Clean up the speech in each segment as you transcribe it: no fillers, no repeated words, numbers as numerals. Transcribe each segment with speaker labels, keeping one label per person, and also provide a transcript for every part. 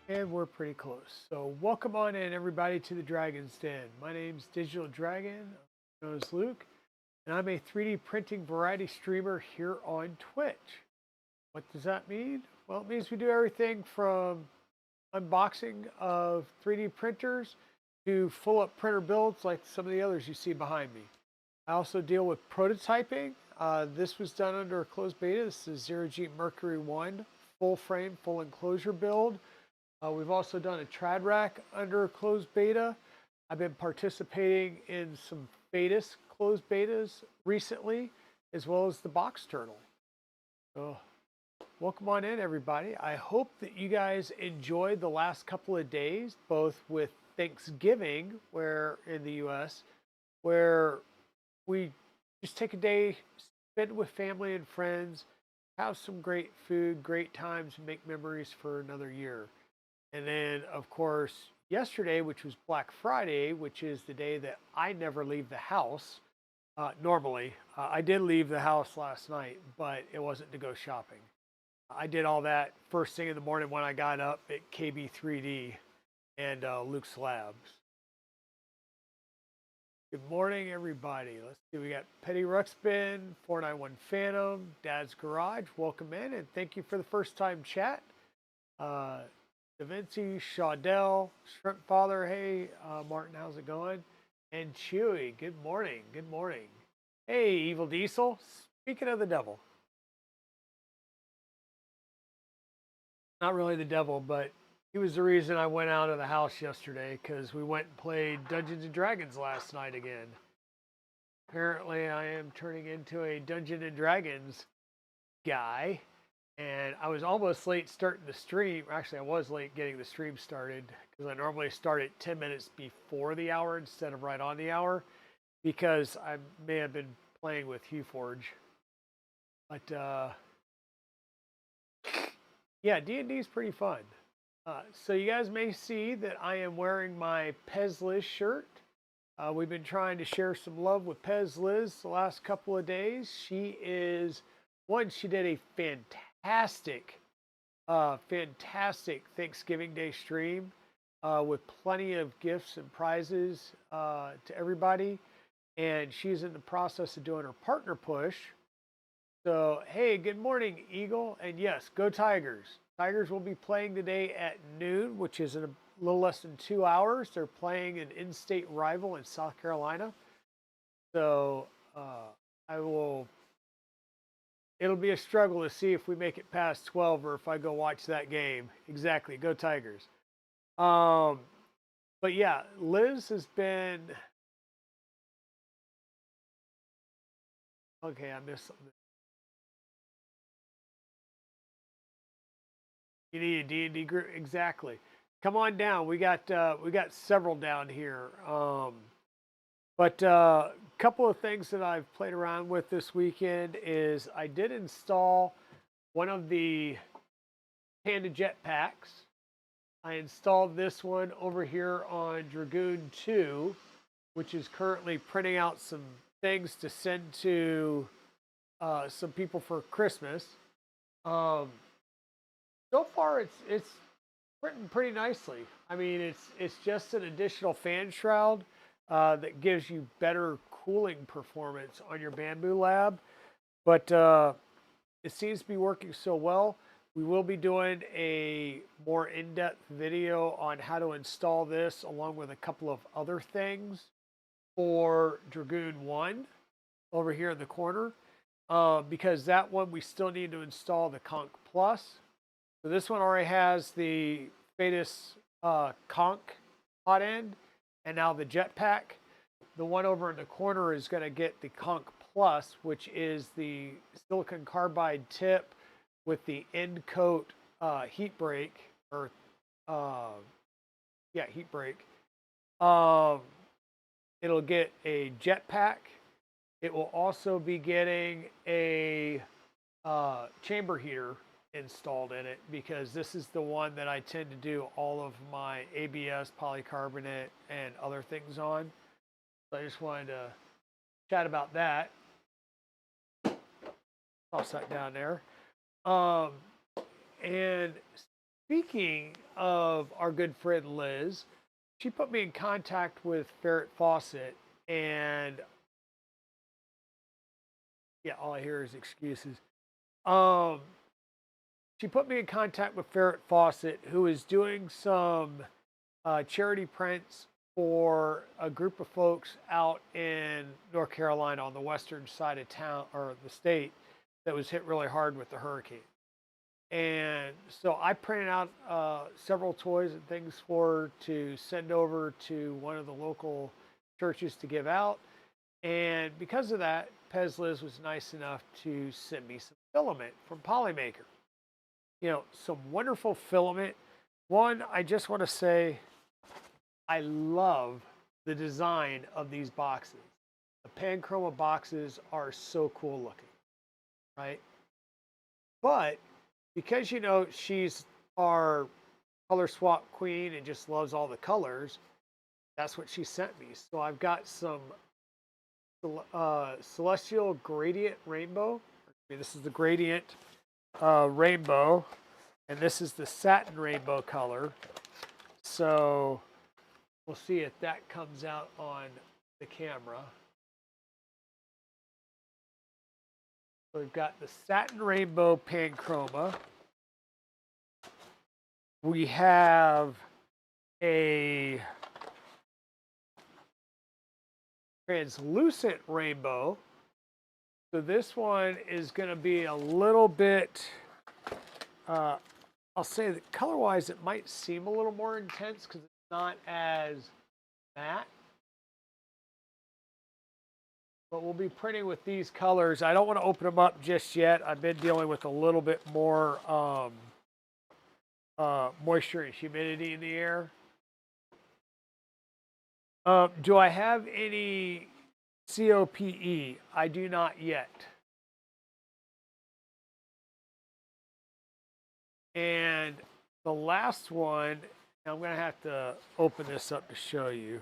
Speaker 1: And we're pretty close. So welcome on in everybody to the Dragon's Den. My name's Digital Dragon, known as Luke, and I'm a 3D printing variety streamer here on Twitch. What does that mean? Well, it means we do everything from unboxing of 3D printers to full up printer builds like some of the others you see behind me. I also deal with prototyping. This was done under a closed beta. This is Zero G Mercury 1 full frame, full enclosure build. We've also done a trad rack under a closed beta. I've been participating in some betas, closed betas recently, as well as the box turtle. So welcome on in, everybody. I hope that you guys enjoyed the last couple of days, both with Thanksgiving, where in the US, where we just take a day, spend with family and friends, have some great food, great times, and make memories for another year. And then, of course, yesterday, which was Black Friday, which is the day that I never leave the house. Normally, I did leave the house last night, but it wasn't to go shopping. I did all that first thing in the morning when I got up at KB3D and Luke's Labs. Good morning, everybody. Let's see. We got Petty Ruxpin, 491 Phantom, Dad's Garage. Welcome in, and thank you for the first time chat. Uh, Da Vinci, Shaudell, Shrimp Father, hey, Martin, how's it going? And Chewy, good morning, good morning. Hey, Evil Diesel, speaking of the devil. Not really the devil, but he was the reason I went out of the house yesterday because we went and played Dungeons and Dragons last night again. Apparently, I am turning into a Dungeons and Dragons guy. And I was almost late starting the stream. Actually, I was late getting the stream started because I normally start at 10 minutes before the hour instead of right on the hour because I may have been playing with HughForge. But yeah, D&D is pretty fun. So you guys may see that I am wearing my Pez Liz shirt. We've been trying to share some love with Pez Liz the last couple of days. She did a fantastic Thanksgiving Day stream with plenty of gifts and prizes to everybody. And she's in the process of doing her partner push. So, hey, good morning, Eagle. And yes, go Tigers. Tigers will be playing today at noon, which is in a little less than 2 hours. They're playing an in state rival in South Carolina. So, I will it'll be a struggle to see if we make it past 12 or if I go watch that game. Exactly. Go Tigers. Um, but yeah, Liz has been okay. I missed something. You need a D&D group. Exactly. Come on down. We got several down here. But a couple of things that I've played around with this weekend is I did install one of the Panda jetpacks. I installed this one over here on Dragoon 2, which is currently printing out some things to send to some people for Christmas. Um, so far, it's printing pretty nicely. I mean, it's just an additional fan shroud that gives you better cooling performance on your Bamboo Lab, but it seems to be working so well. We will be doing a more in-depth video on how to install this along with a couple of other things for Dragoon 1 over here in the corner. Because that one we still need to install the Conch Plus. So this one already has the Fetus Conch hot end and now the jetpack. The one over in the corner is going to get the Conch Plus, which is the silicon carbide tip with the end coat heat break or heat break. It'll get a jetpack. It will also be getting a chamber heater installed in it because this is the one that I tend to do all of my ABS, polycarbonate, and other things on. So I just wanted to chat about that. Toss that down there. And speaking of our good friend Liz, she put me in contact with Ferret Fawcett, and yeah, all I hear is excuses. Um, she put me in contact with Ferret Fawcett, who is doing some charity prints for a group of folks out in North Carolina on the western side of town or the state that was hit really hard with the hurricane. And so I printed out several toys and things for her to send over to one of the local churches to give out. And because of that, Pez Liz was nice enough to send me some filament from Polymaker. Some wonderful filament. One, I just want to say I love the design of these boxes. The Panchroma boxes are so cool looking, right? But because she's our color swap queen and just loves all the colors, that's what she sent me. So I've got some celestial gradient rainbow. This is the gradient rainbow, and this is the satin rainbow color. So we'll see if that comes out on the camera. So we've got the satin rainbow Panchroma. We have a translucent rainbow. So this one is going to be a little bit, I'll say that color-wise, it might seem a little more intense because it's not as matte. But we'll be printing with these colors. I don't want to open them up just yet. I've been dealing with a little bit more moisture and humidity in the air. Do I have any COPE? I do not yet. And the last one, I'm going to have to open this up to show you,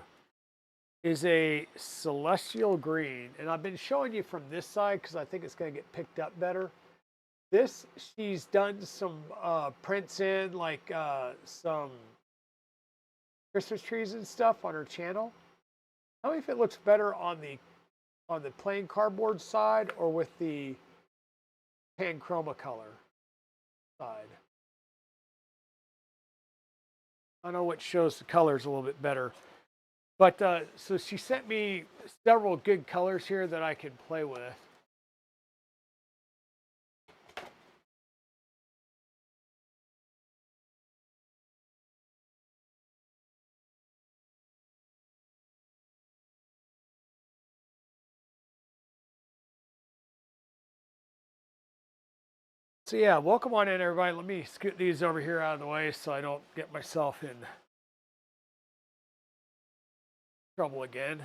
Speaker 1: is a celestial green. And I've been showing you from this side because I think it's going to get picked up better. This, she's done some prints in, like some Christmas trees and stuff on her channel. Tell me if it looks better on the plain cardboard side or with the Panchroma color side. I know what shows the colors a little bit better. But so she sent me several good colors here that I can play with. So yeah, welcome on in, everybody. Let me scoot these over here out of the way so I don't get myself in trouble again.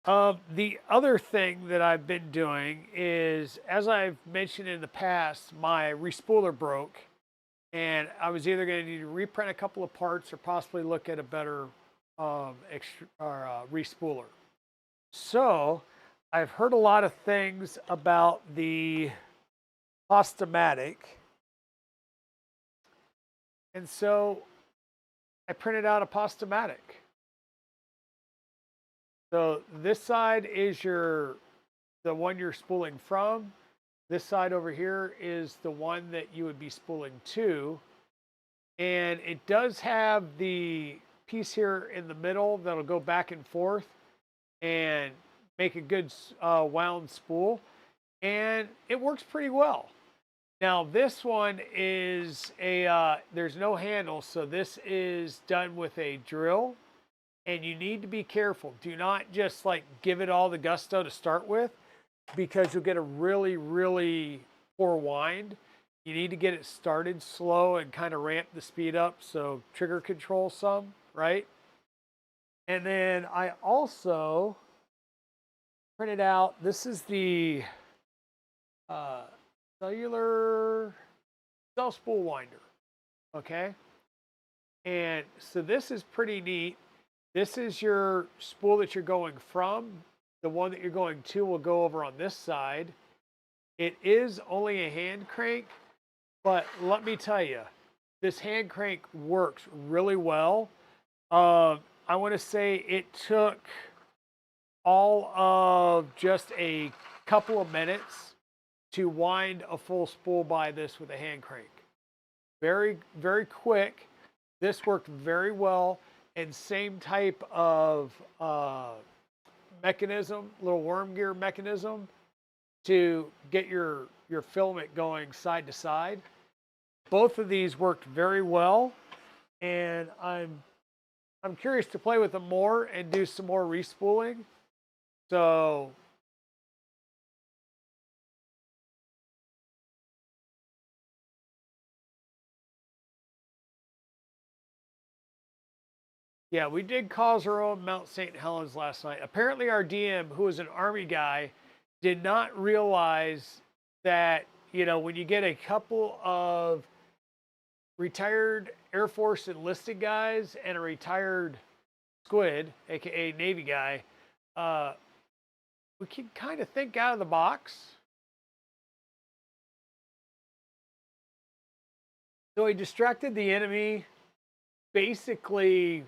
Speaker 1: The other thing that I've been doing is, as I've mentioned in the past, my respooler broke, and I was either going to need to reprint a couple of parts or possibly look at a better respooler. So I've heard a lot of things about the Postomatic, and so I printed out a Postomatic. So this side is the one you're spooling from. This side over here is the one that you would be spooling to. And it does have the piece here in the middle that'll go back and forth and make a good wound spool. And it works pretty well. Now this one is there's no handle, so this is done with a drill. And you need to be careful. Do not just like give it all the gusto to start with, because you'll get a really, really poor wind. You need to get it started slow and kind of ramp the speed up, so trigger control some, right? And then I also printed out, this is the cellular cell spool winder, okay? And so this is pretty neat. This is your spool that you're going from. The one that you're going to will go over on this side. It is only a hand crank, But let me tell you, this hand crank works really well. I want to say it took all of just a couple of minutes to wind a full spool by this with a hand crank. Very, very quick. This worked very well, and same type of mechanism, little worm gear mechanism to get your filament going side to side. Both of these worked very well, and I'm curious to play with them more and do some more respooling. So yeah, we did cause our own Mount St. Helens last night. Apparently, our DM, who was an Army guy, did not realize that, when you get a couple of retired Air Force enlisted guys and a retired squid, aka Navy guy, uh, we can kind of think out of the box. So he distracted the enemy, basically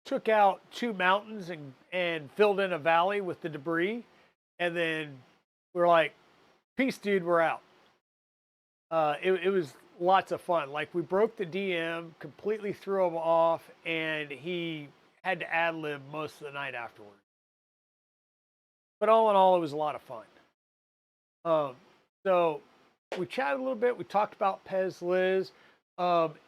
Speaker 1: took out two mountains and filled in a valley with the debris. And then we're like, peace, dude, we're out. It was lots of fun. Like, we broke the DM, completely threw him off, and he had to ad lib most of the night afterward. But all in all, it was a lot of fun. So we chatted a little bit. We talked about Pez Liz.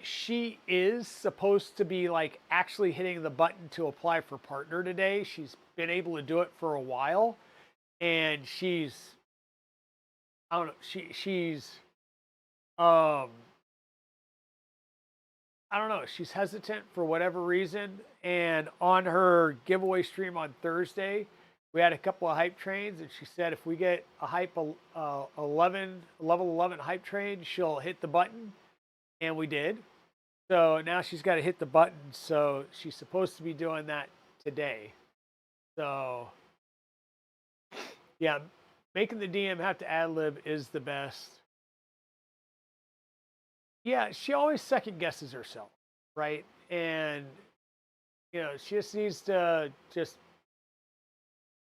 Speaker 1: She is supposed to be like actually hitting the button to apply for partner today. She's been able to do it for a while, and I don't know, she's I don't know, she's hesitant for whatever reason. And on her giveaway stream on Thursday, we had a couple of hype trains, and she said if we get a level 11 hype train, she'll hit the button, and we did. So now she's got to hit the button. So she's supposed to be doing that today. So yeah, making the DM have to ad lib is the best. Yeah, she always second guesses herself, right? And she just needs to just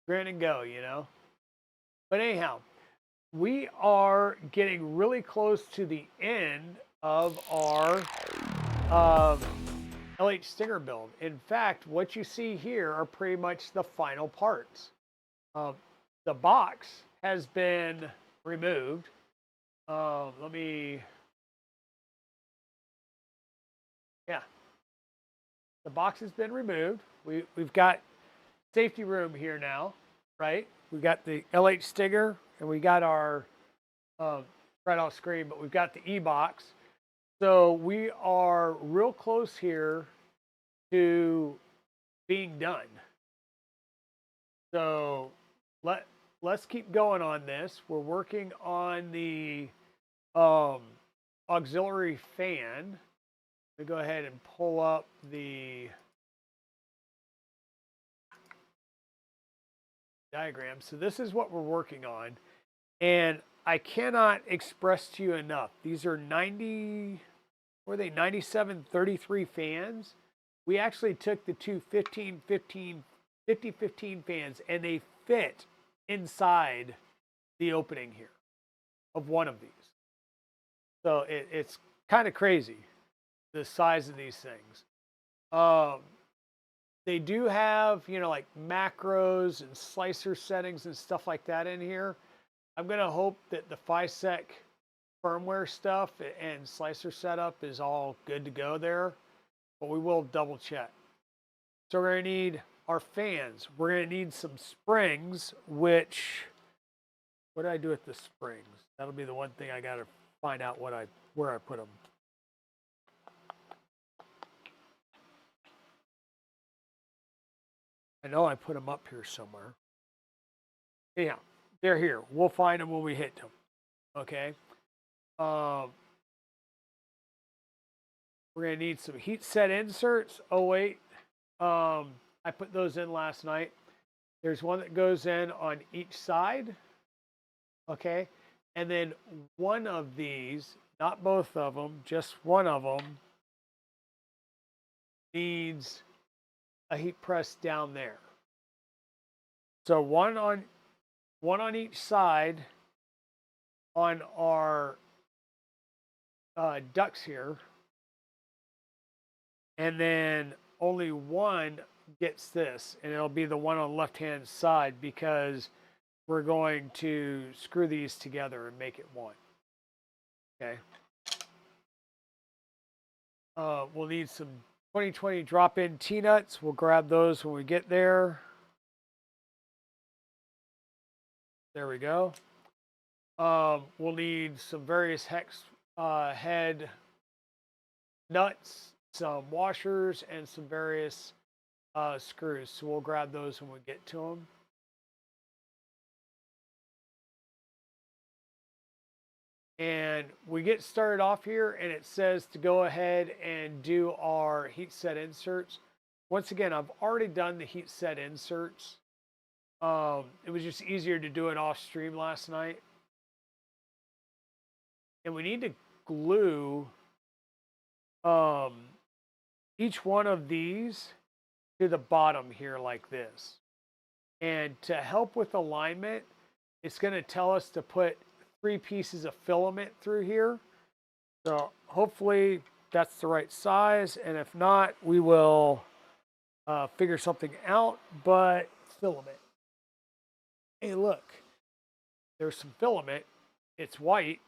Speaker 1: grin and go. But anyhow, we are getting really close to the end of our LH Stinger build. In fact, what you see here are pretty much the final parts. The box has been removed. Yeah, the box has been removed. We've got safety room here now, right? We got the LH Stinger, and we got our right off screen, but we've got the E-box. So we are real close here to being done. So let's keep going on this. We're working on the auxiliary fan. Let me go ahead and pull up the diagram. So this is what we're working on. And I cannot express to you enough. These are 9733 fans. We actually took the two 50-15 fans, and they fit inside the opening here of one of these. So it's kind of crazy, the size of these things. They do have, like macros and slicer settings and stuff like that in here. I'm going to hope that the FISEC firmware stuff and slicer setup is all good to go there, but we will double check. So we're going to need our fans. We're going to need some springs, which, what did I do with the springs? That'll be the one thing I got to find out where I put them. I know I put them up here somewhere. Anyhow, they're here. We'll find them when we hit them. Okay. We're going to need some heat set inserts. Oh, wait. I put those in last night. There's one that goes in on each side. Okay. And then one of these not both of them, just one of them needs a heat press down there. So one on each side on our ducts here, and then only one gets this, and it'll be the one on the left hand side because we're going to screw these together and make it one. Okay. We'll need some 2020 drop-in T-nuts. We'll grab those when we get there. There we go. We'll need some various hex head nuts, some washers, and some various screws. So we'll grab those when we get to them. And we get started off here, and it says to go ahead and do our heat set inserts. Once again, I've already done the heat set inserts. It was just easier to do it off stream last night. And we need to glue each one of these to the bottom here like this. And to help with alignment, it's going to tell us to put 3 pieces of filament through here. So hopefully that's the right size. And if not, we will figure something out. But filament. Hey, look, there's some filament. It's white.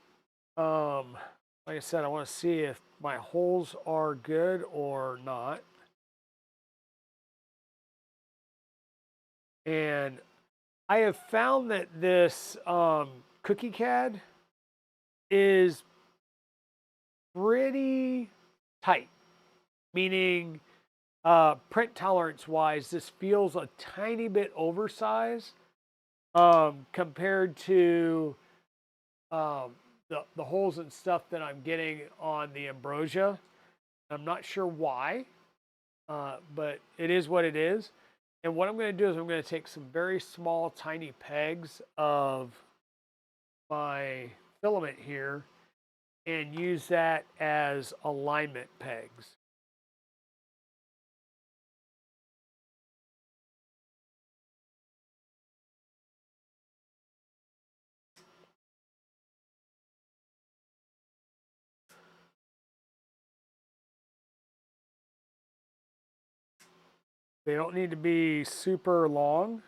Speaker 1: Like I said, I want to see if my holes are good or not. And I have found that this cookie CAD is pretty tight, meaning print tolerance wise, this feels a tiny bit oversized compared to the holes and stuff that I'm getting on the Ambrosia. I'm not sure why, but it is what it is. And what I'm going to do is I'm going to take some very small, tiny pegs of my filament here and use that as alignment pegs. They don't need to be super long.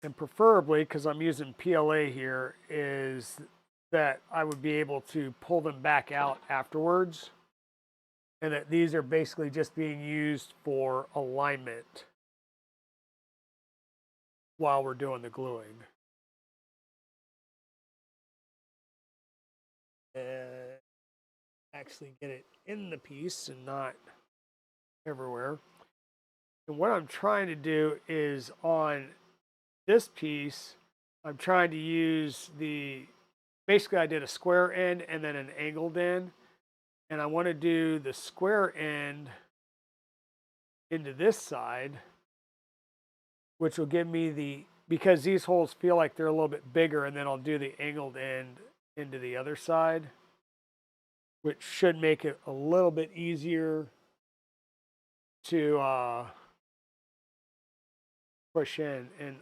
Speaker 1: And preferably, because I'm using PLA here, is that I would be able to pull them back out afterwards. And that these are basically just being used for alignment while we're doing the gluing. And actually get it in the piece and not everywhere. And what I'm trying to do is on this piece, I'm trying to use basically I did a square end and then an angled end. And I want to do the square end into this side, which will give me because these holes feel like they're a little bit bigger, and then I'll do the angled end into the other side, which should make it a little bit easier to push in. And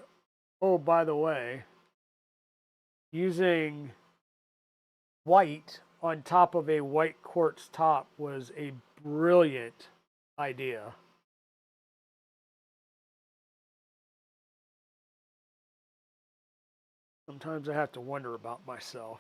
Speaker 1: oh, by the way, using white on top of a white quartz top was a brilliant idea. Sometimes I have to wonder about myself.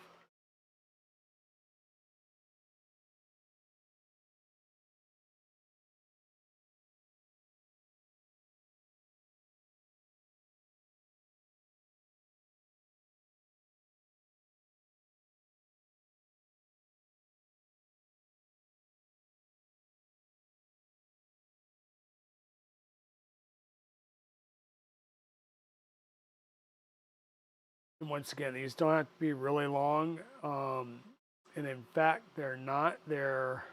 Speaker 1: And once again, these don't have to be really long. And in fact, they're not. They're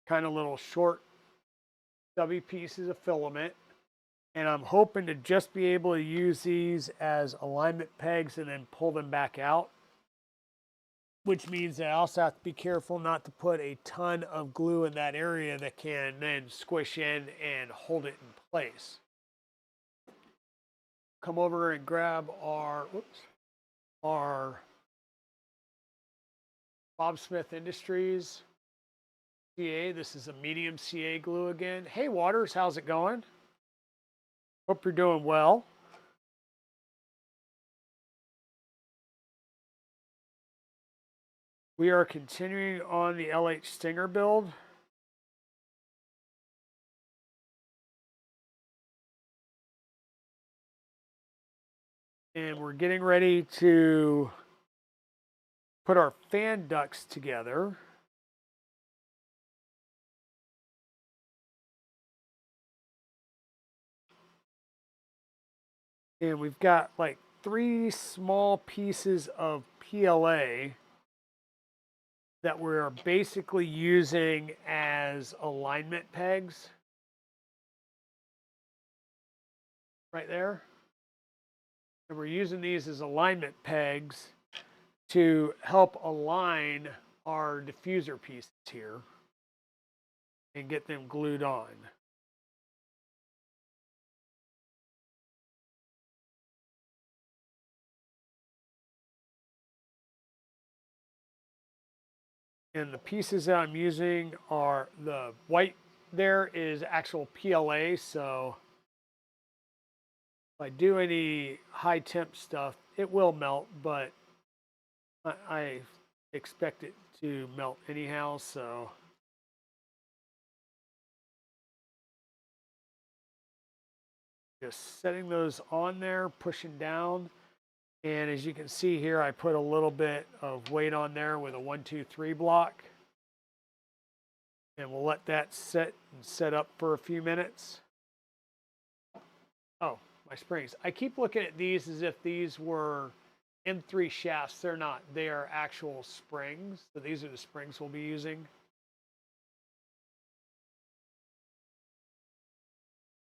Speaker 1: kind of little short, stubby pieces of filament. And I'm hoping to just be able to use these as alignment pegs and then pull them back out, which means that I also have to be careful not to put a ton of glue in that area that can then squish in and hold it in place. Come over and grab our Bob Smith Industries CA. This is a medium CA glue again. Hey Waters, how's it going? Hope you're doing well. We are continuing on the LH Stinger build. And we're getting ready to put our fan ducts together. And we've got like 3 small pieces of PLA that we're basically using as alignment pegs. Right there. And we're using these as alignment pegs to help align our diffuser pieces here and get them glued on. And the pieces that I'm using are the white there is actual PLA, so if I do any high temp stuff, it will melt, but I expect it to melt anyhow, so just setting those on there, pushing down. And as you can see here, I put a little bit of weight on there with a 1, 2, 3 block. And we'll let that set up for a few minutes. Oh, my springs. I keep looking at these as if these were M3 shafts. They're not. They are actual springs. So these are the springs we'll be using.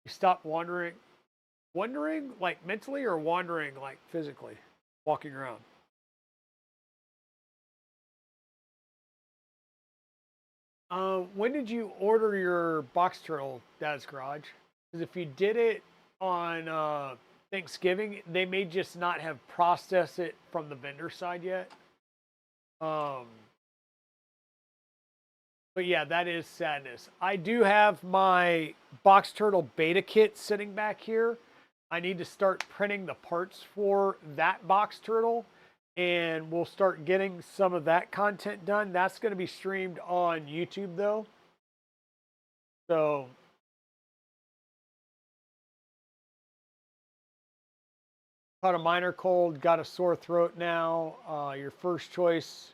Speaker 1: You stop wandering like mentally or wandering like physically, walking around. When did you order your box turtle, Dad's Garage? Because if you did it on Thanksgiving, they may just not have processed it from the vendor side yet. Um, but yeah, that is sadness. I do have my box turtle beta kit sitting back here. I need to start printing the parts for that box turtle, and we'll start getting some of that content done. That's going to be streamed on YouTube though. So caught a minor cold, got a sore throat now. Our first choice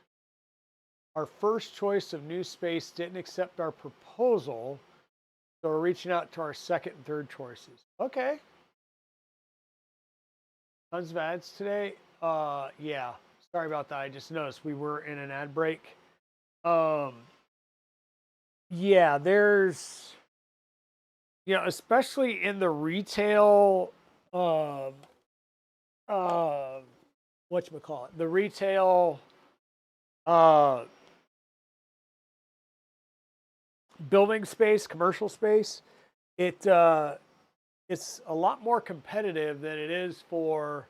Speaker 1: of new space didn't accept our proposal, so we're reaching out to our second and third choices. Okay. Tons of ads today. Yeah. Sorry about that. I just noticed we were in an ad break. Um, yeah, there's, especially in the retail, um, uh, whatchamacallit, the retail, uh, building space, commercial space, it it's a lot more competitive than it is for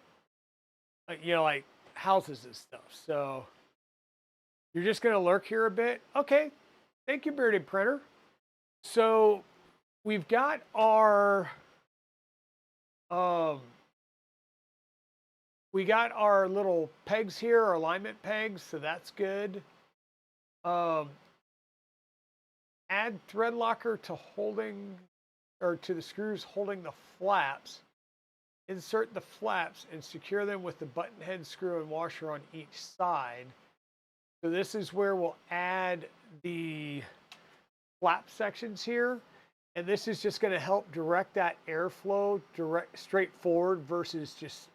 Speaker 1: like houses and stuff. So you're just gonna lurk here a bit. Okay, thank you, bearded printer. So we've got our um, we got our little pegs here, our alignment pegs, so that's good. Um, add thread locker to the screws holding the flaps. Insert the flaps and secure them with the button head screw and washer on each side. So this is where we'll add the flap sections here. And this is just going to help direct that airflow straight forward versus just,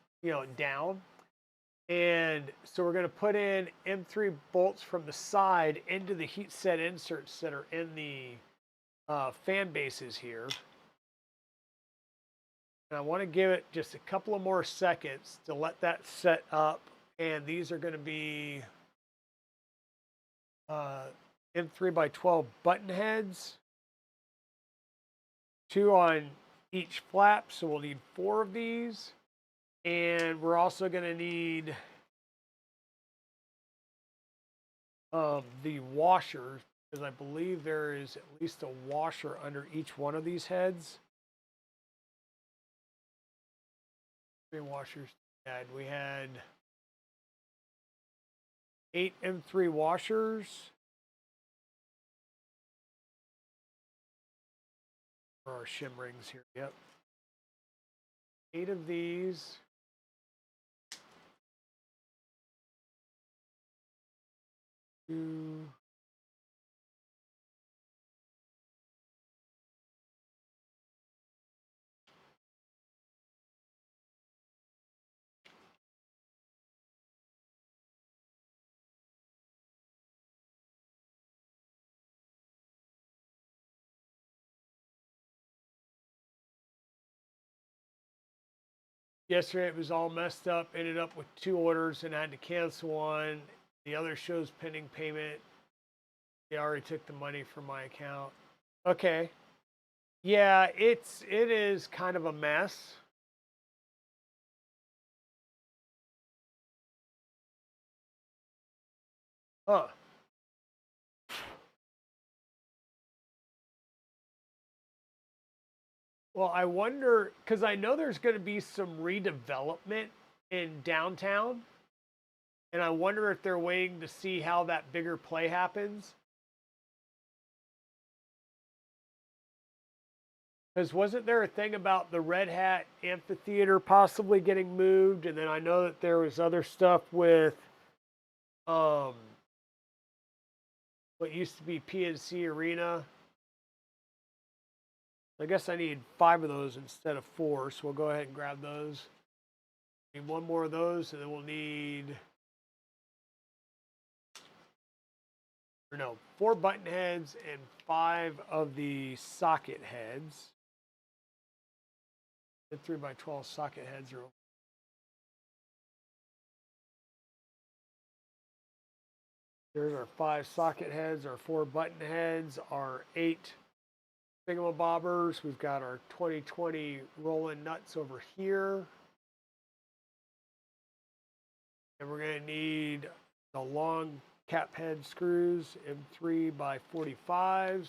Speaker 1: down. And so we're going to put in M3 bolts from the side into the heat set inserts that are in the fan bases here. And I want to give it just a couple of more seconds to let that set up. And these are going to be uh, M3 by 12 button heads, 2 on each flap. So we'll need 4 of these. And we're also going to need the washers, because I believe there is at least a washer under each one of these heads. 3 washers. We had 8 M3 washers for our shim rings here. Yep. 8 of these. Two. Yesterday it was all messed up. Ended up with 2 orders and I had to cancel one. The other shows pending payment. They already took the money from my account. Okay. Yeah, it is kind of a mess. Huh. Well, I wonder, because I know there's going to be some redevelopment in downtown, and I wonder if they're waiting to see how that bigger play happens. Because wasn't there a thing about the Red Hat Amphitheater possibly getting moved? And then I know that there was other stuff with um, what used to be PNC Arena. I guess I need 5 of those instead of 4, so we'll go ahead and grab those. Need 1 more of those, and then we'll need, or no, 4 button heads and 5 of the socket heads. The 3 by 12 socket heads are. There's our 5 socket heads, our 4 button heads, our 8 thingamabobbers. We've got our 2020 rolling nuts over here. And we're going to need the long cap head screws, M3 by 45s.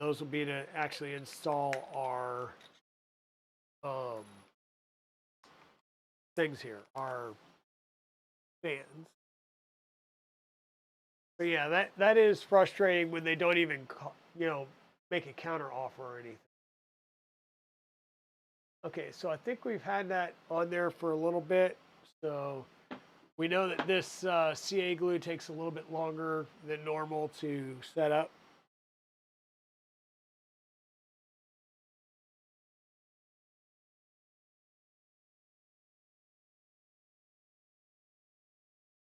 Speaker 1: Those will be to actually install our things here, our fans. But yeah, that is frustrating when they don't even, make a counter offer or anything. Okay, so I think we've had that on there for a little bit. So we know that this CA glue takes a little bit longer than normal to set up.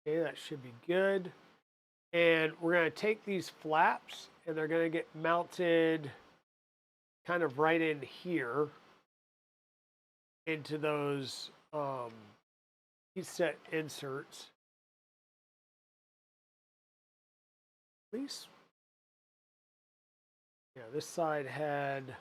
Speaker 1: Okay, that should be good. And we're going to take these flaps and they're going to get mounted kind of right in here into those heat set inserts. At least, yeah, this side had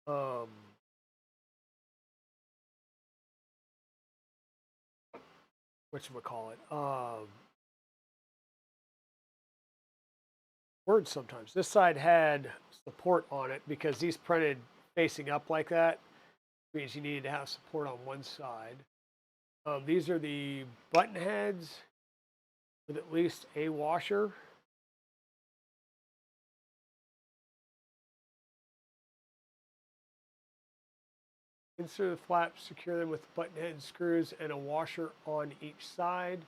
Speaker 1: whatchamacallit, words sometimes. This side had support on it because these printed facing up like that means you needed to have support on one side. These are the button heads with at least a washer. Insert the flaps, secure them with button head screws and a washer on each side.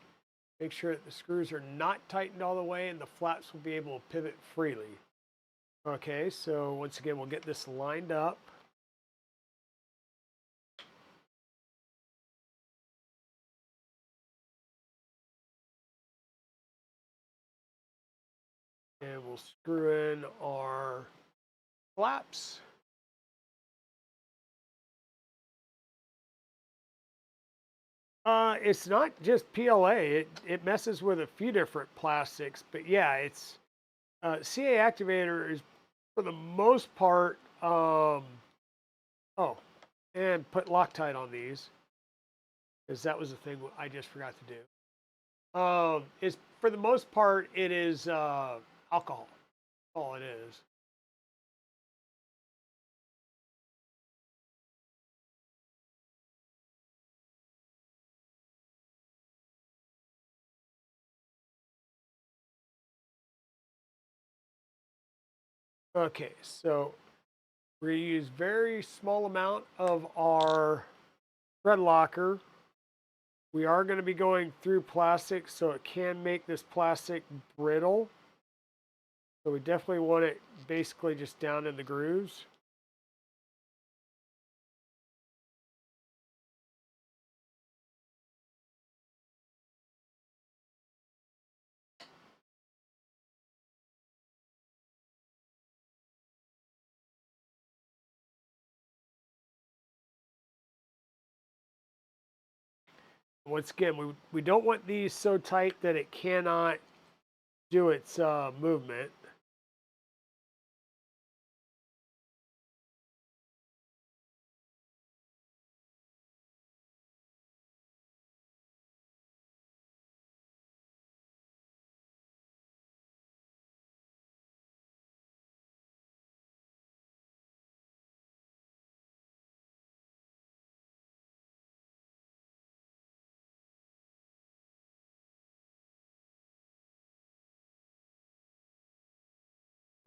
Speaker 1: Make sure that the screws are not tightened all the way and the flaps will be able to pivot freely. Okay, so once again, we'll get this lined up. And we'll screw in our flaps. It's not just PLA. It messes with a few different plastics, but yeah, it's CA activator is for the most part. Oh, and put Loctite on these because that was the thing I just forgot to do. Is for the most part it is alcohol. All it is. Okay, so we're gonna use very small amount of our thread locker. We are going to be going through plastic, so it can make this plastic brittle. So we definitely want it basically just down in the grooves. Once again, we don't want these so tight that it cannot do its movement.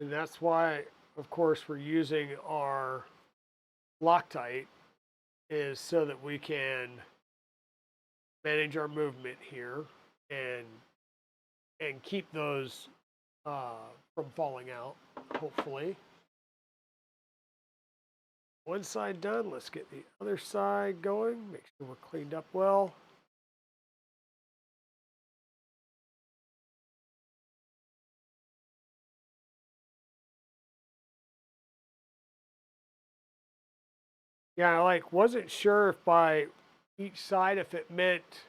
Speaker 1: And that's why, of course, we're using our Loctite is so that we can manage our movement here and keep those from falling out, hopefully. One side done, let's get the other side going. Make sure we're cleaned up well. Yeah, I wasn't sure if by each side if it meant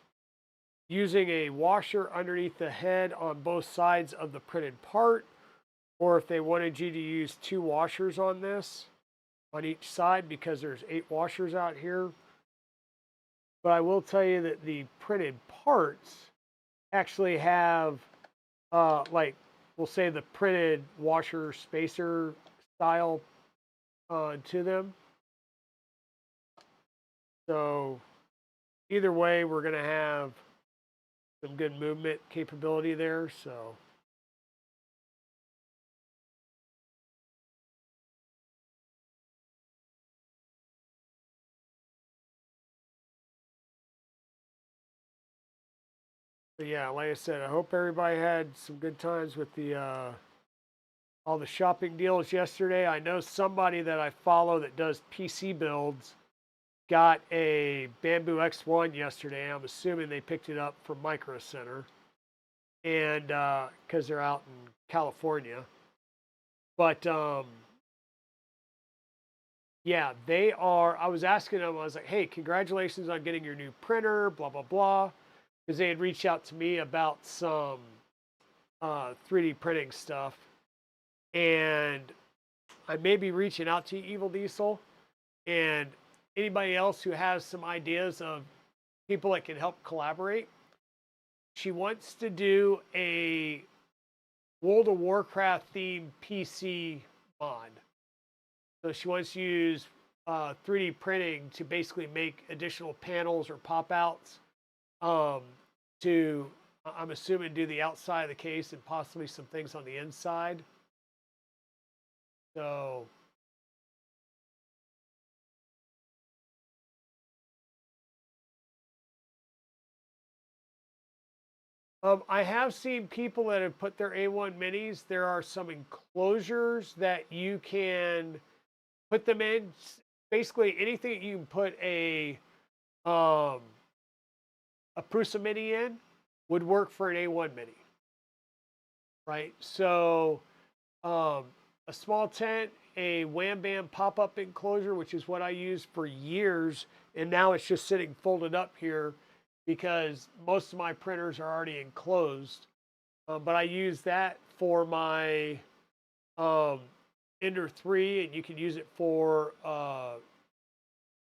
Speaker 1: using a washer underneath the head on both sides of the printed part, or if they wanted you to use 2 washers on this on each side because there's 8 washers out here. But I will tell you that the printed parts actually have we'll say the printed washer spacer style to them. So either way, we're going to have some good movement capability there. So yeah, like I said, I hope everybody had some good times with the all the shopping deals yesterday. I know somebody that I follow that does PC builds got a Bamboo X1 yesterday. I'm assuming they picked it up from Micro Center, and because they're out in California. But yeah, they are. I was asking them, I was like, hey, congratulations on getting your new printer, blah, blah, blah. Because they had reached out to me about some 3D printing stuff. And I may be reaching out to you, Evil Diesel, and anybody else who has some ideas of people that can help collaborate. She wants to do a World of Warcraft themed PC mod. So she wants to use 3D printing to basically make additional panels or pop outs um, to, I'm assuming, do the outside of the case and possibly some things on the inside. So I have seen people that have put their A1 minis. There are some enclosures that you can put them in. Basically, anything you can put um, a Prusa mini in would work for an A1 mini, right? So um, a small tent, a Wham Bam pop-up enclosure, which is what I used for years, and now it's just sitting folded up here. because most of my printers are already enclosed. But I use that for my um, Ender 3, and you can use it for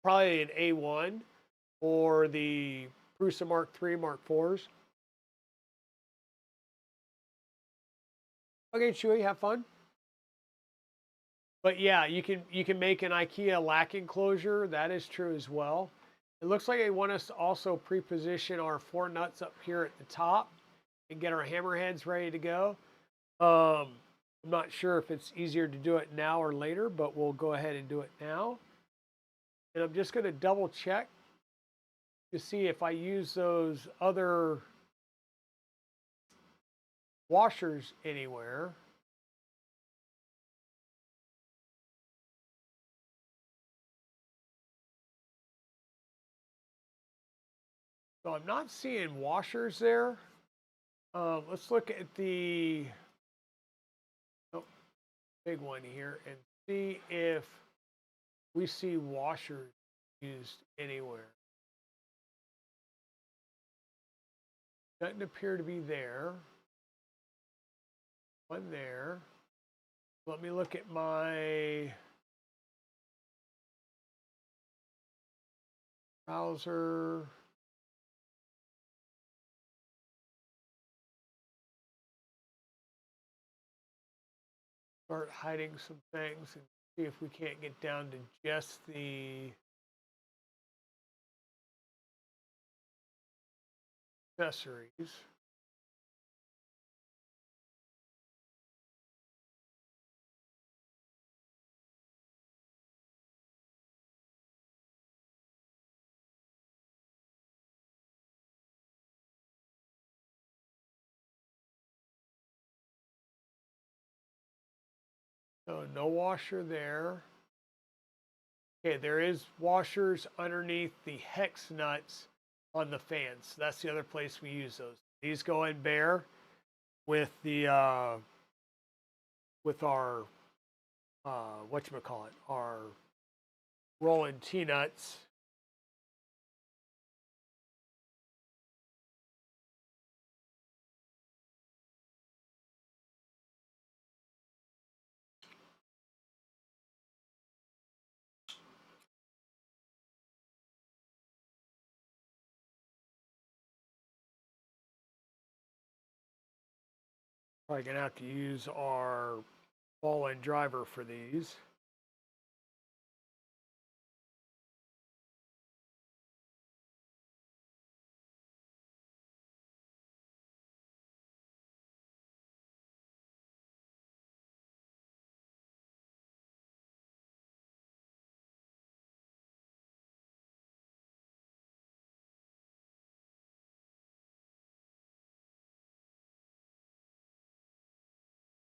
Speaker 1: probably an A1 or the Prusa Mark 3, Mark 4s. Okay, Chewy, have fun. But yeah, you can make an IKEA lack enclosure. That is true as well. It looks like they want us to also pre-position our 4 nuts up here at the top and get our hammerheads ready to go. I'm not sure if it's easier to do it now or later, but we'll go ahead and do it now. And I'm just going to double check to see if I use those other washers anywhere. So I'm not seeing washers there. Let's look at the big one here and see if we see washers used anywhere. Doesn't appear to be there. One there. Let me look at my browser. Start hiding some things and see if we can't get down to just the accessories. So no washer there. Okay, there is washers underneath the hex nuts on the fans. That's the other place we use those. These go in bare with the with our whatchamacallit, our rolling T-nuts. Probably gonna have to use our ball end driver for these.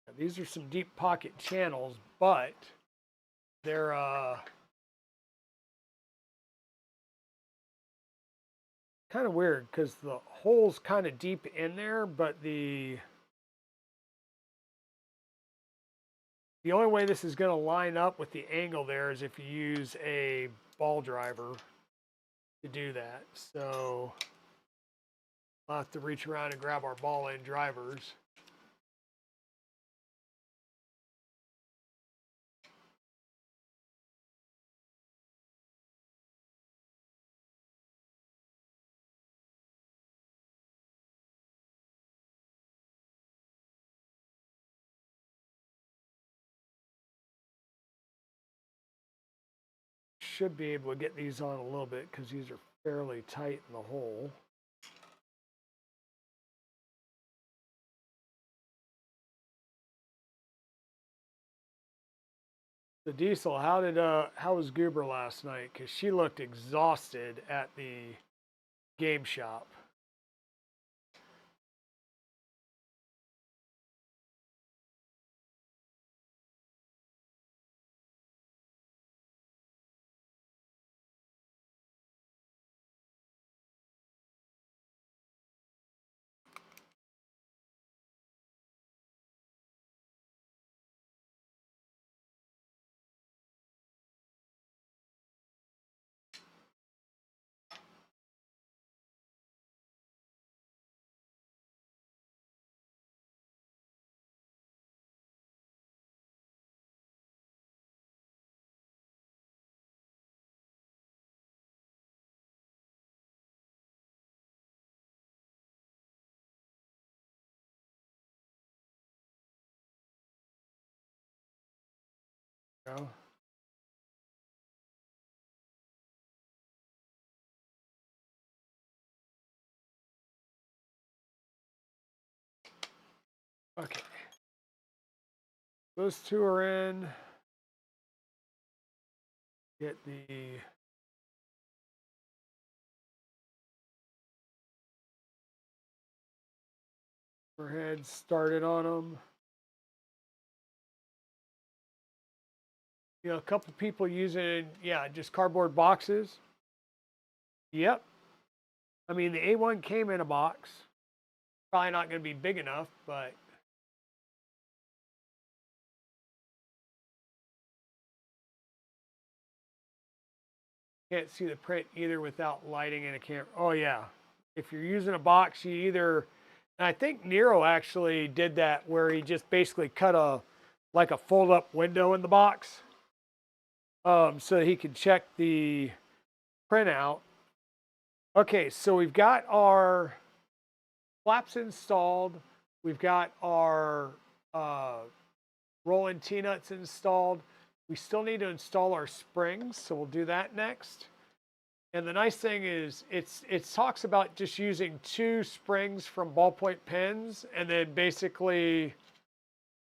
Speaker 1: Now, these are some deep pocket channels, but they're kind of weird because the hole's kind of deep in there, but the only way this is going to line up with the angle there is if you use a ball driver to do that. So I'll have to reach around and grab our ball end drivers. Should be able to get these on a little bit because these are fairly tight in the hole. The Diesel, how was Goober last night? Because she looked exhausted at the game shop. go. Okay. Those two are in. Get the overhead started on them. You know, a couple people using, yeah, just cardboard boxes. Yep. I mean, the A1 came in a box. Probably not going to be big enough, but can't see the print either without lighting in a camera. Oh, yeah. If you're using a box, you either, and I think Nero actually did that where he just basically cut like a fold up window in the box so he could check the printout. Okay, so we've got our flaps installed. We've got our rolling T-nuts installed. We still need to install our springs, so we'll do that next. And the nice thing is it talks about just using 2 springs from ballpoint pens and then basically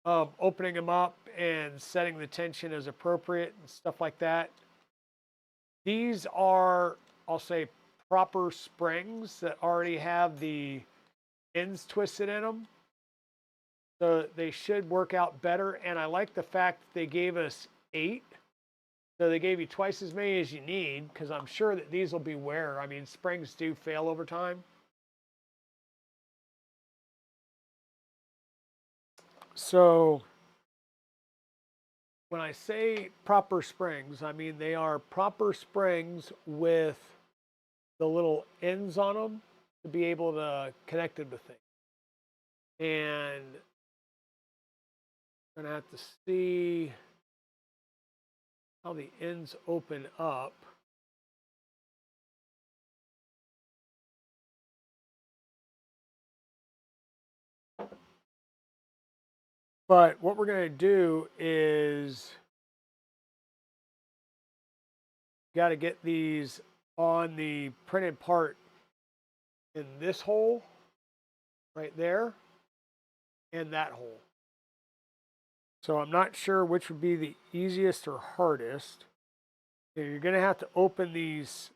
Speaker 1: opening them up and setting the tension as appropriate and stuff like that. These are, I'll say, proper springs that already have the ends twisted in them. So they should work out better. And I like the fact that they gave us 8. So they gave you twice as many as you need, because I'm sure that these will be wear. I mean, springs do fail over time. So when I say proper springs, I mean they are proper springs with the little ends on them to be able to connect them to things. And I'm gonna have to see how the ends open up. But what we're gonna do is got to get these on the printed part in this hole right there and that hole. So I'm not sure which would be the easiest or hardest. You're going to have to open these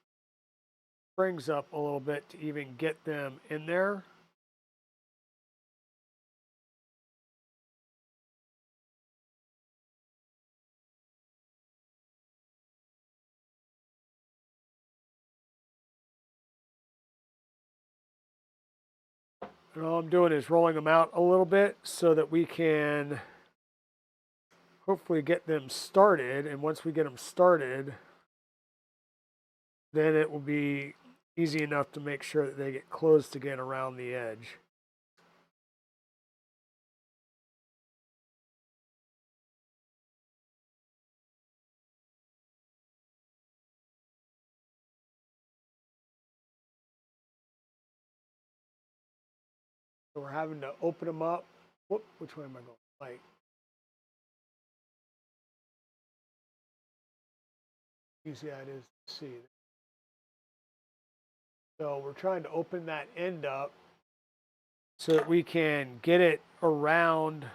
Speaker 1: springs up a little bit to even get them in there. And all I'm doing is rolling them out a little bit so that we can hopefully get them started. And once we get them started, then it will be easy enough to make sure that they get closed again around the edge. So we're having to open them up. Whoop, which way am I going? Like, easy that is to see. So we're trying to open that end up so that we can get it around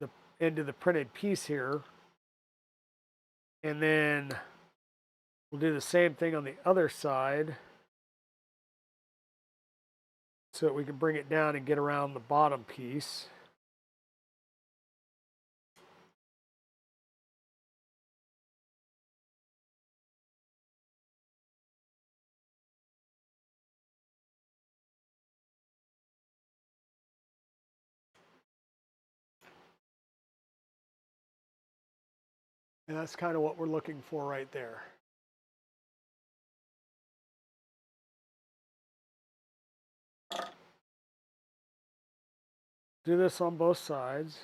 Speaker 1: the end of the printed piece here. And then we'll do the same thing on the other side so that we can bring it down and get around the bottom piece. And that's kind of what we're looking for right there. Do this on both sides.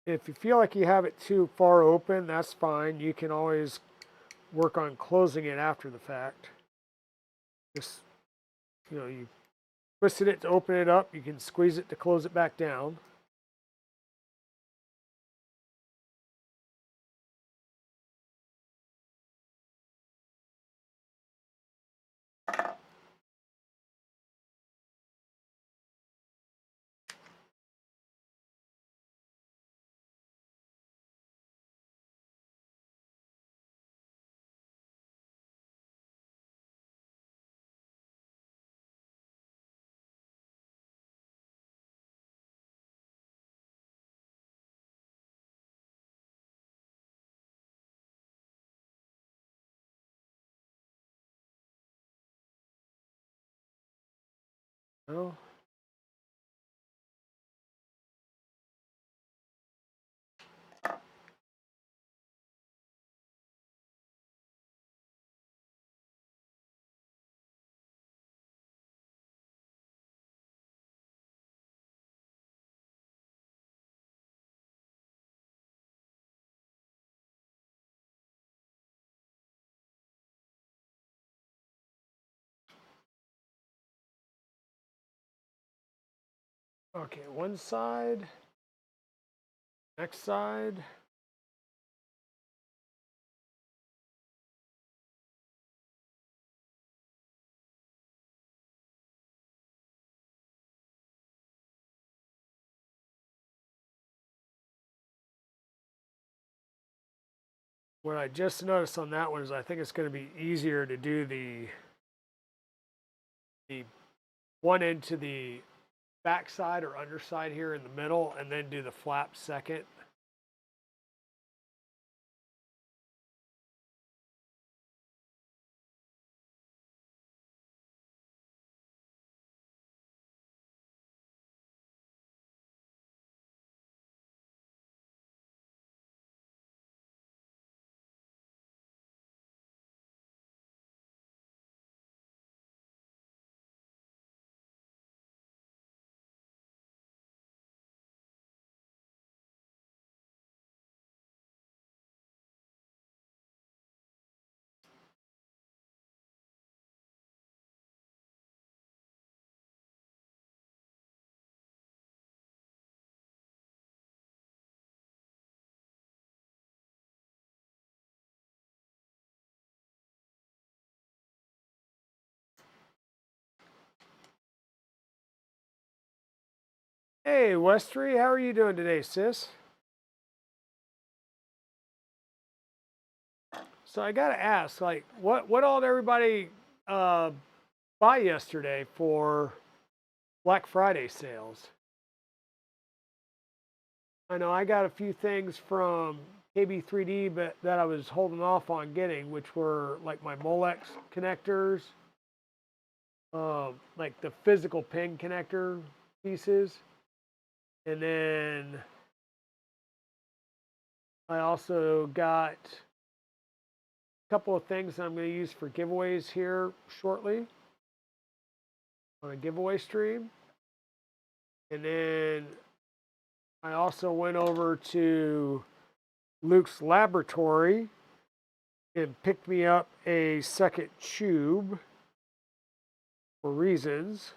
Speaker 1: If you feel like you have it too far open, that's fine. You can always work on closing it after the fact. Just, you twisted it to open it up. You can squeeze it to close it back down. Well, okay, one side, next side. What I just noticed on that one is I think it's going to be easier to do the one end to the back side or underside here in the middle, and then do the flap second. Hey, Westry, how are you doing today, sis? So I gotta ask, like, what all did everybody uh, buy yesterday for Black Friday sales? I know I got a few things from KB3D, but that I was holding off on getting, which were like my Molex connectors, like the physical pin connector pieces, and then I also got a couple of things that I'm going to use for giveaways here shortly on a giveaway stream. And then I also went over to Luke's laboratory and picked me up a second tube for reasons.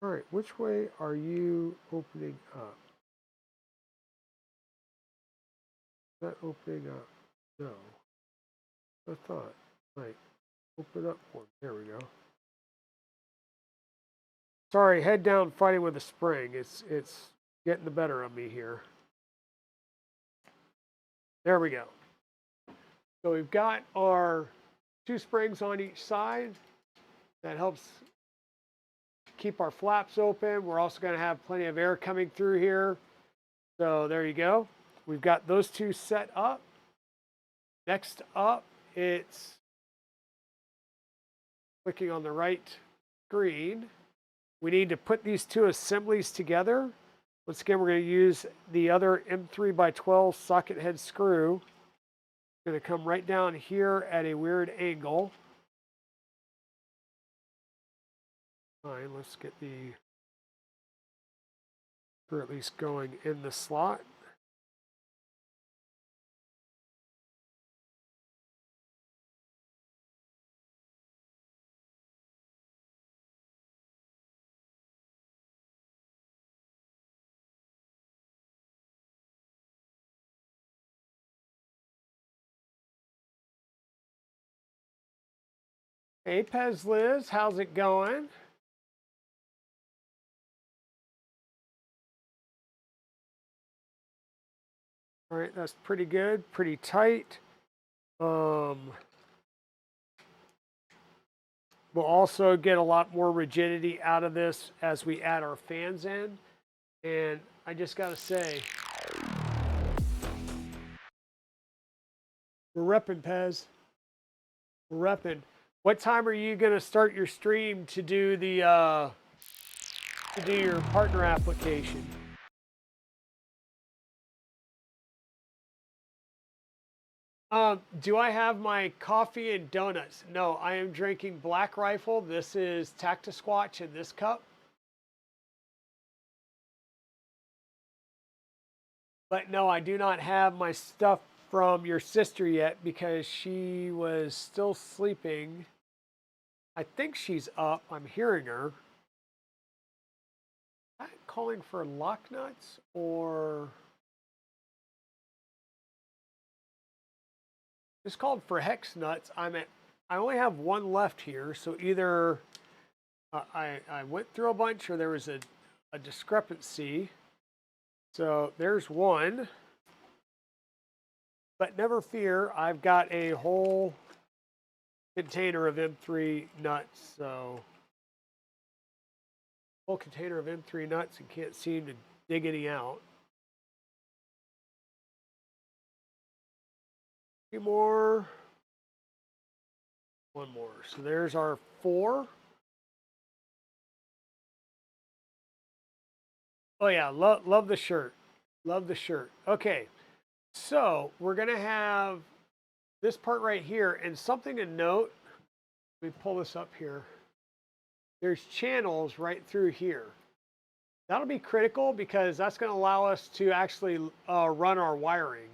Speaker 1: All right, which way are you opening up? Is that opening up? No. I thought. Right. Open up one. There we go. Sorry, head down fighting with a spring. It's getting the better of me here. There we go. So we've got our two springs on each side. That helps keep our flaps open. We're also going to have plenty of air coming through here. So there you go. We've got those two set up. Next up, it's clicking on the right screen. We need to put these two assemblies together. Once again, we're going to use the other M3x12 socket head screw Going to come right down here at a weird angle. All right, let's get the screw at least going in the slot. Hey, Pez Liz, how's it going? All right, that's pretty good, pretty tight. We'll also get a lot more rigidity out of this as we add our fans in. And I just got to say, we're repping, Pez. We're repping. What time are you going to start your stream to do the your partner application? Do I have my coffee and donuts? No, I am drinking Black Rifle. This is Tactisquatch in this cup. But no, I do not have my stuff from your sister yet because she was still sleeping. I think she's up. I'm hearing her. Am I calling for lock nuts or it's called for hex nuts? I only have one left here, so either I went through a bunch or there was a discrepancy. So there's one. But never fear, I've got a whole container of M3 nuts. So whole container of M3 nuts and can't seem to dig any out. Two more. One more. So there's our 4. Oh yeah, love the shirt. Love the shirt. Okay, so we're gonna have this part right here, and something to note. Let me pull this up here. There's channels right through here. That'll be critical because that's going to allow us to actually run our wiring.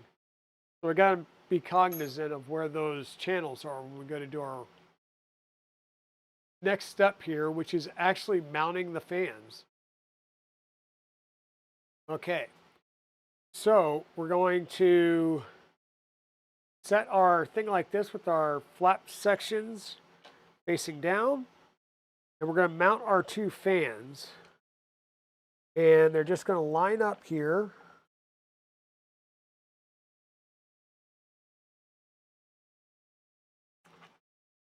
Speaker 1: So we got to be cognizant of where those channels are when we go to do our next step here, which is actually mounting the fans. Okay, so we're going to set our thing like this with our flap sections facing down, and we're going to mount our 2 fans, and they're just going to line up here.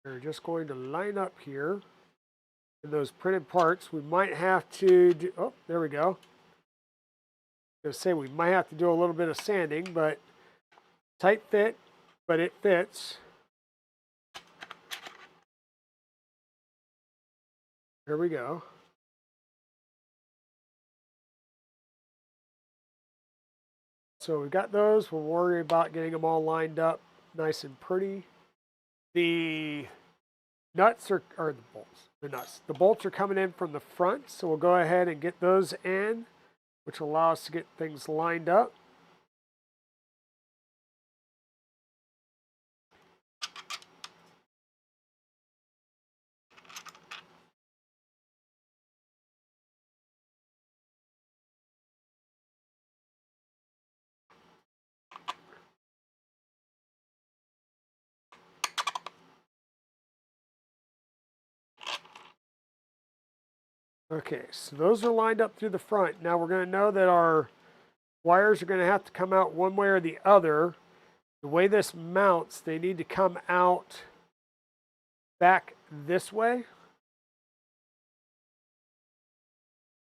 Speaker 1: They're just going to line up here in those printed parts. We might have to do, oh, there we go. I was gonna say we might have to do a little bit of sanding, but tight fit, but it fits. There we go. So we got those. We'll worry about getting them all lined up nice and pretty. The nuts or the bolts, the nuts. The bolts are coming in from the front, so we'll go ahead and get those in, which will allow us to get things lined up. Okay, so those are lined up through the front. Now we're going to know that our wires are going to have to come out one way or the other. The way this mounts, they need to come out back this way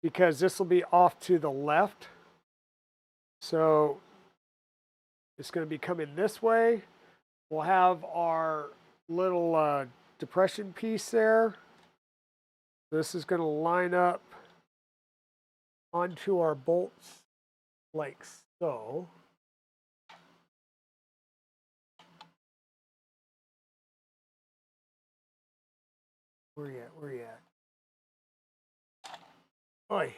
Speaker 1: because this will be off to the left. So it's going to be coming this way. We'll have our little depression piece there. This is going to line up onto our bolts like so. Where you at? Where you at? Oi.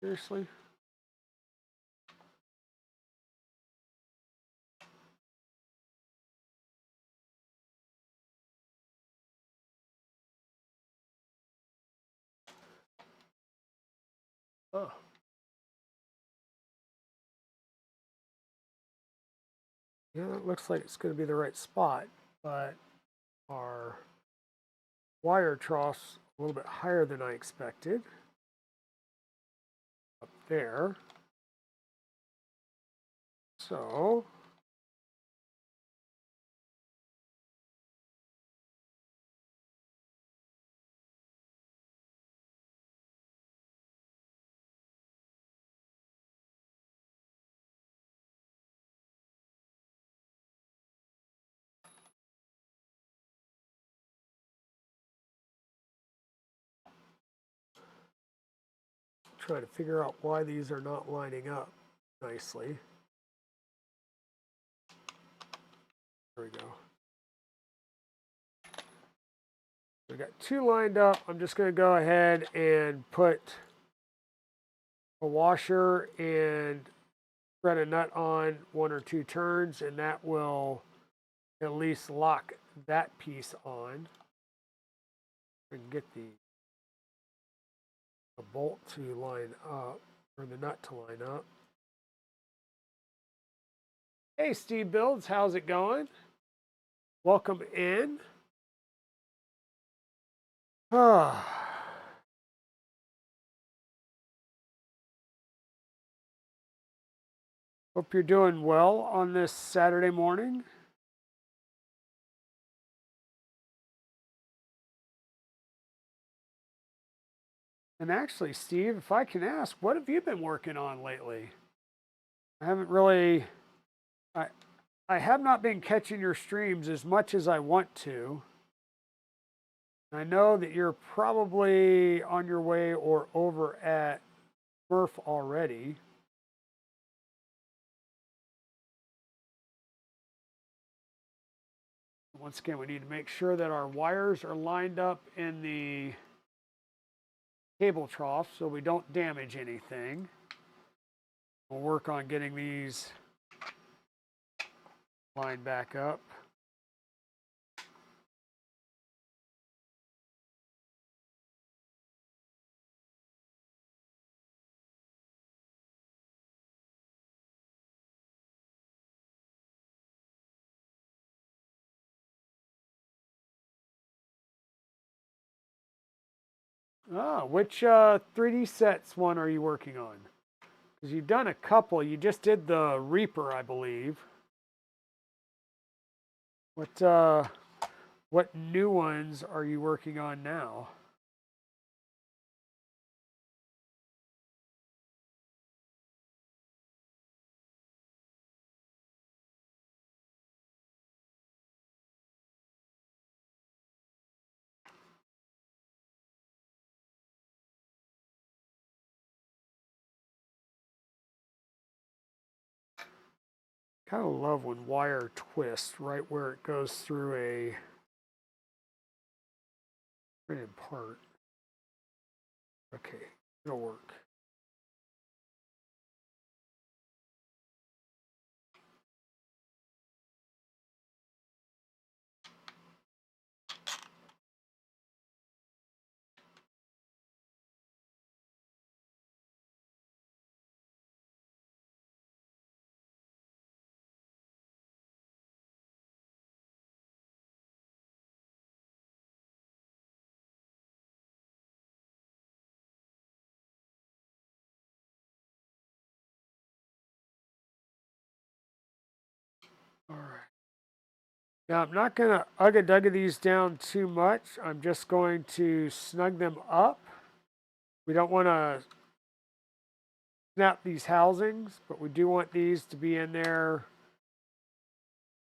Speaker 1: Seriously? Oh. Yeah, it looks like it's going to be the right spot, but our wire trough's a little bit higher than I expected. Up there. So try to figure out why these are not lining up nicely. There we go. We got two lined up. I'm just going to go ahead and put a washer and thread a nut on 1 or 2 turns, and that will at least lock that piece on. We can get the bolt to line up, or the nut to line up. Hey, Steve Builds, how's it going? Welcome in. Hope you're doing well on this Saturday morning. And actually, Steve, if I can ask, what have you been working on lately? I haven't really, I, I have not been catching your streams as much as I want to. I know that you're probably on your way or over at Murph already. Once again, we need to make sure that our wires are lined up in the cable trough so we don't damage anything. We'll work on getting these lined back up. Which 3D sets one are you working on? Because you've done a couple. You just did the Reaper, I believe. What new ones are you working on now? Kind of love when wire twists right where it goes through a printed part. Okay, it'll work. All right. Now I'm not going to ugga-dugga these down too much. I'm just going to snug them up. We don't want to snap these housings, but we do want these to be in there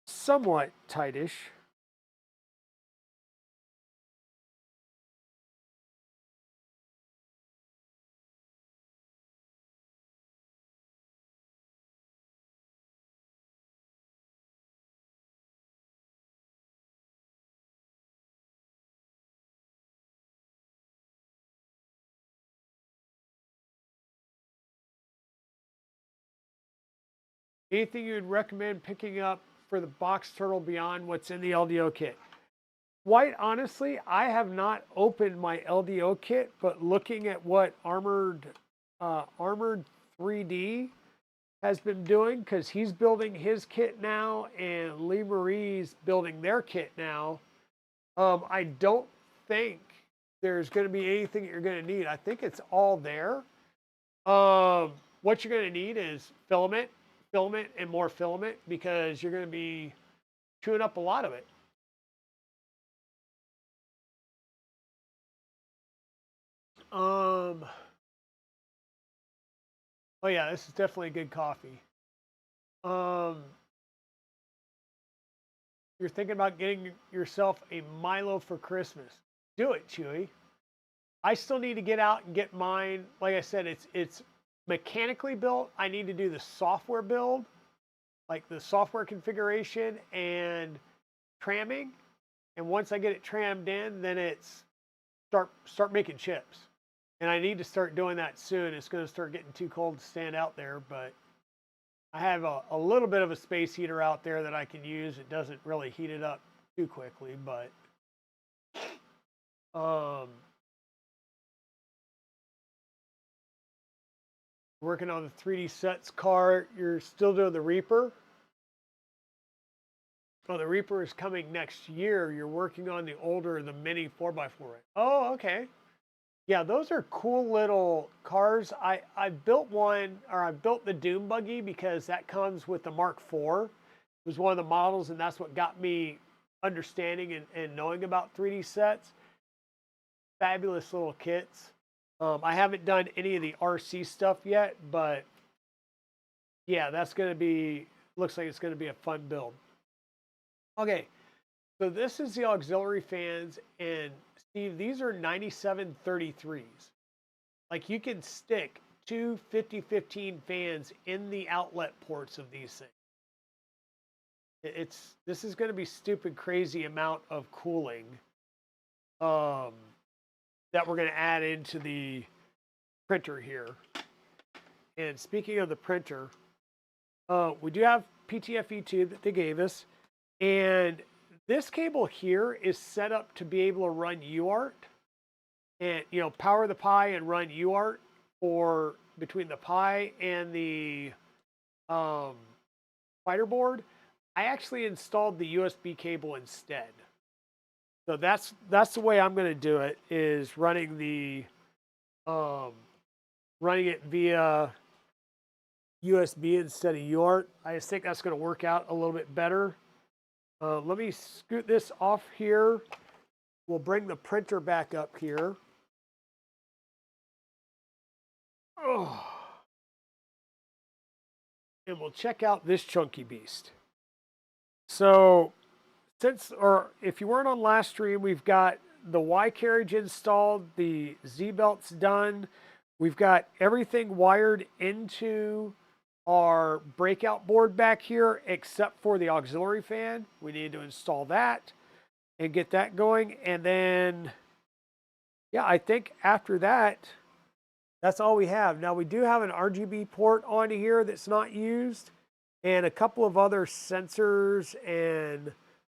Speaker 1: somewhat tightish. Anything you would recommend picking up for the box turtle beyond what's in the LDO kit? Quite honestly, I have not opened my LDO kit, but looking at what Armored 3D has been doing, because he's building his kit now and Lee Marie's building their kit now. I don't think there's going to be anything that you're going to need. I think it's all there. What you're going to need is filament, and more filament, because you're going to be chewing up a lot of it. Um, oh yeah, this is definitely good coffee. Um, you're thinking about getting yourself a Milo for Christmas. Do it, Chewy. I still need to get out and get mine. Like I said, it's mechanically built. I need to do the software build, like the software configuration and tramming. And once I get it trammed in, then it's start making chips. And I need to start doing that soon. It's going to start getting too cold to stand out there, but I have a little bit of a space heater out there that I can use. It doesn't really heat it up too quickly, but um, working on the 3D sets car. You're still doing the Reaper. Oh, the Reaper is coming next year. You're working on the older, the mini 4x4. Oh, okay. Yeah, those are cool little cars. I built one, or I built the Doom buggy because that comes with the Mark IV. It was one of the models, and that's what got me understanding and knowing about 3D sets. Fabulous little kits. I haven't done any of the RC stuff yet, but yeah, that's going to be, looks like it's going to be a fun build. Okay, so this is the auxiliary fans, and Steve, these are 9733s. Like, you can stick two 5015 fans in the outlet ports of these things. This is going to be stupid crazy amount of cooling um, that we're going to add into the printer here. And speaking of the printer, we do have PTFE2 that they gave us, and this cable here is set up to be able to run UART and, you know, power the Pi and run UART for between the Pi and the fighter board. I actually installed the USB cable instead. So that's the way I'm going to do it, is running the running it via USB instead of UART. I just think that's going to work out a little bit better. Let me scoot this off here. We'll bring the printer back up here. Oh. And we'll check out this chunky beast. So if you weren't on last stream, we've got the Y carriage installed, the Z belt's done. We've got everything wired into our breakout board back here, except for the auxiliary fan. We need to install that and get that going. And then, yeah, I think after that, that's all we have. Now, we do have an RGB port on here that's not used, and a couple of other sensors and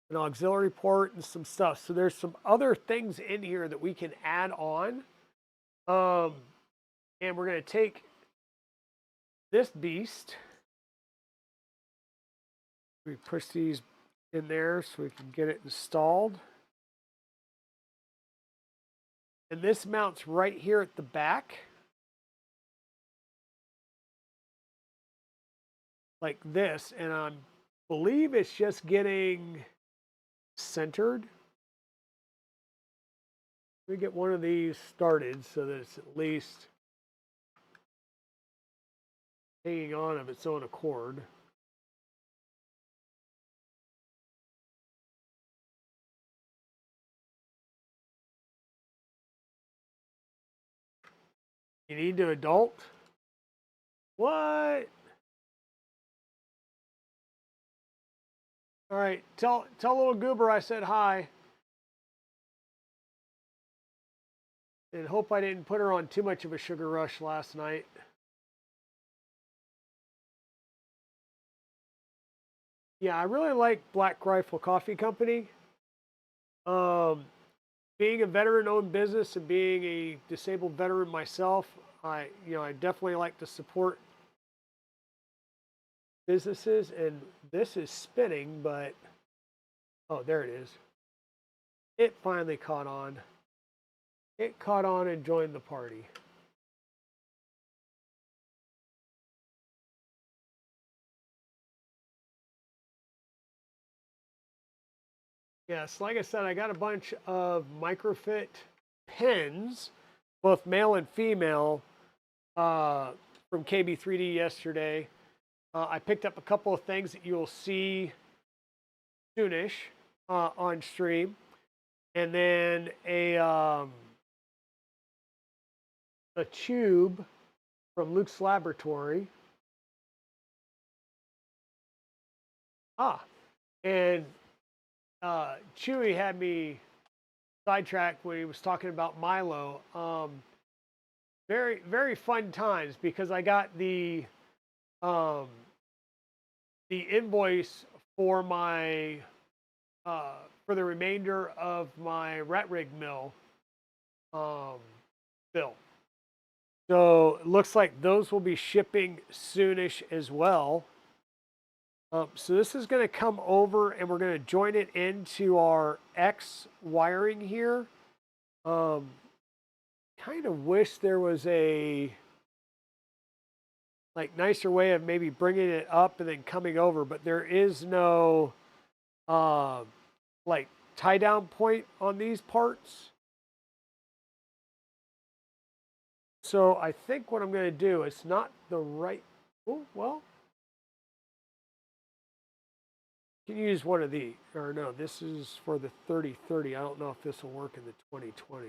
Speaker 1: an auxiliary port and some stuff. So there's some other things in here that we can add on. And we're going to take this beast. We push these in there so we can get it installed. And this mounts right here at the back, like this. And I believe it's just getting centered. We get one of these started so that it's at least hanging on of its own accord. You need to adult? What? All right, tell little goober I said hi. And hope I didn't put her on too much of a sugar rush last night. Yeah, I really like Black Rifle Coffee Company. Um, Being a veteran-owned business and being a disabled veteran myself, I definitely like to support businesses. And this is spinning, but oh, there it is. It finally caught on. It caught on and joined the party. Yes, like I said, I got a bunch of microfit pens, both male and female, uh, from KB3D yesterday. I picked up a couple of things that you'll see soonish on stream, and then a tube from Luke's laboratory. Ah, and Chewy had me sidetracked when he was talking about Milo. Very very fun times because I got um, the invoice for my for the remainder of my rat rig mill um, bill. So it looks like those will be shipping soonish as well. So this is going to come over and we're going to join it into our X wiring here. Um, Kind of wish there was a like nicer way of maybe bringing it up and then coming over, but there is no uh, like tie down point on these parts. So I think what I'm going to do, it's not the right, oh, well, you can use one of these, or no, this is for the 3030. I don't know if this will work in the 2020.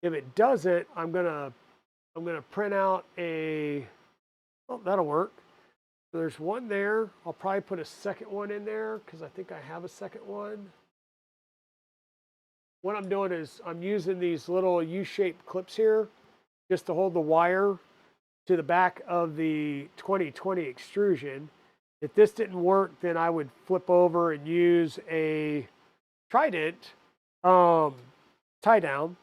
Speaker 1: If it doesn't, I'm gonna print out a, oh, that'll work. So there's one there. I'll probably put a second one in there because I think I have a second one. What I'm doing is I'm using these little U-shaped clips here just to hold the wire to the back of the 2020 extrusion. If this didn't work, then I would flip over and use a Trident tie down.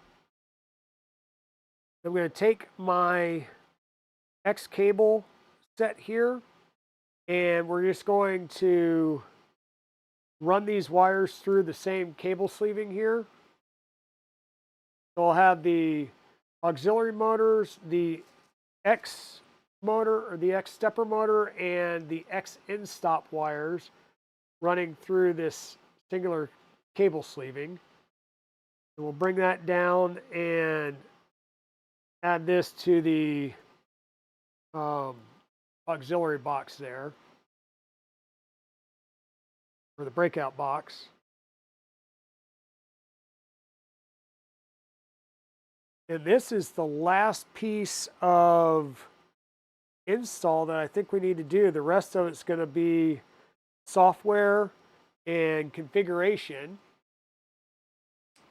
Speaker 1: I'm going to take my X cable set here and we're just going to run these wires through the same cable sleeving here. So I'll have the auxiliary motors, the X motor or the X stepper motor, and the X end stop wires running through this singular cable sleeving. And we'll bring that down and add this to the auxiliary box there, or the breakout box. And this is the last piece of install that I think we need to do. The rest of it's going to be software and configuration.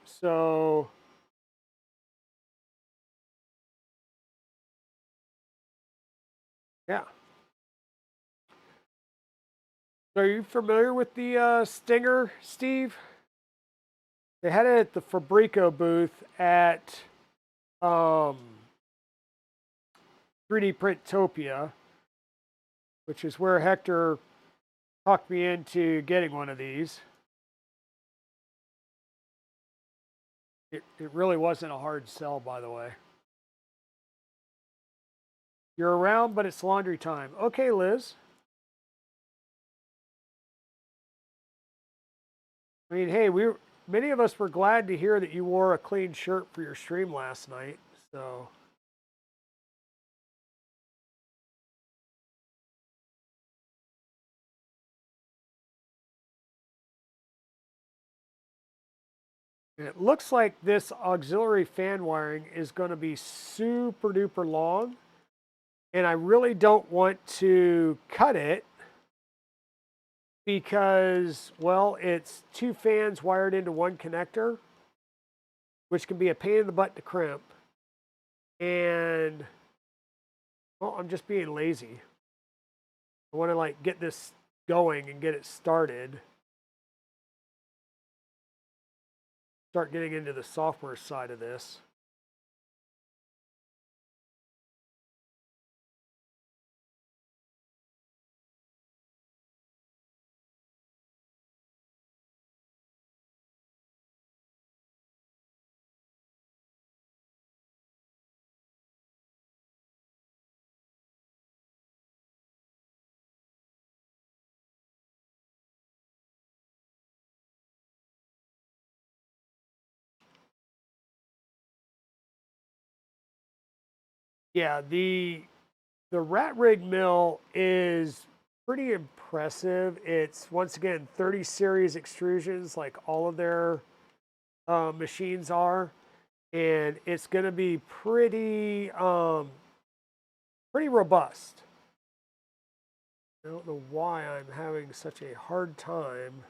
Speaker 1: So yeah. So are you familiar with the Stinger, Steve? They had it at the Fabrico booth at 3D Printopia, which is where Hector talked me into getting one of these. It really wasn't a hard sell, by the way. You're around, but it's laundry time. Okay, Liz. I mean, hey, many of us were glad to hear that you wore a clean shirt for your stream last night. So and it looks like this auxiliary fan wiring is going to be super duper long. And I really don't want to cut it because, well, it's two fans wired into one connector, which can be a pain in the butt to crimp. And, well, I'm just being lazy. I want to like get this going and get it started. Start getting into the software side of this. Yeah, the rat rig mill is pretty impressive. It's once again 30 series extrusions, like all of their machines are, and it's going to be pretty robust. I don't know why I'm having such a hard time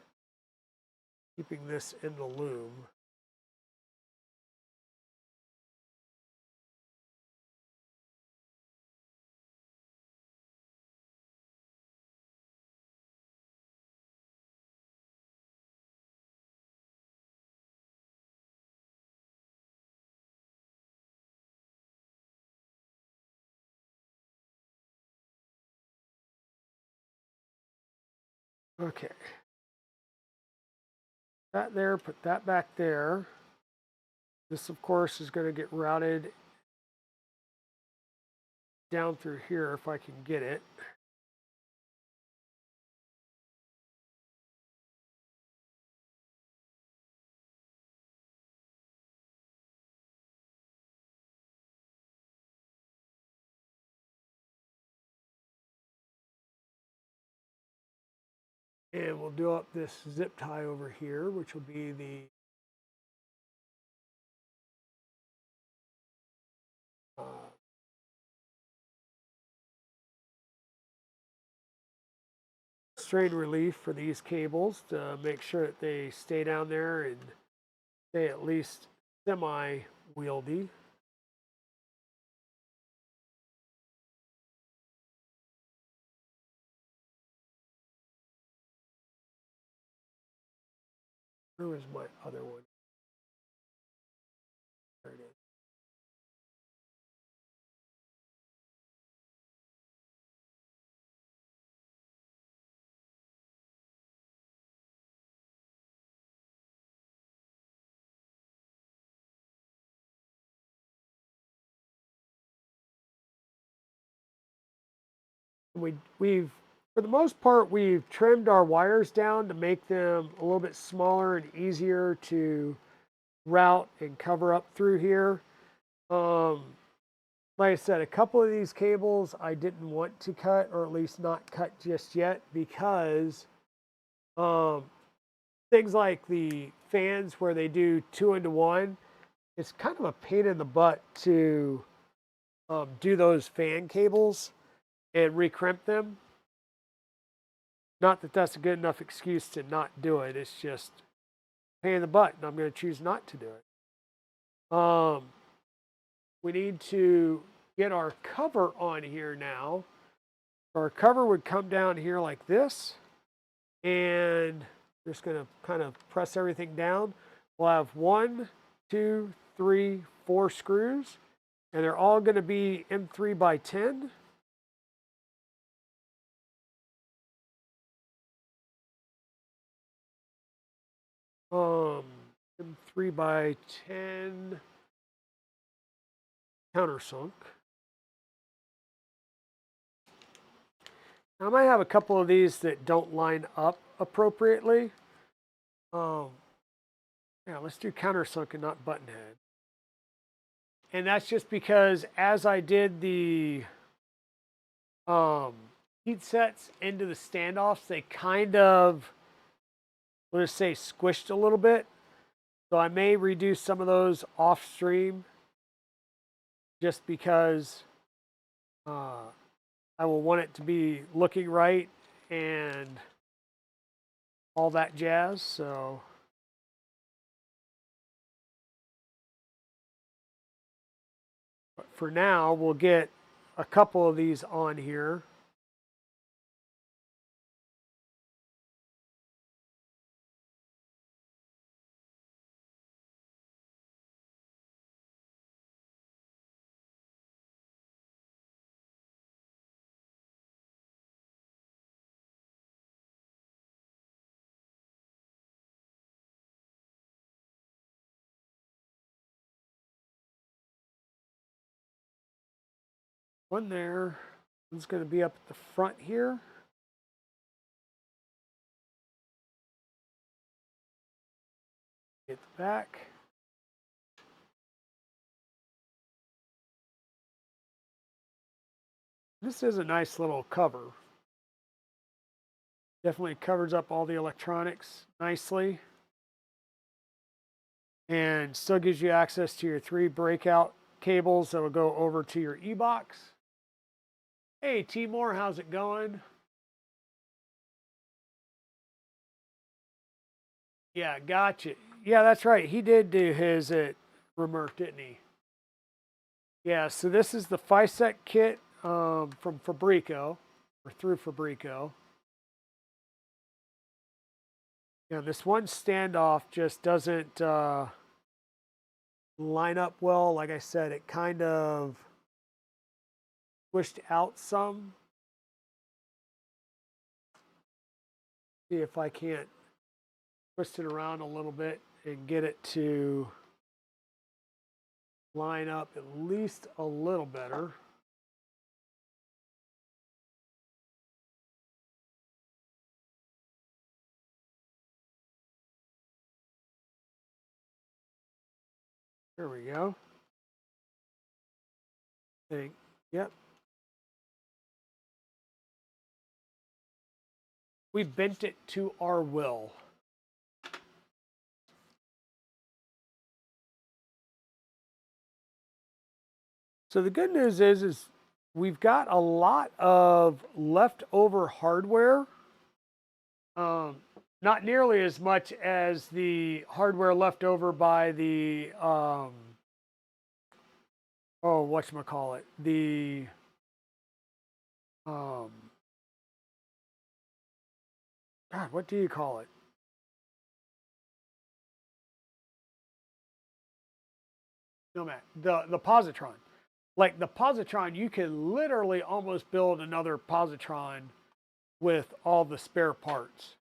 Speaker 1: keeping this in the loom. Okay, that there, put that back there. This, of course, is going to get routed down through here if I can get it. And we'll do up this zip tie over here, which will be the uh, strain relief for these cables to make sure that they stay down there and stay at least semi-wieldy. Where was my other one? There it is. We've, for the most part, we've trimmed our wires down to make them a little bit smaller and easier to route and cover up through here. Um, like I said, a couple of these cables I didn't want to cut, or at least not cut just yet, because um, things like the fans where they do 2-into-1, it's kind of a pain in the butt to do those fan cables and recrimp them. Not that that's a good enough excuse to not do it. It's just a pain in the butt, and I'm going to choose not to do it. We need to get our cover on here now. Our cover would come down here like this, and just going to kind of press everything down. We'll have 1, 2, 3, 4 screws, and they're all going to be M3 by 10. Um, M3 by 10 countersunk. Now, I might have a couple of these that don't line up appropriately. Um, yeah, let's do countersunk and not buttonhead. And that's just because as I did the um, heat sets into the standoffs, they kind of, let's say, squished a little bit. So I may reduce some of those off stream just because I will want it to be looking right and all that jazz. So but for now, we'll get a couple of these on here. one there. One's going to be up at the front here. Get the back. This is a nice little cover. Definitely covers up all the electronics nicely. And still gives you access to your 3 breakout cables that will go over to your e-box. Hey, Timor, how's it going? Yeah, gotcha. Yeah, that's right. He did do his at Remerck, didn't he? Yeah, so this is the FISEC kit from Fabrico, or through Fabrico. Yeah, this one standoff just doesn't line up well. Like I said, it kind of pushed out some. See if I can't twist it around a little bit and get it to line up at least a little better. There we go. Yep. We bent it to our will. So the good news is we've got a lot of leftover hardware. Not nearly as much as the hardware left over by the whatchamacallit, the God, what do you call it? No, man, the positron. Like the positron, you can literally almost build another positron with all the spare parts.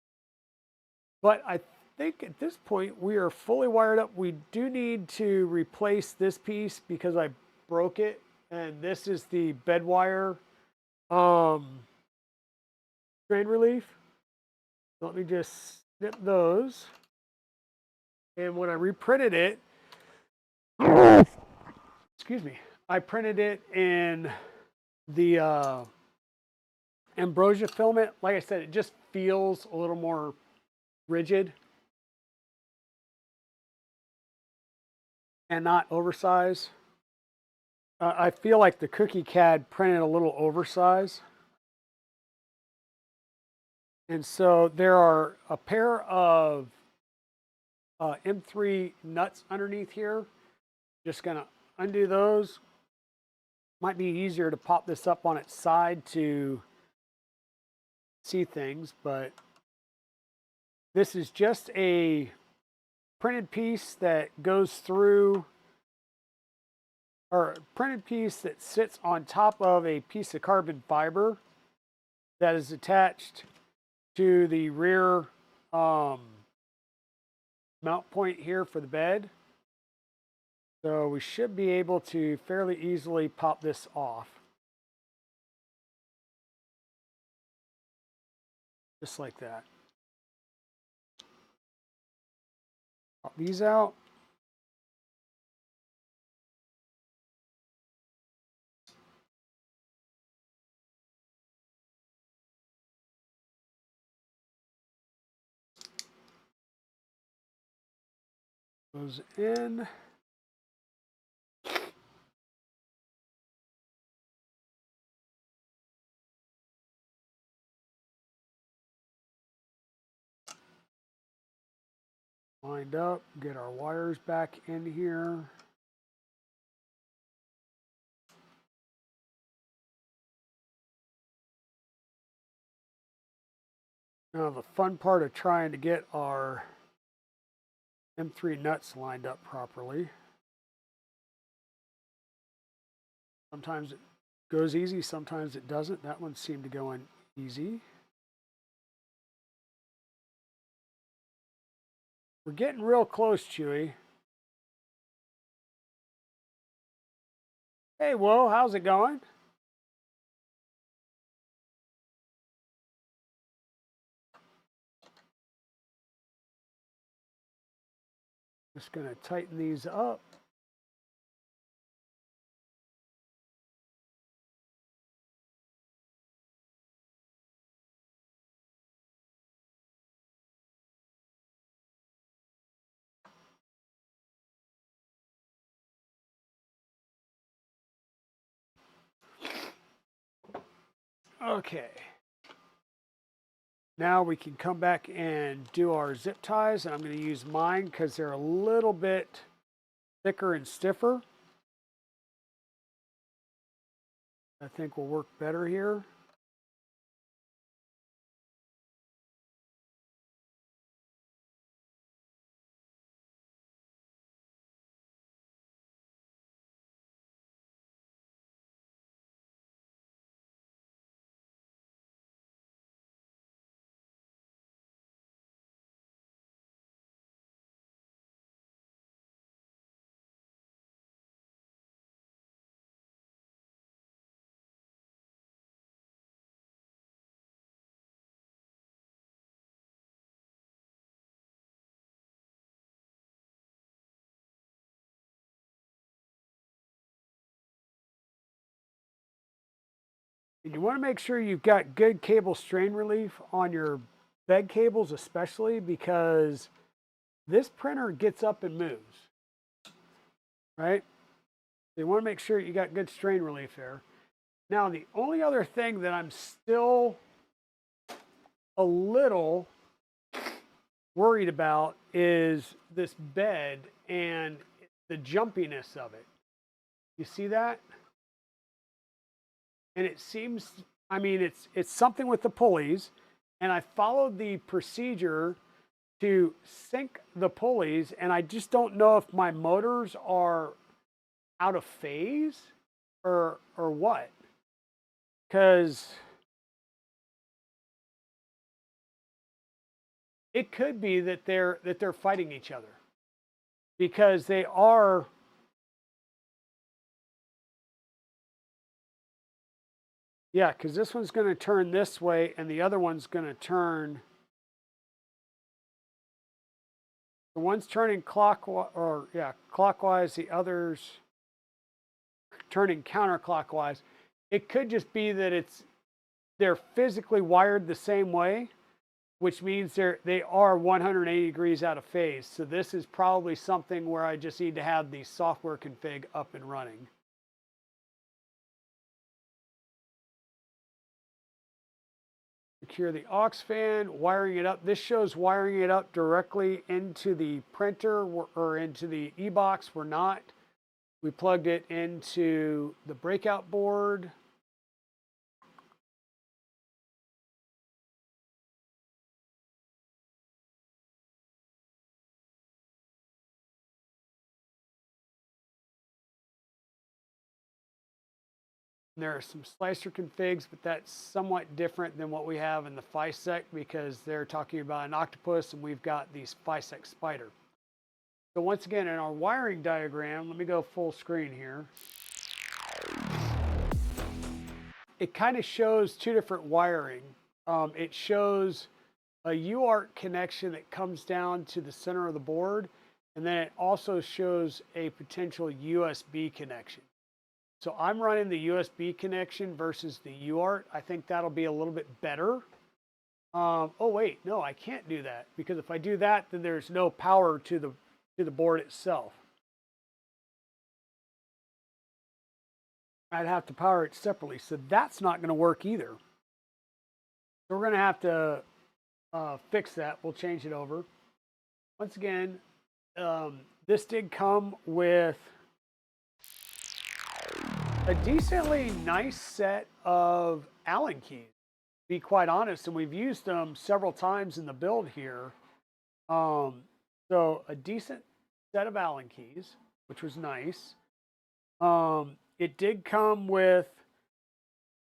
Speaker 1: But I think at this point we are fully wired up. We do need to replace this piece because I broke it, and this is the bed wire strain relief. Let me just snip those. And when I reprinted it, excuse me, I printed it in the ambrosia filament. Like I said, it just feels a little more rigid and not oversized. I feel like the cookie CAD printed a little oversized. And so there are a pair of M3 nuts underneath here. Just gonna undo those. Might be easier to pop this up on its side to see things, but this is just a printed piece that goes through, or a printed piece that sits on top of a piece of carbon fiber that is attached to the rear mount point here for the bed. So we should be able to fairly easily pop this off. Just like that. Pop these out. Goes in. Lined up, get our wires back in here. Now the fun part of trying to get our M3 nuts lined up properly. Sometimes it goes easy, sometimes it doesn't. That one seemed to go in easy. We're getting real close, Chewy. Hey, whoa, how's it going? Just going to tighten these up. Okay. Now we can come back and do our zip ties, and I'm going to use mine because they're a little bit thicker and stiffer. I think will work better here. And you want to make sure you've got good cable strain relief on your bed cables, especially because this printer gets up and moves, right? So you want to make sure you got good strain relief there. Now, the only other thing that I'm still a little worried about is this bed and the jumpiness of it. You see that? And it seems, I mean, it's something with the pulleys, and I followed the procedure to sync the pulleys, and I just don't know if my motors are out of phase or what. Because it could be that they're fighting each other, because they are. Yeah, because this one's going to turn this way and the other one's going to turn. The one's turning clockwise, the other's turning counterclockwise. It could just be that they're physically wired the same way, which means they are 180 degrees out of phase. So this is probably something where I just need to have the software config up and running. Secure the aux fan, wiring it up. This shows wiring it up directly into the printer or into the e-box. We're not. We plugged it into the breakout board. There are some slicer configs, but that's somewhat different than what we have in the FISEC because they're talking about an octopus and we've got the FISEC spider. So once again, in our wiring diagram, let me go full screen here. It kind of shows two different wiring. It shows a UART connection that comes down to the center of the board, and then it also shows a potential USB connection. So I'm running the USB connection versus the UART. I think that'll be a little bit better. Oh wait, no, I can't do that because if I do that, then there's no power to the board itself. I'd have to power it separately, so that's not going to work either. So we're going to have to fix that. We'll change it over. Once again, this did come with a decently nice set of Allen keys, to be quite honest, and we've used them several times in the build here. So a decent set of Allen keys, which was nice. It did come with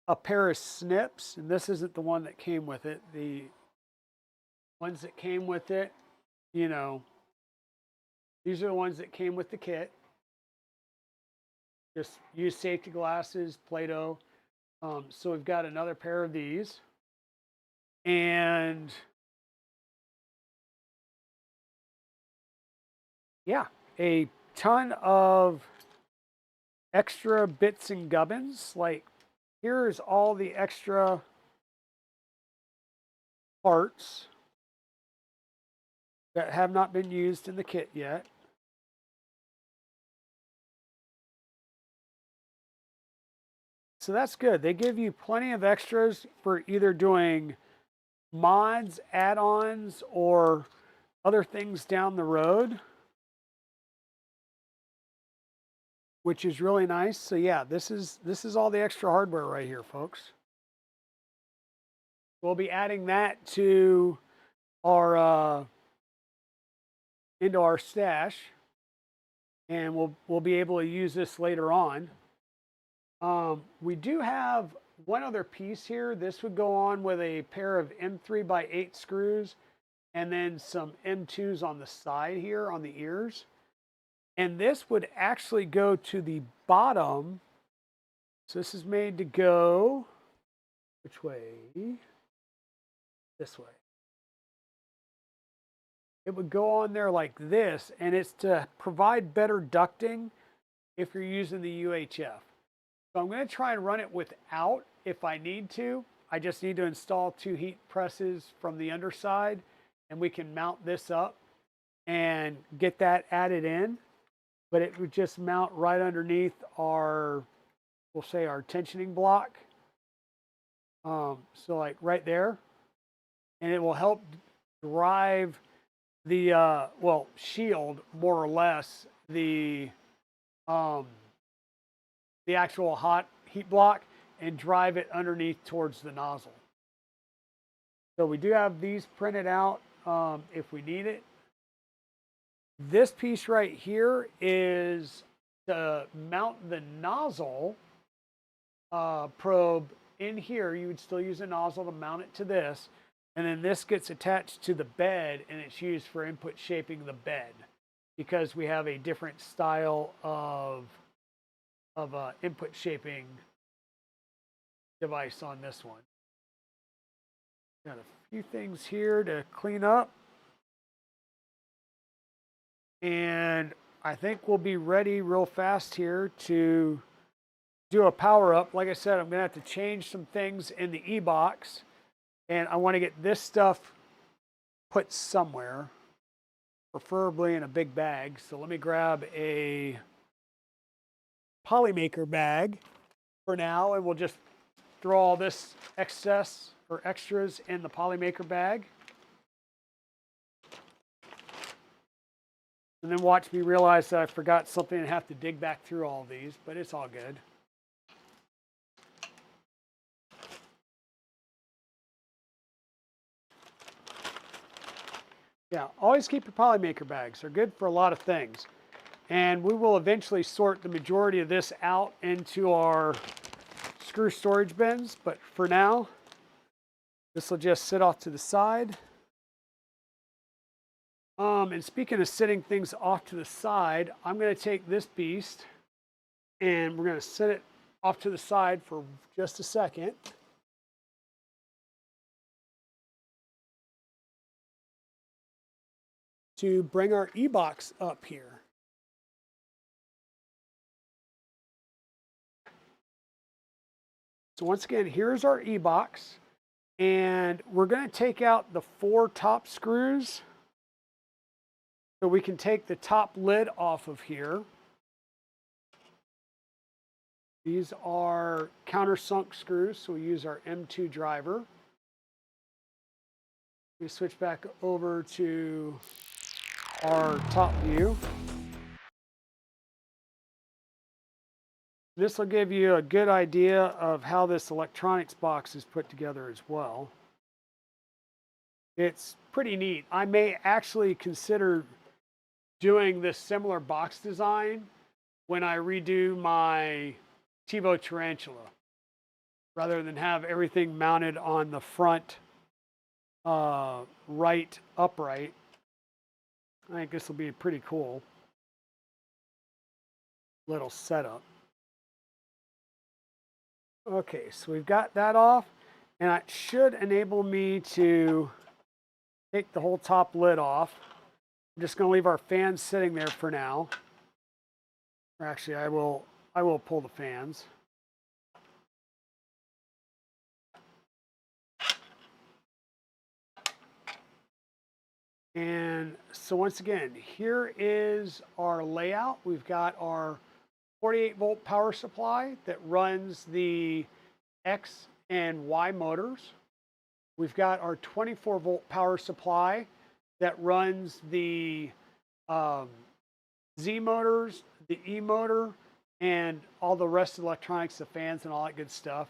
Speaker 1: a pair of snips, and this isn't the one that came with it. The ones that came with it, you know, these are the ones that came with the kit. Just use safety glasses, Play-Doh. So we've got another pair of these. And yeah, a ton of extra bits and gubbins. Like, here's all the extra parts that have not been used in the kit yet. So that's good. They give you plenty of extras for either doing mods, add-ons, or other things down the road, which is really nice. So yeah, this is all the extra hardware right here, folks. We'll be adding that to our into our stash, and we'll be able to use this later on. We do have one other piece here. This would go on with a pair of M3x8 screws and then some M2s on the side here on the ears. And this would actually go to the bottom. So this is made to go, which way? This way. It would go on there like this, and it's to provide better ducting if you're using the UHF. So I'm going to try and run it without if I need to. I just need to install 2 heat presses from the underside, and we can mount this up and get that added in. But it would just mount right underneath our, we'll say, our tensioning block. So like right there, and it will help drive the well, shield more or less the actual hot heat block and drive it underneath towards the nozzle. So we do have these printed out if we need it. This piece right here is to mount the nozzle probe in here. You would still use a nozzle to mount it to this. And then this gets attached to the bed, and it's used for input shaping the bed because we have a different style of input shaping device on this one. Got a few things here to clean up. And I think we'll be ready real fast here to do a power up. Like I said, I'm going to have to change some things in the e-box. And I want to get this stuff put somewhere, preferably in a big bag. So let me grab a Polymaker bag for now, and we'll just throw all this excess or extras in the Polymaker bag. And then watch me realize that I forgot something and have to dig back through all these, but it's all good. Yeah, always keep your Polymaker bags. They're good for a lot of things. And we will eventually sort the majority of this out into our screw storage bins. But for now, this will just sit off to the side. And speaking of sitting things off to the side, I'm going to take this beast and we're going to set it off to the side for just a second. To bring our e-box up here. So once again, here's our e-box, and we're going to take out the 4 top screws so we can take the top lid off of here. These are countersunk screws, so we use our M2 driver. We switch back over to our top view. This will give you a good idea of how this electronics box is put together as well. It's pretty neat. I may actually consider doing this similar box design when I redo my TiVo Tarantula, rather than have everything mounted on the front right upright. I think this will be a pretty cool little setup. Okay, so we've got that off, and it should enable me to take the whole top lid off. I'm just going to leave our fans sitting there for now. Or actually, I will pull the fans. And so once again, here is our layout. We've got our 48 volt power supply that runs the X and Y motors. We've got our 24 volt power supply that runs the Z motors, the E motor, and all the rest of the electronics, the fans and all that good stuff.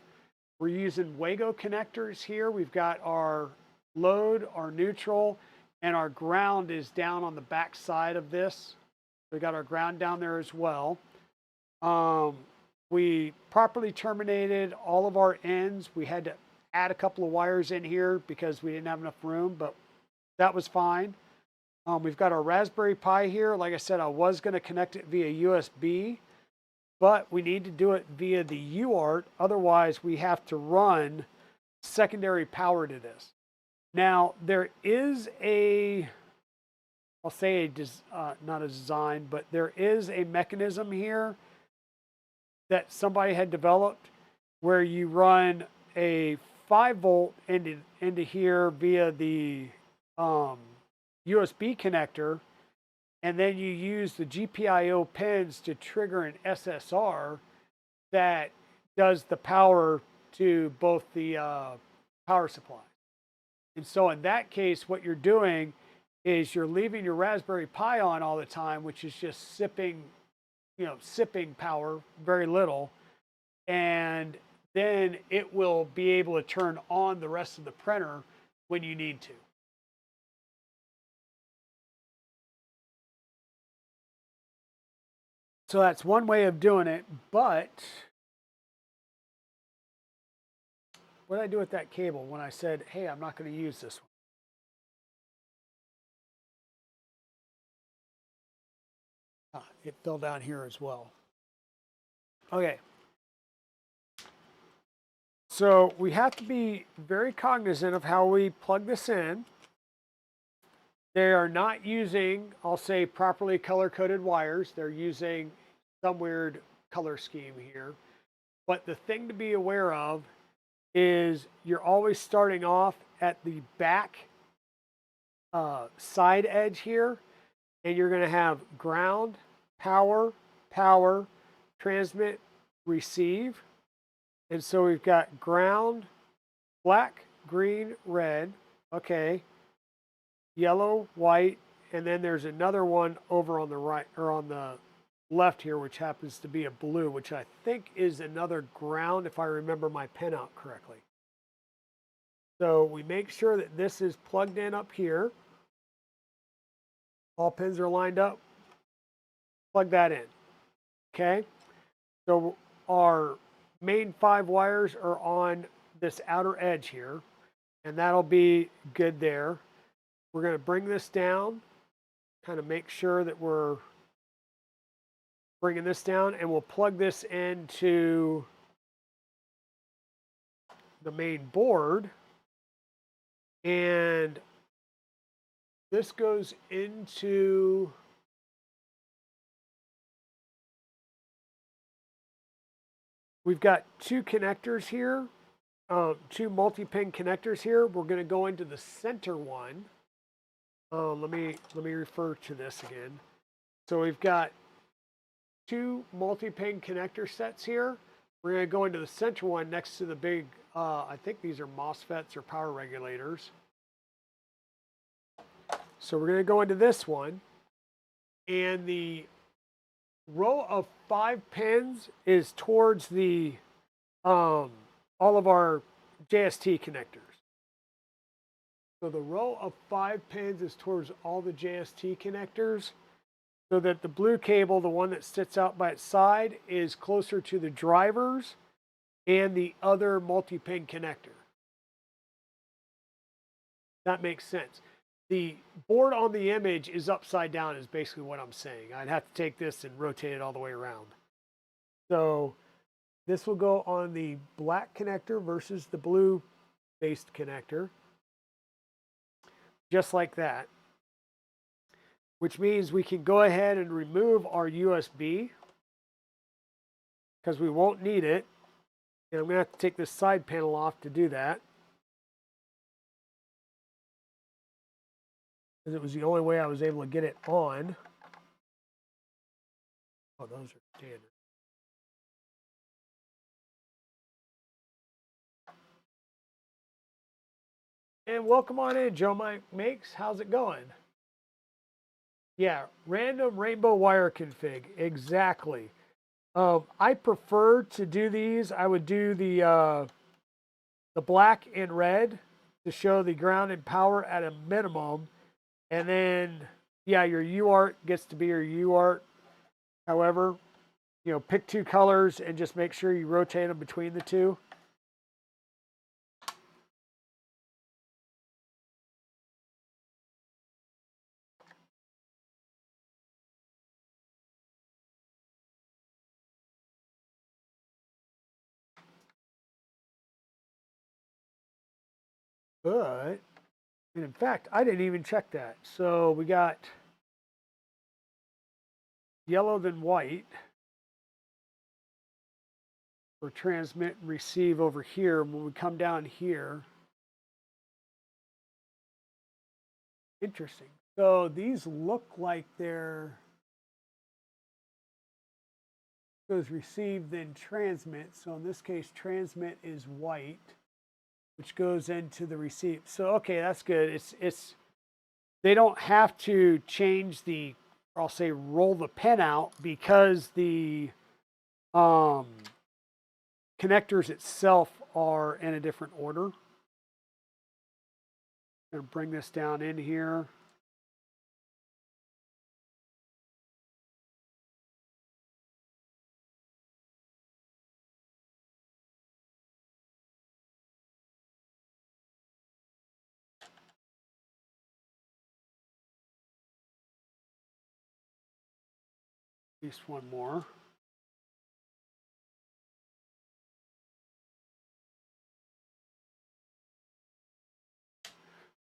Speaker 1: We're using Wago connectors here. We've got our load, our neutral, and our ground is down on the back side of this. We got our ground down there as well. We properly terminated all of our ends. We had to add a couple of wires in here because we didn't have enough room, but that was fine. We've got our Raspberry Pi here. Like I said, I was going to connect it via USB, but we need to do it via the UART. Otherwise, we have to run secondary power to this. Now, there is I'll say not a design, but there is a mechanism here that somebody had developed where you run a 5 volt into here via the USB connector, and then you use the GPIO pins to trigger an SSR that does the power to both the power supply. And so in that case, what you're doing is you're leaving your Raspberry Pi on all the time, which is just sipping power, very little. And then it will be able to turn on the rest of the printer when you need to. So that's one way of doing it, but what did I do with that cable when I said, hey, I'm not going to use this one? It fell down here as well. Okay. So we have to be very cognizant of how we plug this in. They are not using, I'll say, properly color-coded wires. They're using some weird color scheme here. But the thing to be aware of is you're always starting off at the back side edge here, and you're going to have ground, power, power, transmit, receive. And so we've got ground, black, green, red, okay, yellow, white, and then there's another one over on the right, or on the left here, which happens to be a blue, which I think is another ground if I remember my pen out correctly. So we make sure that this is plugged in up here. All pins are lined up. Plug that in. Okay. So our main 5 wires are on this outer edge here, and that'll be good there. We're going to bring this down, kind of make sure that we're bringing this down, and we'll plug this into the main board. And this goes into we've got 2 connectors here, 2 multi-pin connectors here. We're going to go into the center one. Let me refer to this again. So we've got 2 multi-pin connector sets here. We're going to go into the center one next to the big, I think these are MOSFETs or power regulators. So we're going to go into this one, and the row of 5 pins is towards the all of our JST connectors. So the row of 5 pins is towards all the JST connectors, so that the blue cable, the one that sits out by its side, is closer to the drivers and the other multi-pin connector. That makes sense. The board on the image is upside down is basically what I'm saying. I'd have to take this and rotate it all the way around. So this will go on the black connector versus the blue based connector. Just like that. which means we can go ahead and remove our USB because we won't need it. And I'm going to have to take this side panel off to do that, because it was the only way I was able to get it on. Oh, those are standard. And welcome on in, Joe Mike Makes. How's it going? Yeah, random rainbow wire config. Exactly. I prefer to do these. I would do the black and red to show the ground and power at a minimum. And then, yeah, your UART gets to be your UART. However, you know, pick two colors and just make sure you rotate them between the two. But, and in fact, I didn't even check that. So we got yellow then white for transmit and receive over here. When we come down here, interesting. So these look like they're goes receive then transmit. So in this case, transmit is white, which goes into the receive. So okay, that's good. It's they don't have to change the, I'll say roll the pen out, because the connectors itself are in a different order. I'm going to bring this down in here. At least one more.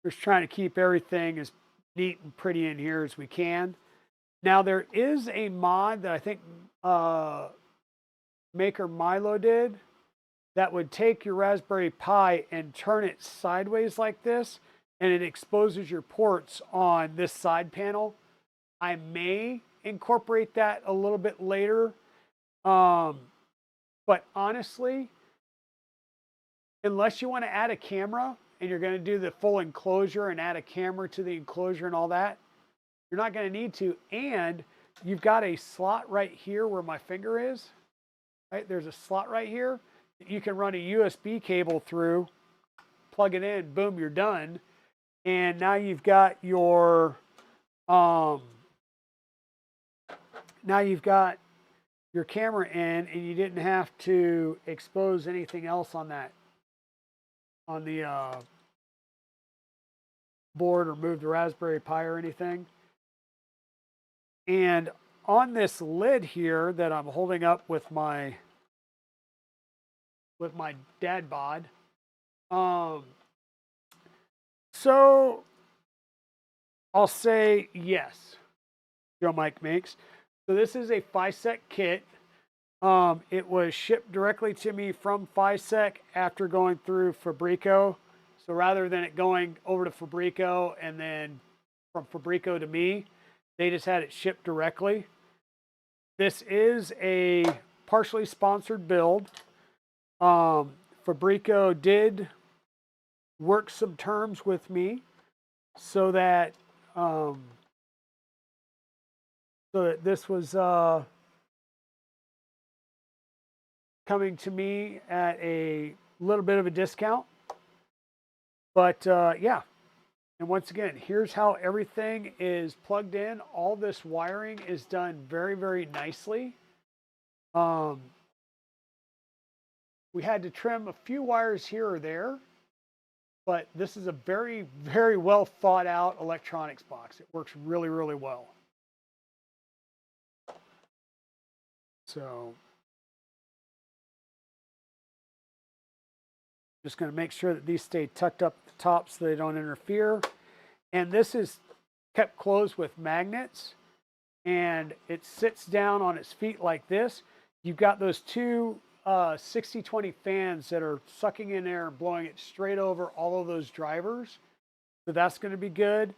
Speaker 1: Just trying to keep everything as neat and pretty in here as we can. Now there is a mod that I think Maker Milo did that would take your Raspberry Pi and turn it sideways like this, and it exposes your ports on this side panel. I may incorporate that a little bit later. But honestly, unless you want to add a camera and you're going to do the full enclosure and add a camera to the enclosure and all that, you're not going to need to. And you've got a slot right here where my finger is. Right? There's a slot right here that you can run a USB cable through, plug it in, boom, you're done. And now you've got your camera in, and you didn't have to expose anything else on that, on the board, or move the Raspberry Pi or anything. And on this lid here that I'm holding up with my dad bod, so I'll say yes, Joe Mike Makes. So this is a FiSec kit. It was shipped directly to me from FiSec after going through Fabrico. So rather than it going over to Fabrico and then from Fabrico to me, they just had it shipped directly. This is a partially sponsored build. Fabrico did work some terms with me so that this was coming to me at a little bit of a discount. But yeah, and once again, here's how everything is plugged in. All this wiring is done very, very nicely. We had to trim a few wires here or there, but this is a very, very well thought out electronics box. It works really, really well. So just going to make sure that these stay tucked up at the top so they don't interfere. And this is kept closed with magnets, and it sits down on its feet like this. You've got those two 60-20 fans that are sucking in air and blowing it straight over all of those drivers. So that's going to be good.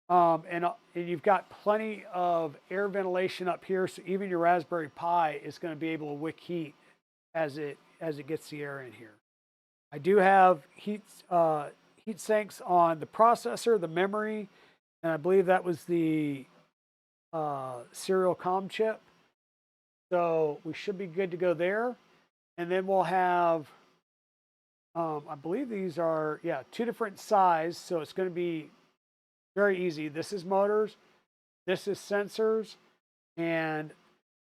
Speaker 1: And you've got plenty of air ventilation up here, so even your Raspberry Pi is going to be able to wick heat as it gets the air in here. I do have heat sinks on the processor, the memory, and I believe that was the serial comm chip. So we should be good to go there. And then we'll have, I believe these are, yeah, 2 different sizes. So it's going to be very easy. This is motors, this is sensors, and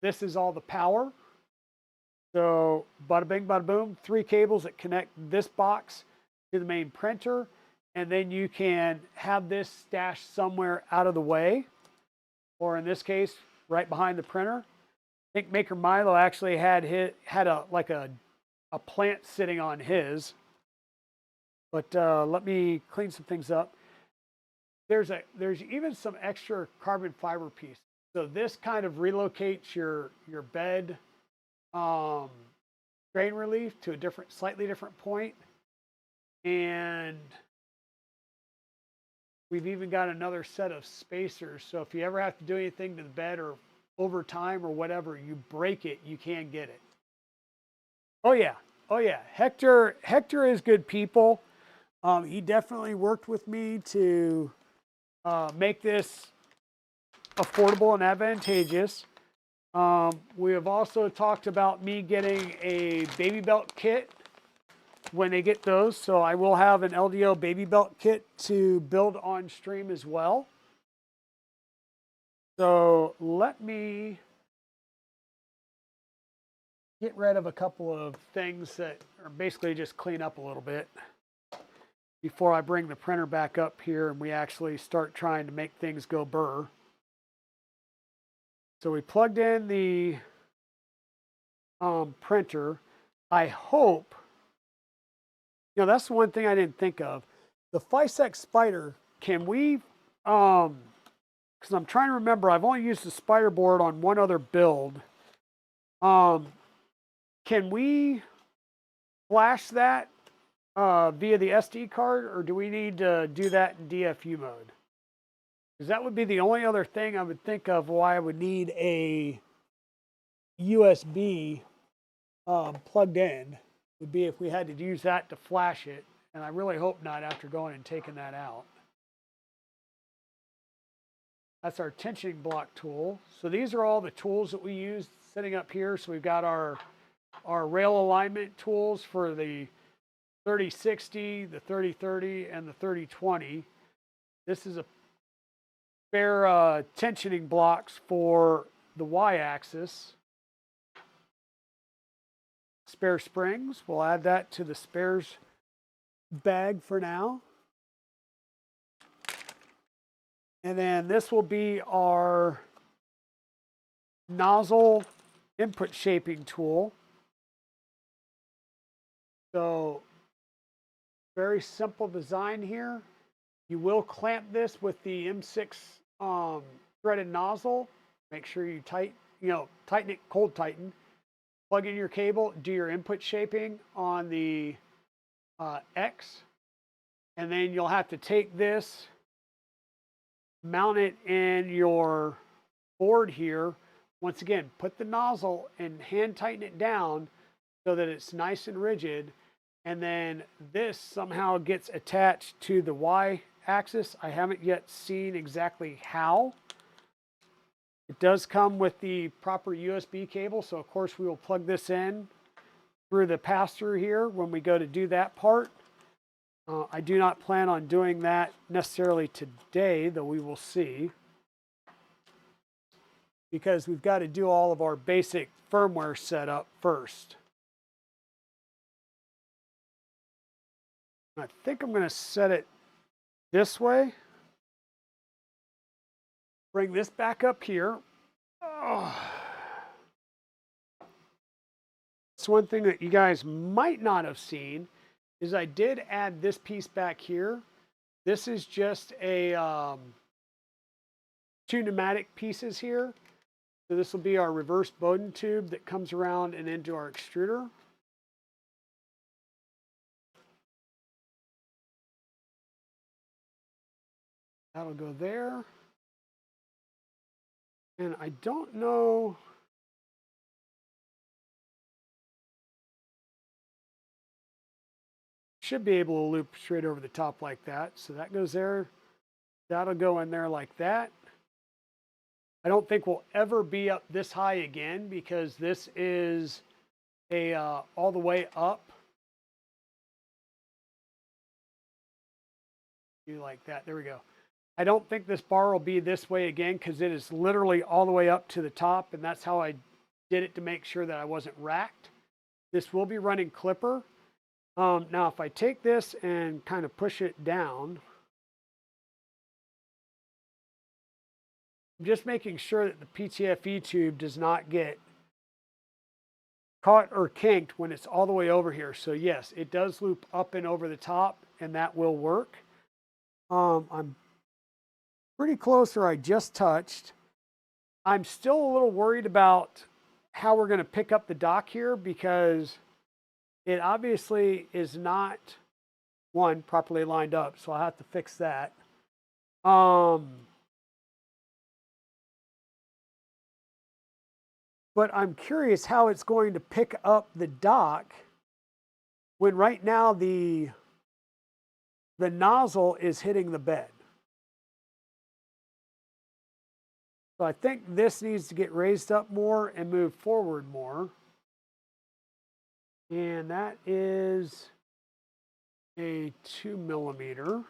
Speaker 1: this is all the power. So bada bing, bada boom, 3 cables that connect this box to the main printer. And then you can have this stashed somewhere out of the way, or in this case, right behind the printer. I think Maker Milo actually had a plant sitting on his. But let me clean some things up. There's even some extra carbon fiber piece. So this kind of relocates your bed strain relief to a slightly different point. And we've even got another set of spacers. So if you ever have to do anything to the bed or over time or whatever, you break it, you can get it. Oh yeah. Oh yeah. Hector is good people. He definitely worked with me to make this affordable and advantageous. We have also talked about me getting a baby belt kit when they get those. So I will have an LDO baby belt kit to build on stream as well. So let me get rid of a couple of things that are basically just clean up a little bit before I bring the printer back up here and we actually start trying to make things go burr. So we plugged in the printer. I hope, that's the one thing I didn't think of. The FISEX Spider, can we, because I'm trying to remember, I've only used the Spider board on one other build. Can we flash that via the SD card, or do we need to do that in DFU mode? Because that would be the only other thing I would think of why I would need a USB plugged in, would be if we had to use that to flash it. And I really hope not after going and taking that out. That's our tensioning block tool. So these are all the tools that we use sitting up here. So we've got our rail alignment tools for the 3060, the 3030, and the 3020. This is a spare tensioning blocks for the Y-axis. Spare springs, we'll add that to the spares bag for now. And then this will be our nozzle input shaping tool. So very simple design here. You will clamp this with the M6 threaded nozzle. Make sure you tighten it, cold tighten. Plug in your cable, do your input shaping on the X, and then you'll have to take this, mount it in your board here. Once again, put the nozzle and hand tighten it down so that it's nice and rigid. And then this somehow gets attached to the Y axis. I haven't yet seen exactly how. It does come with the proper USB cable, so of course we will plug this in through the pass-through here when we go to do that part. I do not plan on doing that necessarily today, though we will see, because we've got to do all of our basic firmware setup first. I think I'm going to set it this way. Bring this back up here. Oh. It's one thing that you guys might not have seen is I did add this piece back here. This is just a two pneumatic pieces here. So this will be our reverse Bowden tube that comes around and into our extruder. That'll go there. And I don't know. Should be able to loop straight over the top like that. So that goes there. That'll go in there like that. I don't think we'll ever be up this high again because this is a all the way up. You like that. There we go. I don't think this bar will be this way again because it is literally all the way up to the top, and that's how I did it to make sure that I wasn't racked. This will be running clipper. Now, if I take this and kind of push it down, I'm just making sure that the PTFE tube does not get caught or kinked when it's all the way over here. So yes, it does loop up and over the top, and that will work. I'm pretty close, or I just touched. I'm still a little worried about how we're going to pick up the dock here because it obviously is not, one, properly lined up. So I'll have to fix that. But I'm curious how it's going to pick up the dock when right now the nozzle is hitting the bed. So I think this needs to get raised up more and move forward more. And that is a 2 millimeter.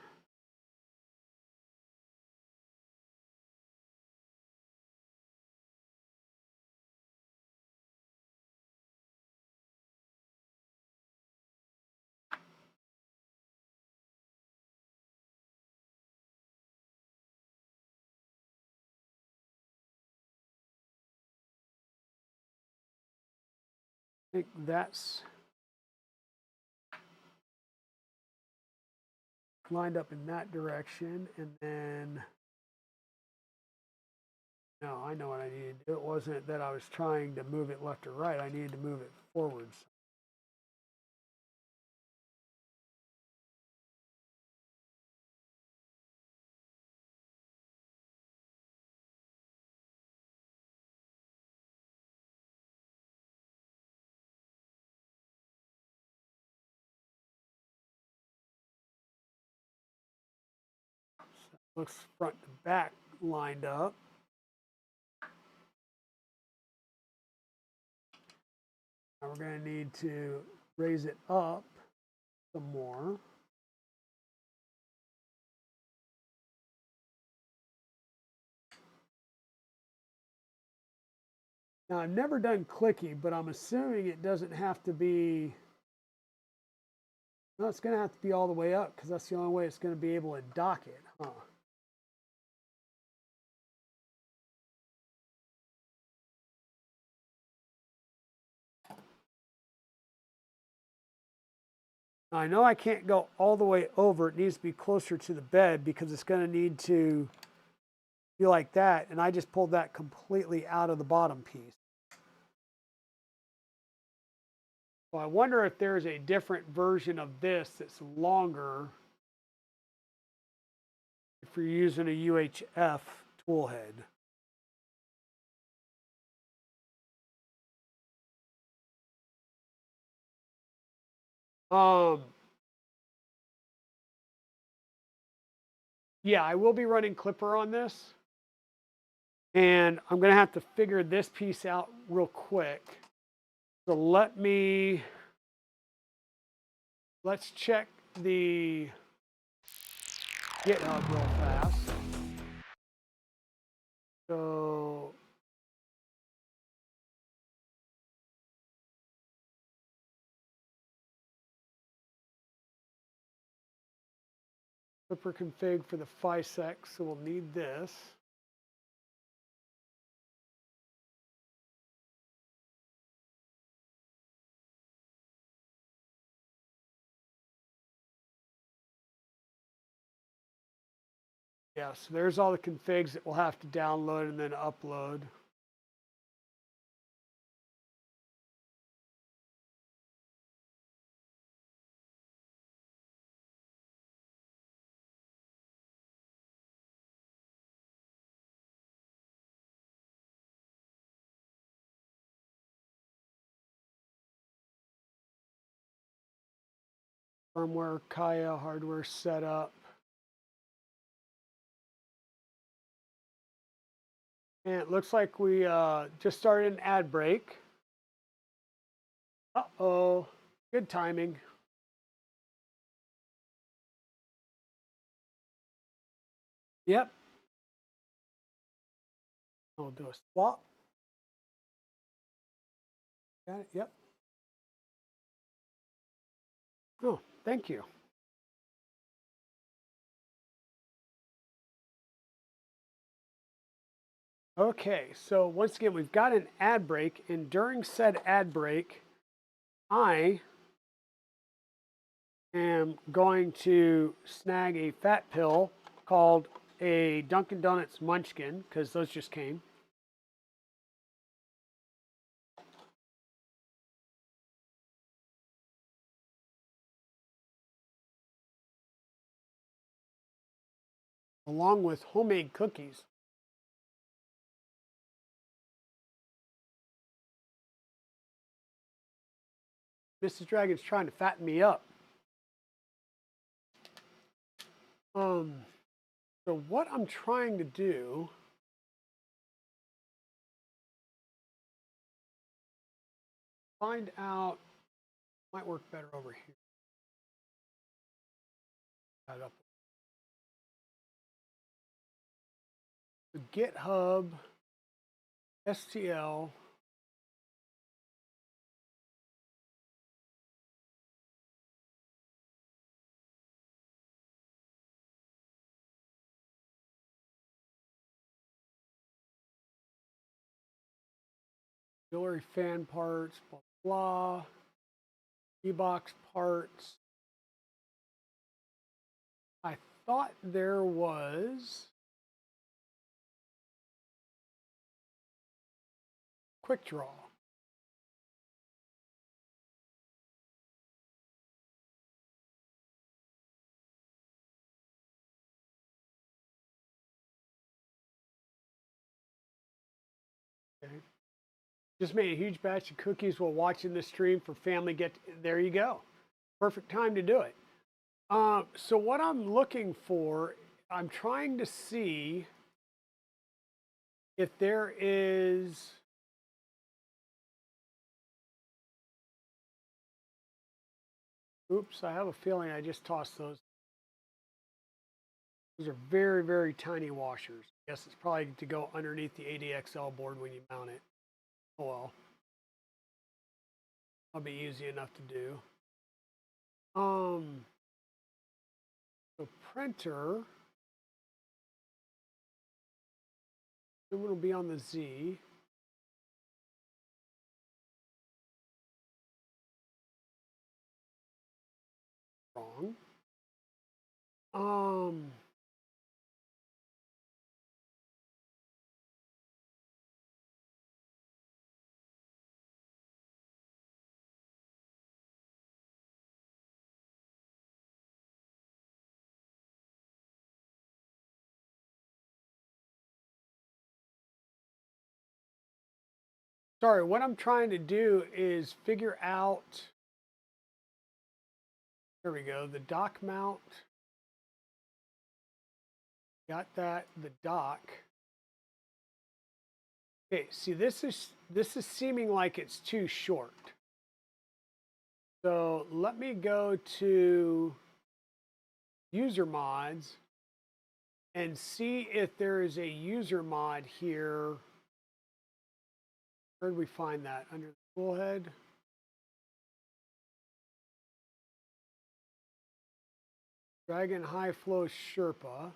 Speaker 1: I think that's lined up in that direction. And then, no, I know what I needed to do. It wasn't that I was trying to move it left or right. I needed to move it forwards. So looks front to back lined up. Now we're going to need to raise it up some more. Now I've never done clicky, but I'm assuming it doesn't have to be, no, it's going to have to be all the way up because that's the only way it's going to be able to dock it, huh? Now, I know I can't go all the way over. It needs to be closer to the bed because it's going to need to be like that. And I just pulled that completely out of the bottom piece. So I wonder if there's a different version of this that's longer if you're using a UHF tool head. Yeah, I will be running clipper on this. And I'm going to have to figure this piece out real quick. So let's check the GitHub real fast. So clipper config for the FISEC, so we'll need this. Yeah, so there's all the configs that we'll have to download and then upload. Firmware, Kaya, hardware setup. And it looks like we just started an ad break. Uh-oh, good timing. Yep, I'll do a swap. Got it, yep. Oh, thank you. Okay, so once again, we've got an ad break, and during said ad break, I am going to snag a fat pill called a Dunkin' Donuts Munchkin, because those just came. Along with homemade cookies. Mrs. Dragon's trying to fatten me up. Um, so what I'm trying to do, find out, might work better over here. That up. The GitHub, STL, auxiliary fan parts, blah, blah, e-box parts. I thought there was quick draw. Okay. Just made a huge batch of cookies while watching the stream for family get. There you go. Perfect time to do it. So what I'm looking for, I'm trying to see if there is. Oops, I have a feeling I just tossed those. Those are very, very tiny washers. Guess it's probably to go underneath the ADXL board when you mount it. Oh well. That'll be easy enough to do. The printer, it will be on the Z. Wrong. Um, Sorry, what I'm trying to do is figure out, there we go, the dock mount. Got that, the dock. Okay, see this is seeming like it's too short. So let me go to user mods and see if there is a user mod here. Where did we find that? Under the toolhead? Dragon High Flow Sherpa.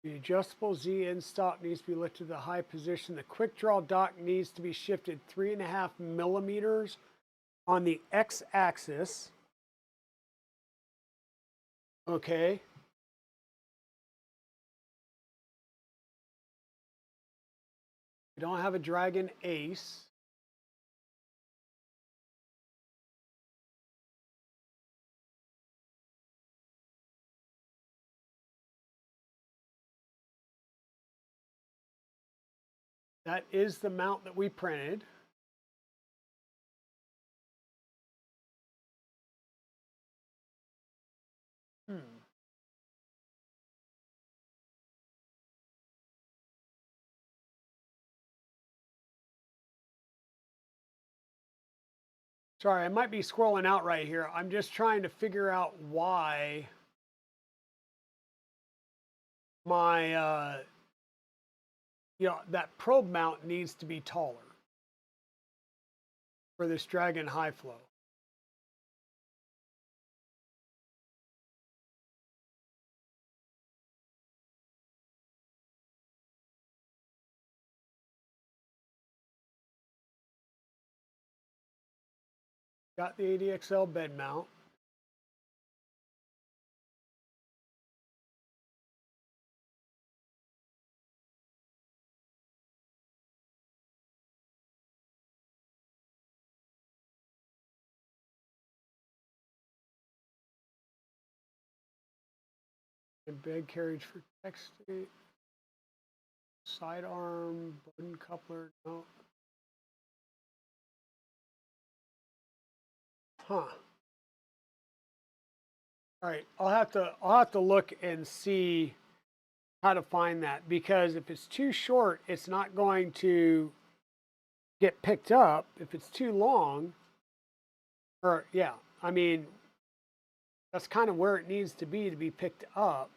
Speaker 1: The adjustable Z end stop needs to be lifted to the high position. The quick draw dock needs to be shifted 3.5 millimeters on the X axis. Okay. We don't have a Dragon Ace. That is the mount that we printed. Sorry, I might be scrolling out right here. I'm just trying to figure out why my, that probe mount needs to be taller for this Dragon High Flow. Got the ADXL bed mount. And bed carriage for texting. Sidearm, button coupler, no. Huh. All right, I'll have to look and see how to find that, because if it's too short, it's not going to get picked up. If it's too long, or yeah, I mean, that's kind of where it needs to be picked up.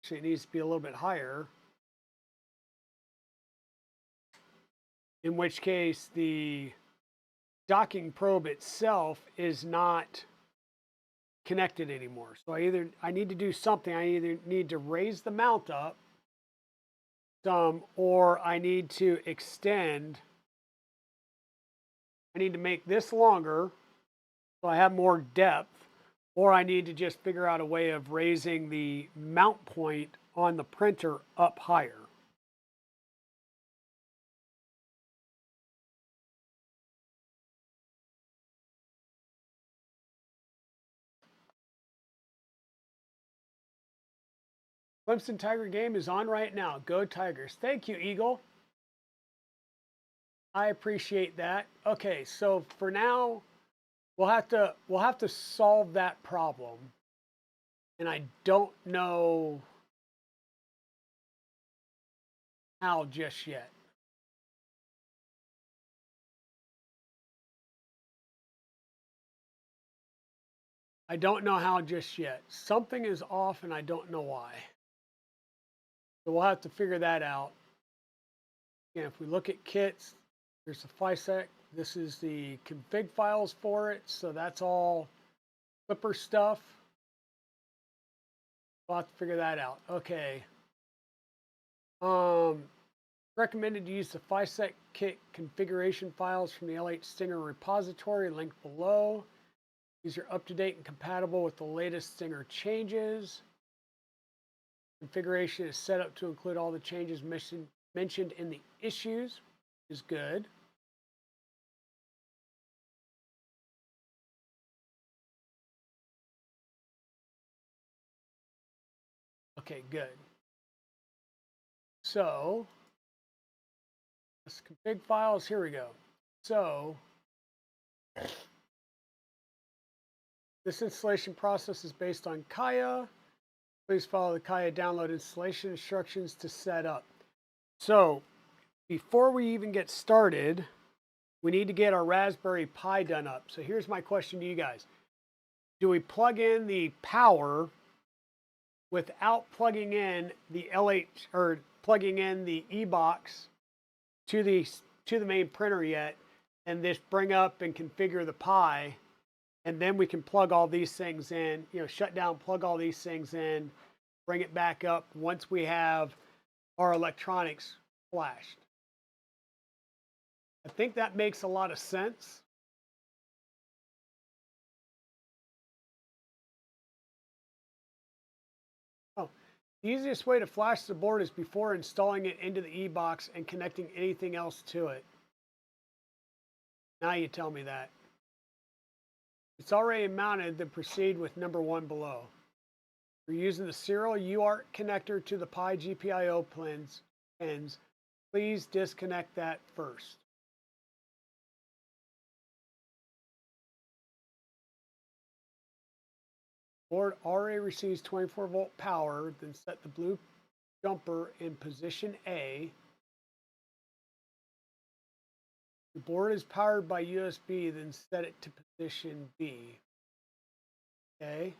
Speaker 1: Actually, it needs to be a little bit higher. In which case, the docking probe itself is not connected anymore. So I need to do something. I either need to raise the mount up some, or I need to extend. I need to make this longer so I have more depth, or I need to just figure out a way of raising the mount point on the printer up higher. Clemson Tiger game is on right now. Go Tigers. Thank you, Eagle. I appreciate that. Okay, so for now, we'll have to solve that problem. And I don't know how just yet. I don't know how just yet. Something is off and I don't know why. So we'll have to figure that out. And if we look at kits, there's the FISEC. This is the config files for it. So that's all Clipper stuff. We'll have to figure that out. Okay. Recommended to use the FISEC kit configuration files from the LH Stinger repository linked below. These are up to date and compatible with the latest Stinger changes. Configuration is set up to include all the changes mentioned in the issues, which is good. Okay, good. So, let's config files. Here we go. So, this installation process is based on Kaya. Please follow the Kaya download installation instructions to set up. So, before we even get started, we need to get our Raspberry Pi done up. So here's my question to you guys. Do we plug in the power without plugging in the LH or plugging in the e-box to the main printer yet, and just bring up and configure the Pi, and then we can plug all these things in, shut down, plug all these things in, bring it back up once we have our electronics flashed. I think that makes a lot of sense. Oh, the easiest way to flash the board is before installing it into the e-box and connecting anything else to it. Now you tell me that. It's already mounted, then proceed with number 1 below. We're using the serial UART connector to the Pi GPIO pins. Please disconnect that first. Board already receives 24-volt power, then set the blue jumper in position A. The board is powered by USB, then set it to position B. Okay.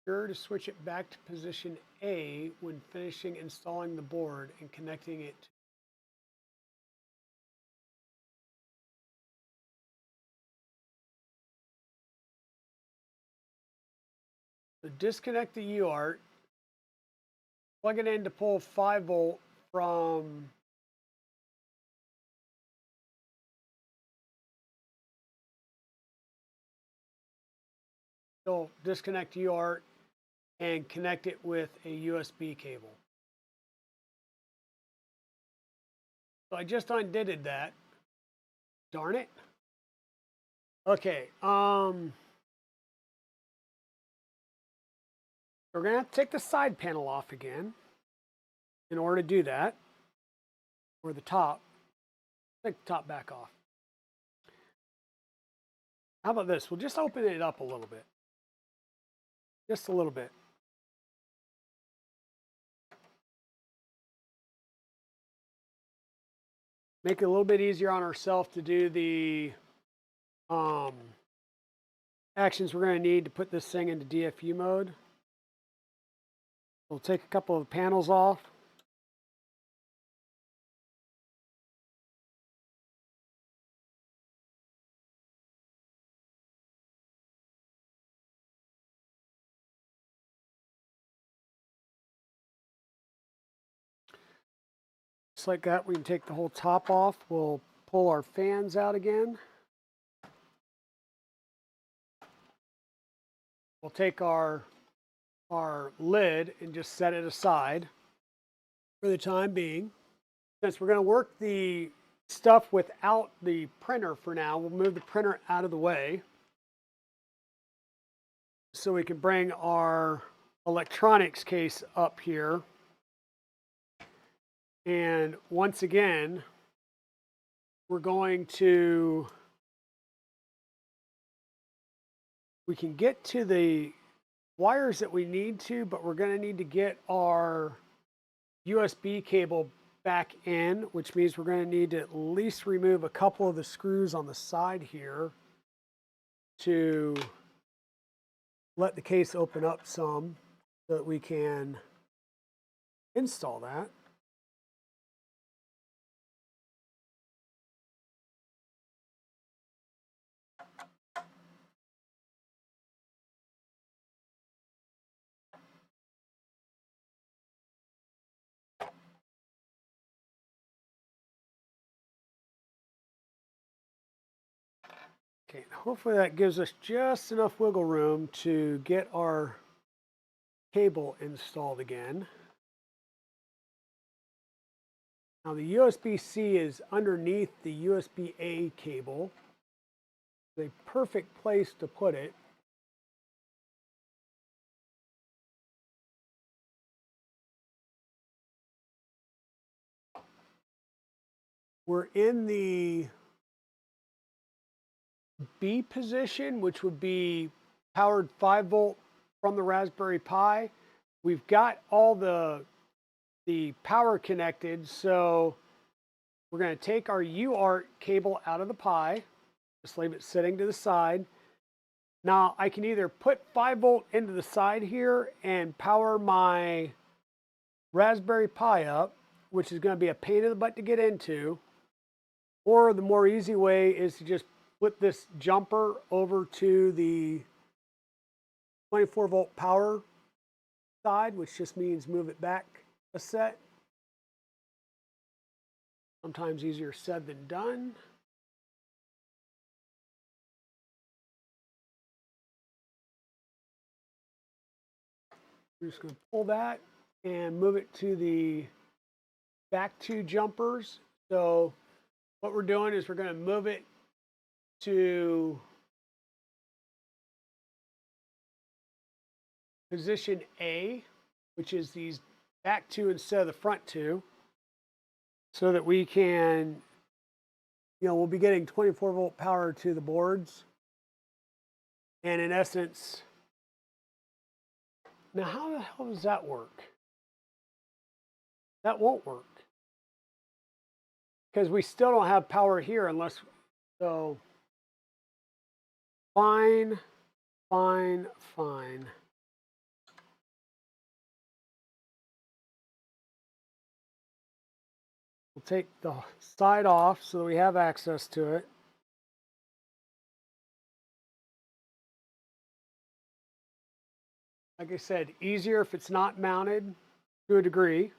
Speaker 1: Sure to switch it back to position A when finishing installing the board and connecting it. So disconnect the UART, plug it in to pull 5-volt from so disconnect UART and connect it with a USB cable. So I just undid that. Darn it. Okay, we're gonna have to take the side panel off again in order to do that, or the top. Take the top back off. How about this? We'll just open it up a little bit. Just a little bit. Make it a little bit easier on ourselves to do the actions we're going to need to put this thing into DFU mode. We'll take a couple of panels off. Just like that, we can take the whole top off. We'll pull our fans out again. We'll take our lid and just set it aside for the time being. Since we're going to work the stuff without the printer for now, we'll move the printer out of the way so we can bring our electronics case up here. And once again, we're going to, we can get to the wires that we need to, but we're going to need to get our USB cable back in, which means we're going to need to at least remove a couple of the screws on the side here to let the case open up some so that we can install that. Okay, hopefully that gives us just enough wiggle room to get our cable installed again. Now the USB-C is underneath the USB-A cable. It's a perfect place to put it. We're in the B position, which would be powered 5-volt from the Raspberry Pi. We've got all the power connected, so we're going to take our UART cable out of the Pi, just leave it sitting to the side. Now I can either put 5-volt into the side here and power my Raspberry Pi up, which is going to be a pain in the butt to get into, or the more easy way is to just put this jumper over to the
Speaker 2: 24-volt power side, which just means move it back a set. Sometimes easier said than done. We're just going to pull that and move it to the back two jumpers. So what we're doing is we're going to move it to position A, which is these back two instead of the front two, so that we can, we'll be getting 24-volt power to the boards. And in essence, now how the hell does that work? That won't work. Because we still don't have power here unless, so fine. We'll take the side off so that we have access to it. Like I said, easier if it's not mounted to a degree.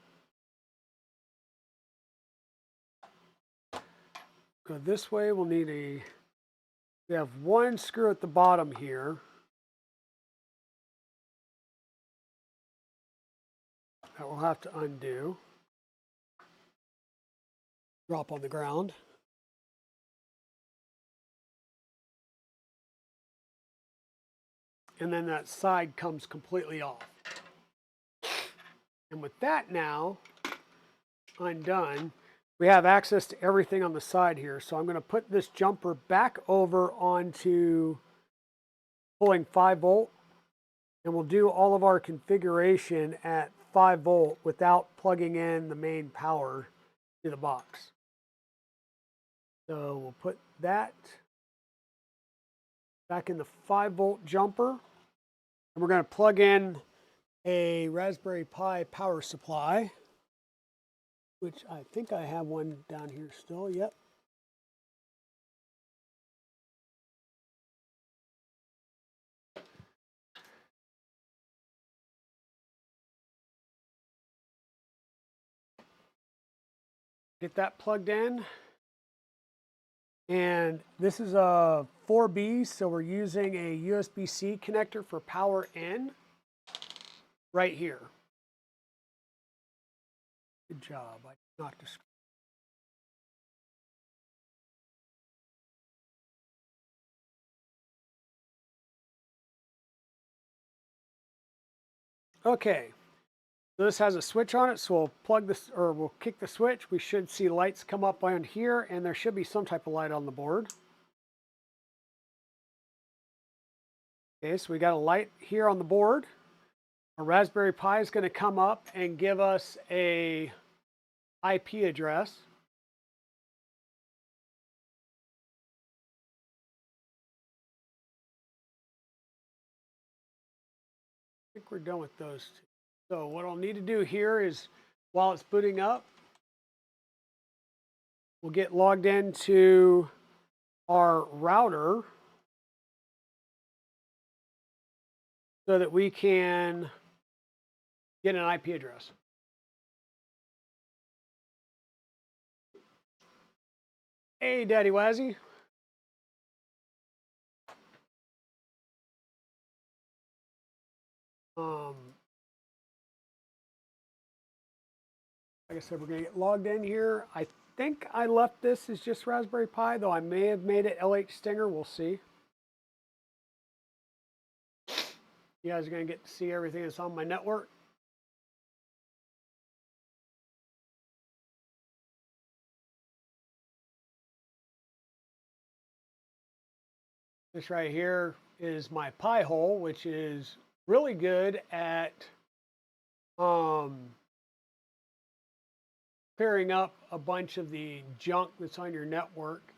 Speaker 2: Go this way, we'll need we have one screw at the bottom here. That we'll have to undo. Drop on the ground. And then that side comes completely off. And with that now undone, we have access to everything on the side here. So I'm going to put this jumper back over onto pulling 5 volt, and we'll do all of our configuration at 5 volt without plugging in the main power to the box. So we'll put that back in the 5 volt jumper, and we're going to plug in a Raspberry Pi power supply, which I think I have one down here still. Yep. Get that plugged in. And this is a 4B, so we're using a USB-C connector for power in right here. Good job. I knocked the screen. Okay, so this has a switch on it, so we'll plug this, or we'll kick the switch. We should see lights come up on here, and there should be some type of light on the board. Okay, so we got a light here on the board. Our Raspberry Pi is going to come up and give us a IP address. I think we're done with those two. So what I'll need to do here is, while it's booting up, we'll get logged into our router so that we can get an IP address. Hey, Daddy Wazzy. Like I said, we're going to get logged in here. I think I left this as just Raspberry Pi, though I may have made it LH Stinger. We'll see. You guys are going to get to see everything that's on my network. This right here is my Pi hole, which is really good at clearing up a bunch of the junk that's on your network.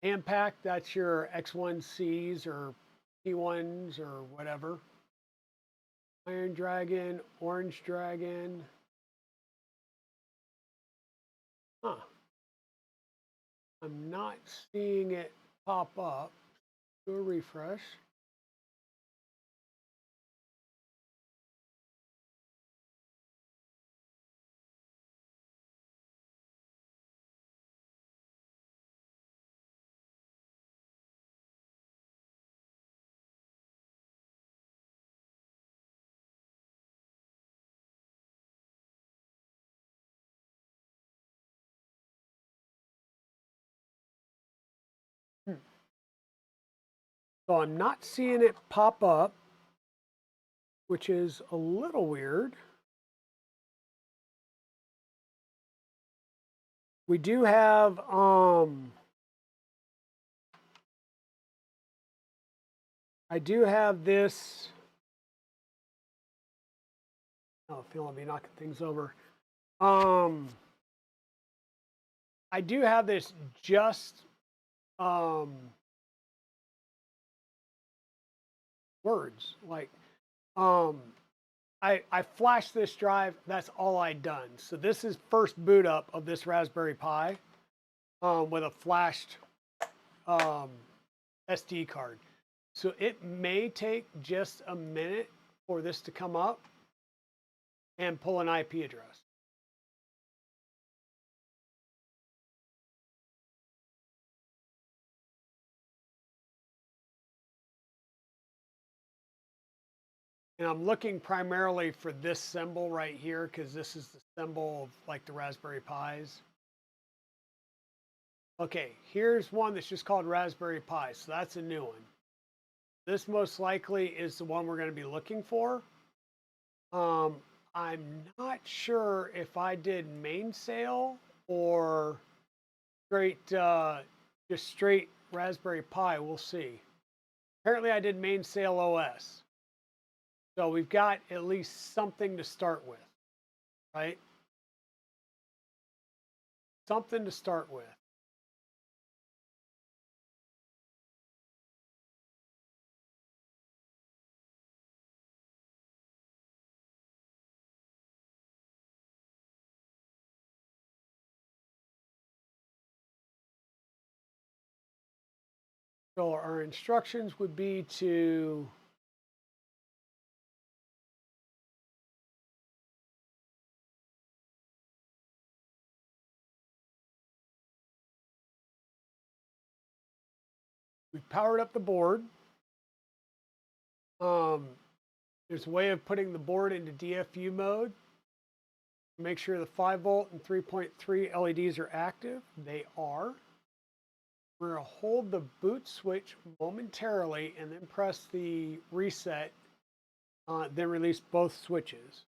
Speaker 2: Ampac, that's your X1Cs or P1s or whatever. Iron Dragon, Orange Dragon. Huh. I'm not seeing it pop up. Do a refresh. So I'm not seeing it pop up, which is a little weird. We do have I do have this. Oh, I feel I'll be knocking things over. Um, I do have this just um, words like um, I flashed this drive. That's all I'd done. So this is first boot up of this Raspberry Pi with a flashed um, SD card. So it may take just a minute for this to come up and pull an IP address. And I'm looking primarily for this symbol right here because this is the symbol of like the Raspberry Pis. Okay, here's one that's just called Raspberry Pi. So that's a new one. This most likely is the one we're going to be looking for. Um, I'm not sure if I did mainsail or straight, just straight Raspberry Pi. We'll see. Apparently, I did mainsail OS. So we've got at least something to start with, right? Something to start with. So our instructions would be to we powered up the board. Um, there's a way of putting the board into DFU mode. Make sure the 5-volt and 3.3 LEDs are active. They are. We're going to hold the boot switch momentarily and then press the reset, then release both switches.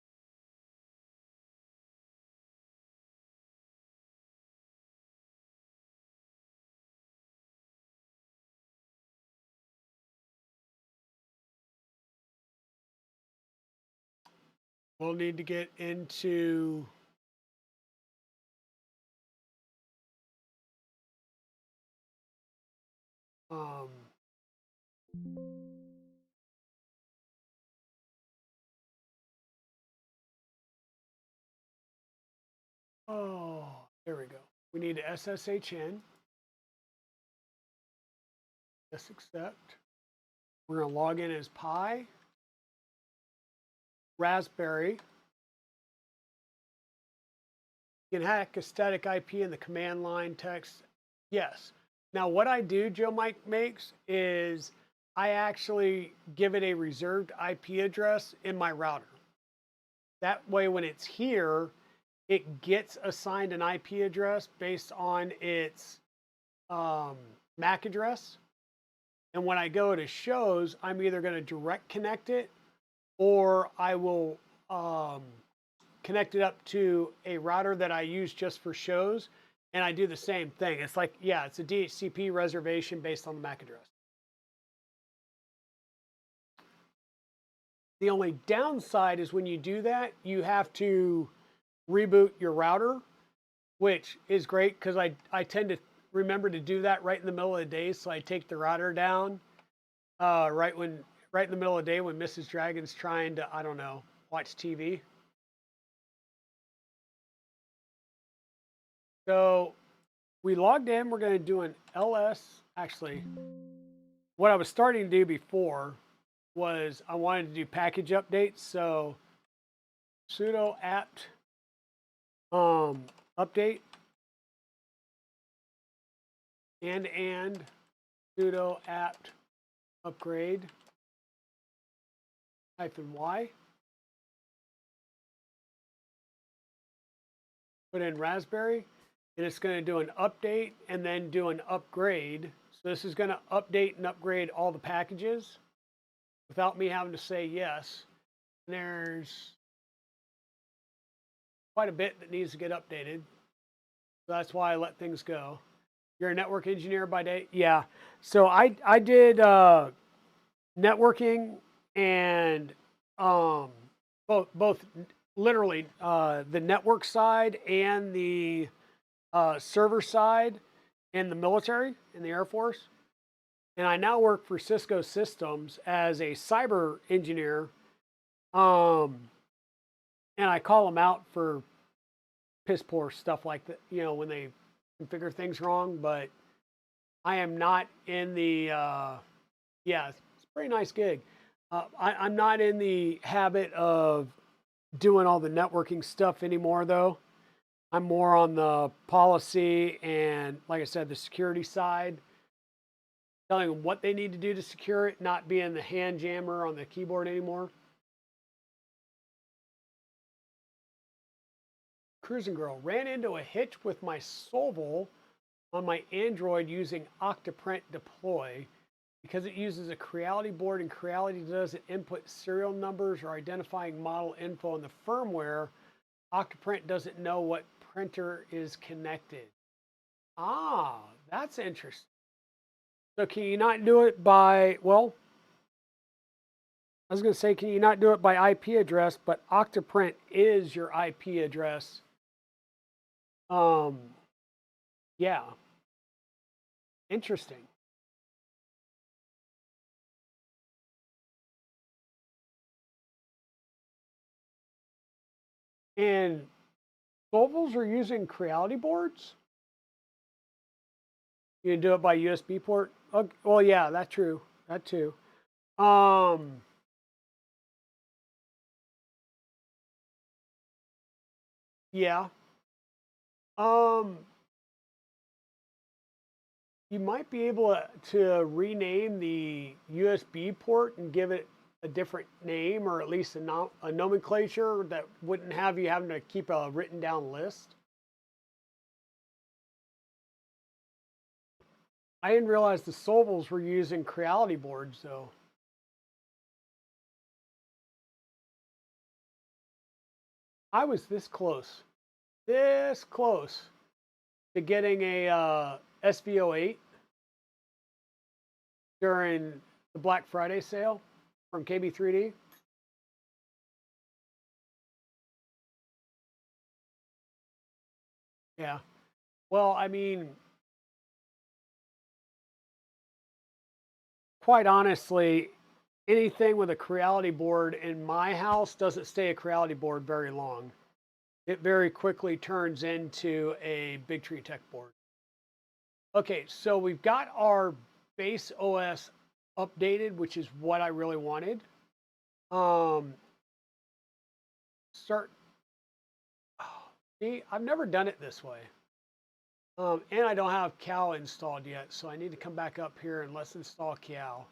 Speaker 2: We'll need to get into um, oh, there we go. We need to SSH in. Yes, accept. We're going to log in as Pi, Raspberry. You can hack a static IP in the command line text. Yes. Now, what I do, Joe Mike makes, is I actually give it a reserved IP address in my router. That way, when it's here, it gets assigned an IP address based on its MAC address. And when I go to shows, I'm either going to direct connect it or I will connect it up to a router that I use just for shows. And I do the same thing. It's like, yeah, it's a DHCP reservation based on the MAC address. The only downside is when you do that, you have to reboot your router, which is great because I tend to remember to do that right in the middle of the day. So I take the router down right in the middle of the day when Mrs. Dragon's trying to, I don't know, watch TV. So we logged in. We're going to do an LS. Actually, what I was starting to do before was I wanted to do package updates. So sudo apt update and sudo apt upgrade -y. Put in Raspberry, and it's going to do an update and then do an upgrade. So this is going to update and upgrade all the packages without me having to say yes. And there's quite a bit that needs to get updated. So that's why I let things go. You're a network engineer by day? Yeah. So I did networking and both literally the network side and the server side in the military, in the Air Force. And I now work for Cisco Systems as a cyber engineer. Um, and I call them out for piss poor stuff like that, when they configure things wrong. But I am not in the, yeah, it's a pretty nice gig. I'm not in the habit of doing all the networking stuff anymore, though. I'm more on the policy and, like I said, the security side, telling them what they need to do to secure it, not being the hand jammer on the keyboard anymore. Cruising Girl ran into a hitch with my Solval on my Android using Octoprint deploy because it uses a Creality board and Creality doesn't input serial numbers or identifying model info in the firmware. Octoprint doesn't know what printer is connected. Ah, that's interesting. So can you not do it by, well, I was going to say, can you not do it by IP address, but Octoprint is your IP address. Um, yeah, interesting. And Solvals are using Creality boards? You can do it by USB port? Okay, well, yeah, that's true. That too. Um, yeah. Um, you might be able to rename the USB port and give it a different name, or at least a nomenclature that wouldn't have you having to keep a written down list. I didn't realize the Solvals were using Creality boards, though. I was this close to getting a SVO8 during the Black Friday sale from KB3D. Yeah. Well, I mean, quite honestly, anything with a Creality board in my house doesn't stay a Creality board very long. It very quickly turns into a Big Tree Tech board. Okay, so we've got our base OS updated, which is what I really wanted. Um, start. Oh, see, I've never done it this way. And I don't have Cal installed yet, so I need to come back up here and let's install Cal.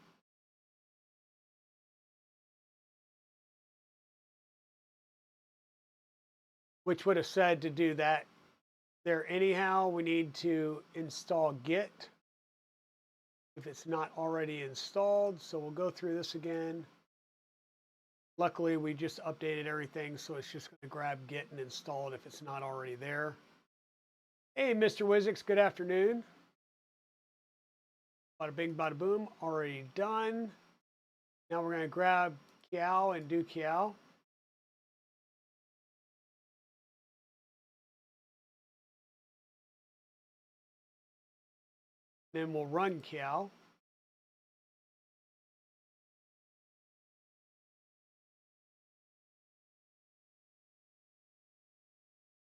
Speaker 2: Which would have said to do that there anyhow. We need to install Git if it's not already installed. So we'll go through this again. Luckily, we just updated everything, so it's just going to grab Git and install it if it's not already there. Hey, Mr. Wizix, good afternoon. Bada bing, bada boom, already done. Now we're going to grab Kiao and do Kiao. Then we'll run Kiao.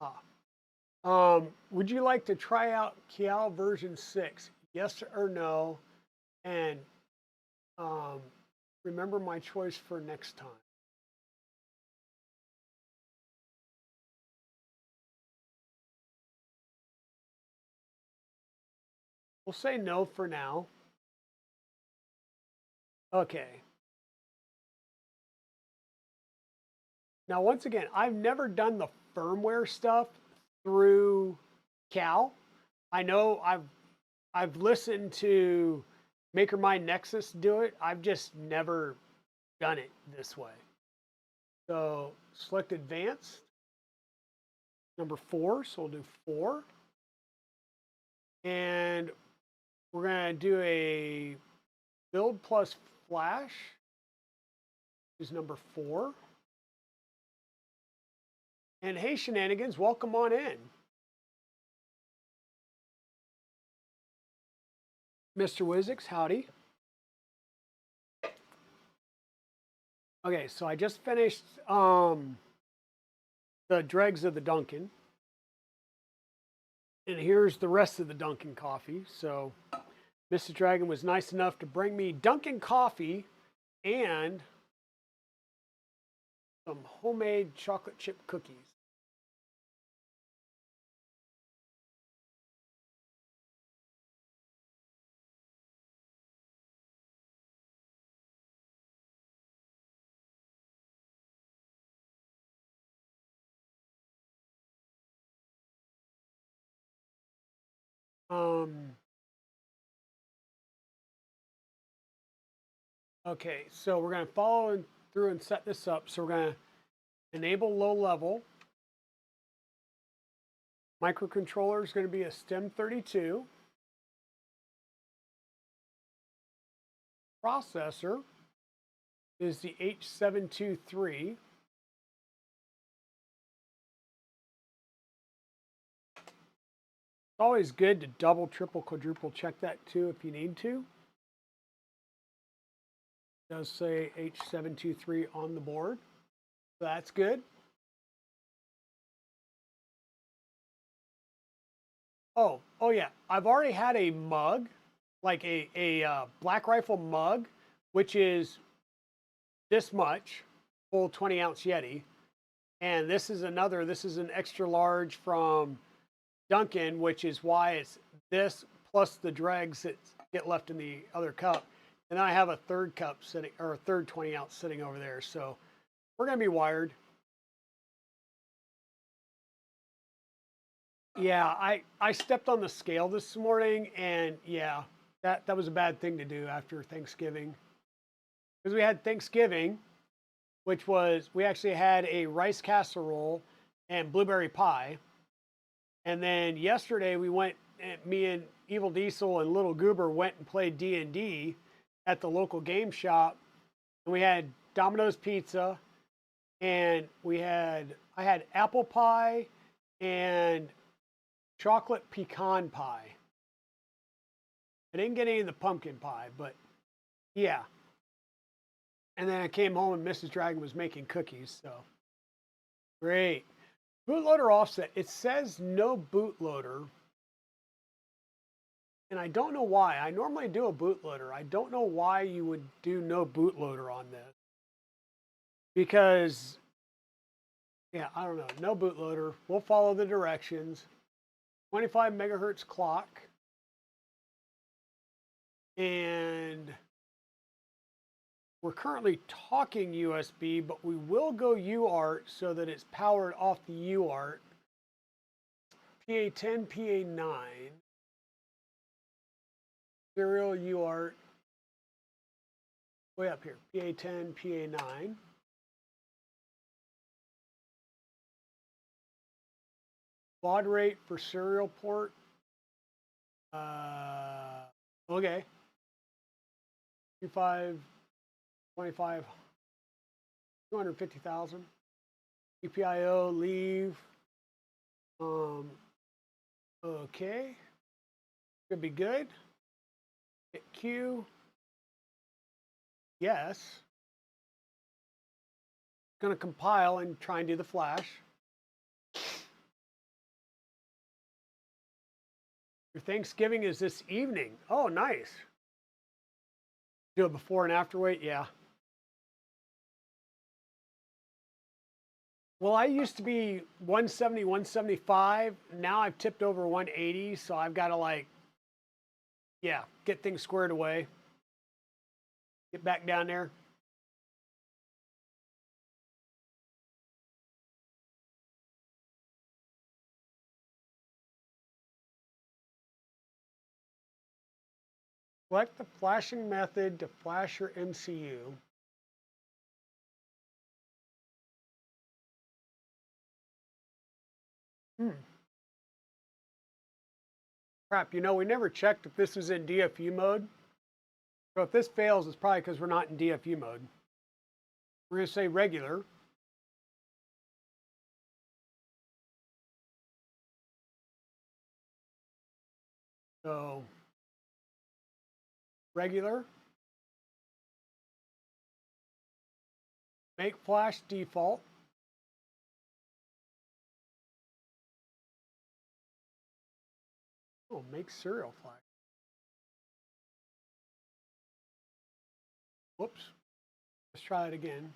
Speaker 2: Ah. Would you like to try out Kiao version 6? Yes or no? And um, remember my choice for next time. We'll say no for now. Okay. Now, once again, I've never done the firmware stuff through Cal. I know I've listened to Maker My Nexus do it. I've just never done it this way. So select advanced, number 4. So we'll do 4. And we're going to do a build plus flash, is number 4. And hey, shenanigans, welcome on in. Mr. Wizix, howdy. Okay, so I just finished the dregs of the Dunkin'. And here's the rest of the Dunkin' coffee. So Mr. Dragon was nice enough to bring me Dunkin' coffee and some homemade chocolate chip cookies. Okay, so we're going to follow through and set this up. So we're going to enable low level. Microcontroller is going to be a STEM32. Processor is the H723. It's always good to double, triple, quadruple check that too if you need to. It does say H723 on the board. So that's good. Oh yeah. I've already had a mug, like a Black Rifle mug, which is this much, full 20-ounce Yeti. And this is an extra large from Dunkin', which is why it's this plus the dregs that get left in the other cup. And then I have a third cup sitting, or a third 20-ounce sitting over there. So we're going to be wired. Yeah, I stepped on the scale this morning, and yeah, that was a bad thing to do after Thanksgiving. Because we had Thanksgiving, which was, we actually had a rice casserole and blueberry pie. And then yesterday we went, me and Evil Diesel and Little Goober went and played D&D at the local game shop. And we had Domino's pizza, and I had apple pie and chocolate pecan pie. I didn't get any of the pumpkin pie, but yeah. And then I came home and Mrs. Dragon was making cookies, so great. Bootloader offset. It says no bootloader. And I don't know why. I normally do a bootloader. I don't know why you would do no bootloader on this. Because, yeah, I don't know. No bootloader. We'll follow the directions. 25 megahertz clock. And we're currently talking USB, but we will go UART so that it's powered off the UART. PA10, PA9. Serial UART. Way up here. PA10, PA9. Baud rate for serial port. Okay. 25, 25, 250,000. EPIO, leave. Okay. Could be good. Hit Q. Yes. Going to compile and try and do the flash. Your Thanksgiving is this evening. Oh, nice. Do a before and after weight? Yeah. Well, I used to be 170, 175. Now I've tipped over 180. So I've got to, like, yeah, get things squared away. Get back down there. Select the flashing method to flash your MCU. Crap, you know, we never checked if this was in DFU mode. So if this fails, it's probably because we're not in DFU mode. We're going to say regular. So regular. Make flash default. Oh, make serial flash. Whoops. Let's try it again.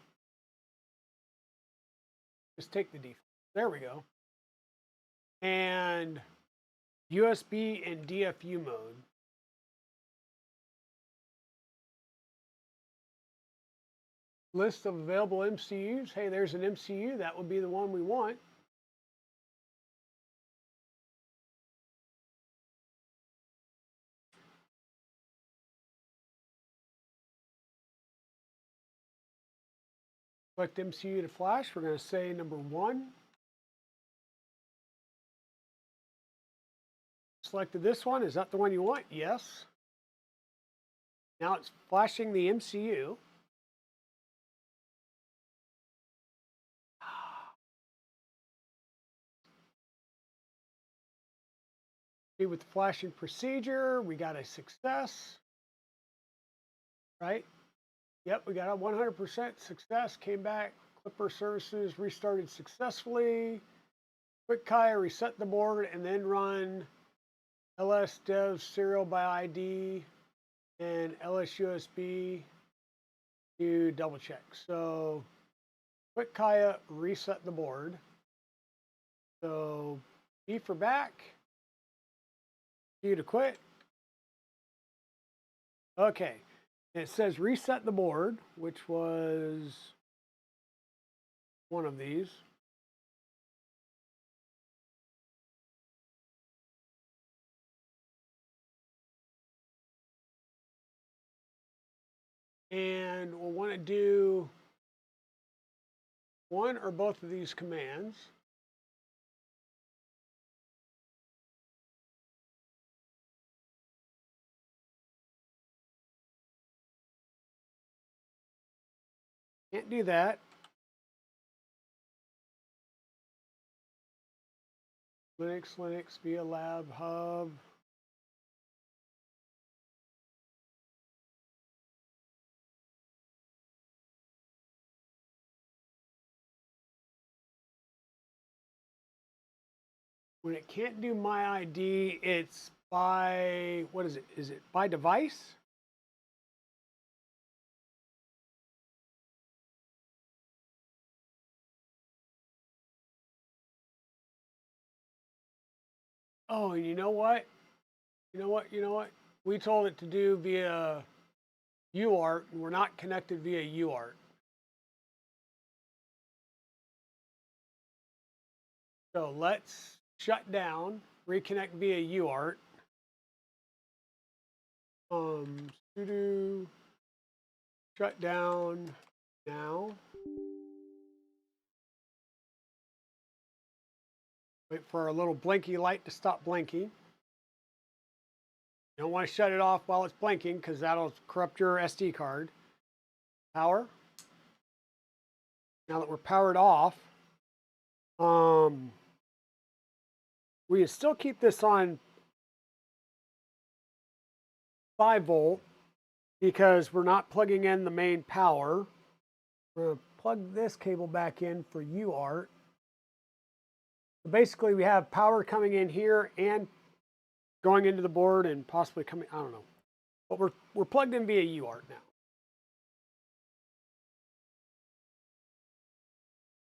Speaker 2: Just take the default. There we go. And USB and DFU mode. List of available MCUs. Hey, there's an MCU. That would be the one we want. Select MCU to flash. We're going to say number 1. Selected this one. Is that the one you want? Yes. Now it's flashing the MCU. See, with the flashing procedure, we got a success, right? Yep, we got a 100% success. Came back. Clipper services restarted successfully. Quick Kaya reset the board and then run ls dev serial by ID and ls USB to double check. So quick Kaya reset the board. So B for back, Q to quit. Okay, and it says reset the board, which was one of these. And we'll want to do one or both of these commands. Can't do that. Linux via lab hub. When it can't do my ID, it's by, what is it? Is it by device? Oh, and you know what? You know what? We told it to do via UART, and we're not connected via UART. So let's shut down, reconnect via UART. Sudo shut down now. Wait for our little blinky light to stop blinking. You don't want to shut it off while it's blinking because that'll corrupt your SD card. Power. Now that we're powered off, we still keep this on 5-volt because we're not plugging in the main power. We're going to plug this cable back in for UART. So basically, we have power coming in here and going into the board and possibly coming, I don't know. But we're plugged in via UART now.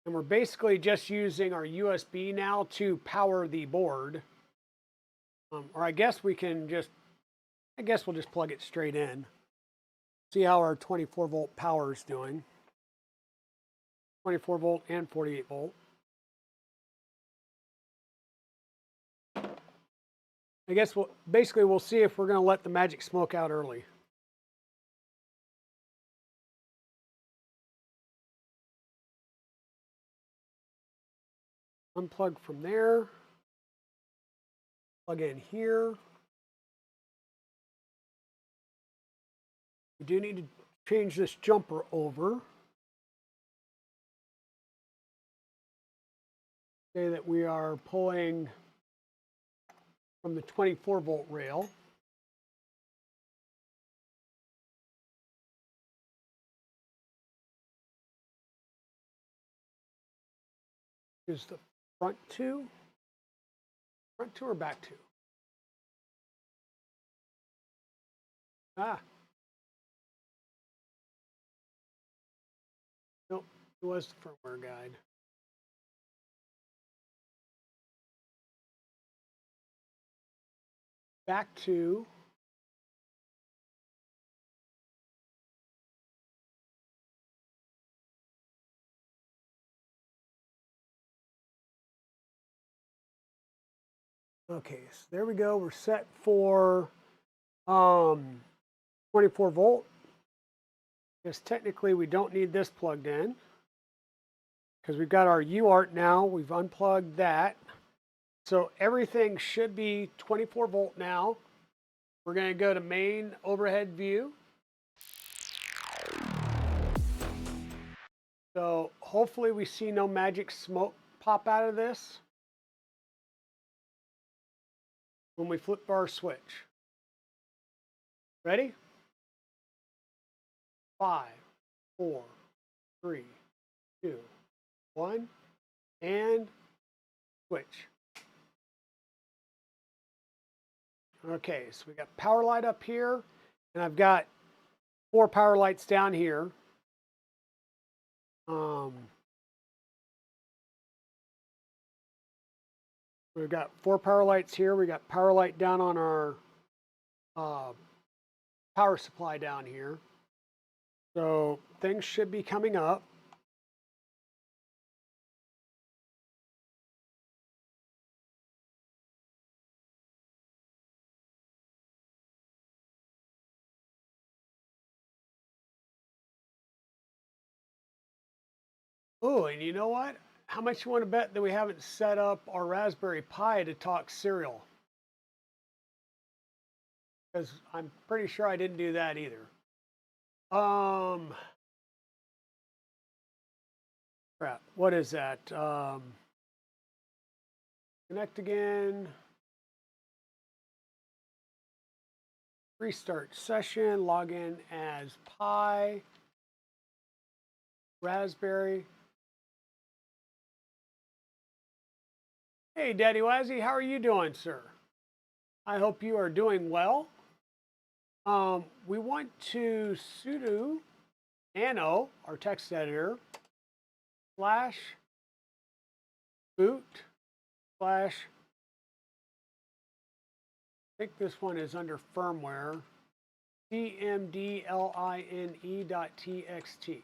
Speaker 2: And we're basically just using our USB now to power the board. Or I guess we can just, I guess we'll just plug it straight in. See how our 24-volt power is doing. 24-volt and 48-volt. I guess we'll see if we're going to let the magic smoke out early. Unplug from there. Plug in here. We do need to change this jumper over. Say that we are pulling from the 24-volt rail. Is the front two or back two? Ah, nope, it was the firmware guide. Back to okay, so there we go. We're set for 24 volt. Because technically we don't need this plugged in because we've got our UART now. We've unplugged that. So everything should be 24 volt now. We're going to go to main overhead view. So hopefully we see no magic smoke pop out of this when we flip our switch. Ready? 5, 4, 3, 2, 1, and switch. Okay, so we got power light up here, and I've got 4 power lights down here. We've got 4 power lights here. We got power light down on our power supply down here. So things should be coming up. Oh, and you know what? How much you want to bet that we haven't set up our Raspberry Pi to talk serial? Because I'm pretty sure I didn't do that either. Crap. What is that? Connect again. Restart session. Log in as Pi. Raspberry. Hey, Daddy Wazzy, how are you doing, sir? I hope you are doing well. We want to sudo nano, our text editor, slash boot slash, I think this one is under firmware, cmdline.txt.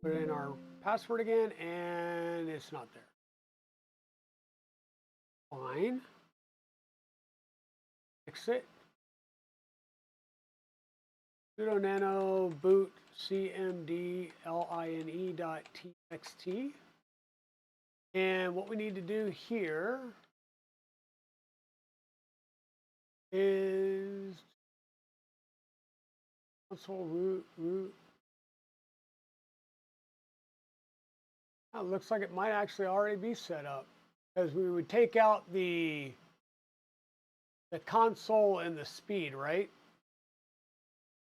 Speaker 2: Put in our password again, and it's not there. Fine. Exit. Sudo nano boot cmdline.txt. And what we need to do here is console root. Oh, it looks like it might actually already be set up because we would take out the console and the speed, right?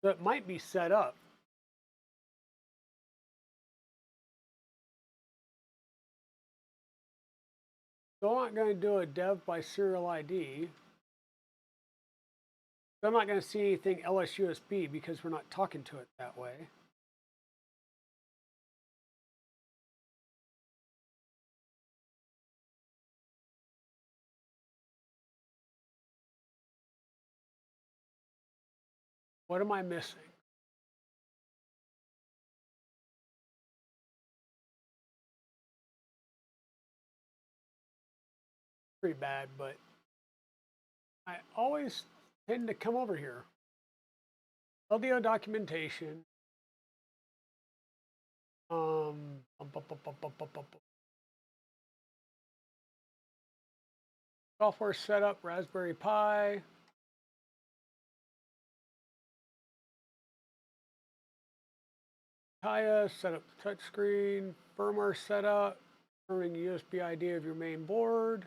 Speaker 2: So it might be set up. So I'm not going to do a dev by serial ID. I'm not going to see anything LSUSB because we're not talking to it that way. What am I missing? pretty bad, but I always tend to come over here. LDO documentation. Bum, bum, bum, bum, bum, bum, bum, bum. Software setup, Raspberry Pi. Kaya, set up the touchscreen, firmware setup, confirming USB ID of your main board.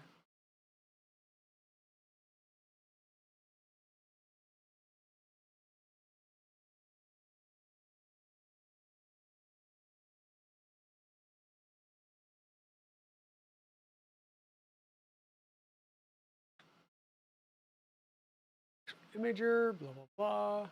Speaker 2: Imager, blah, blah, blah.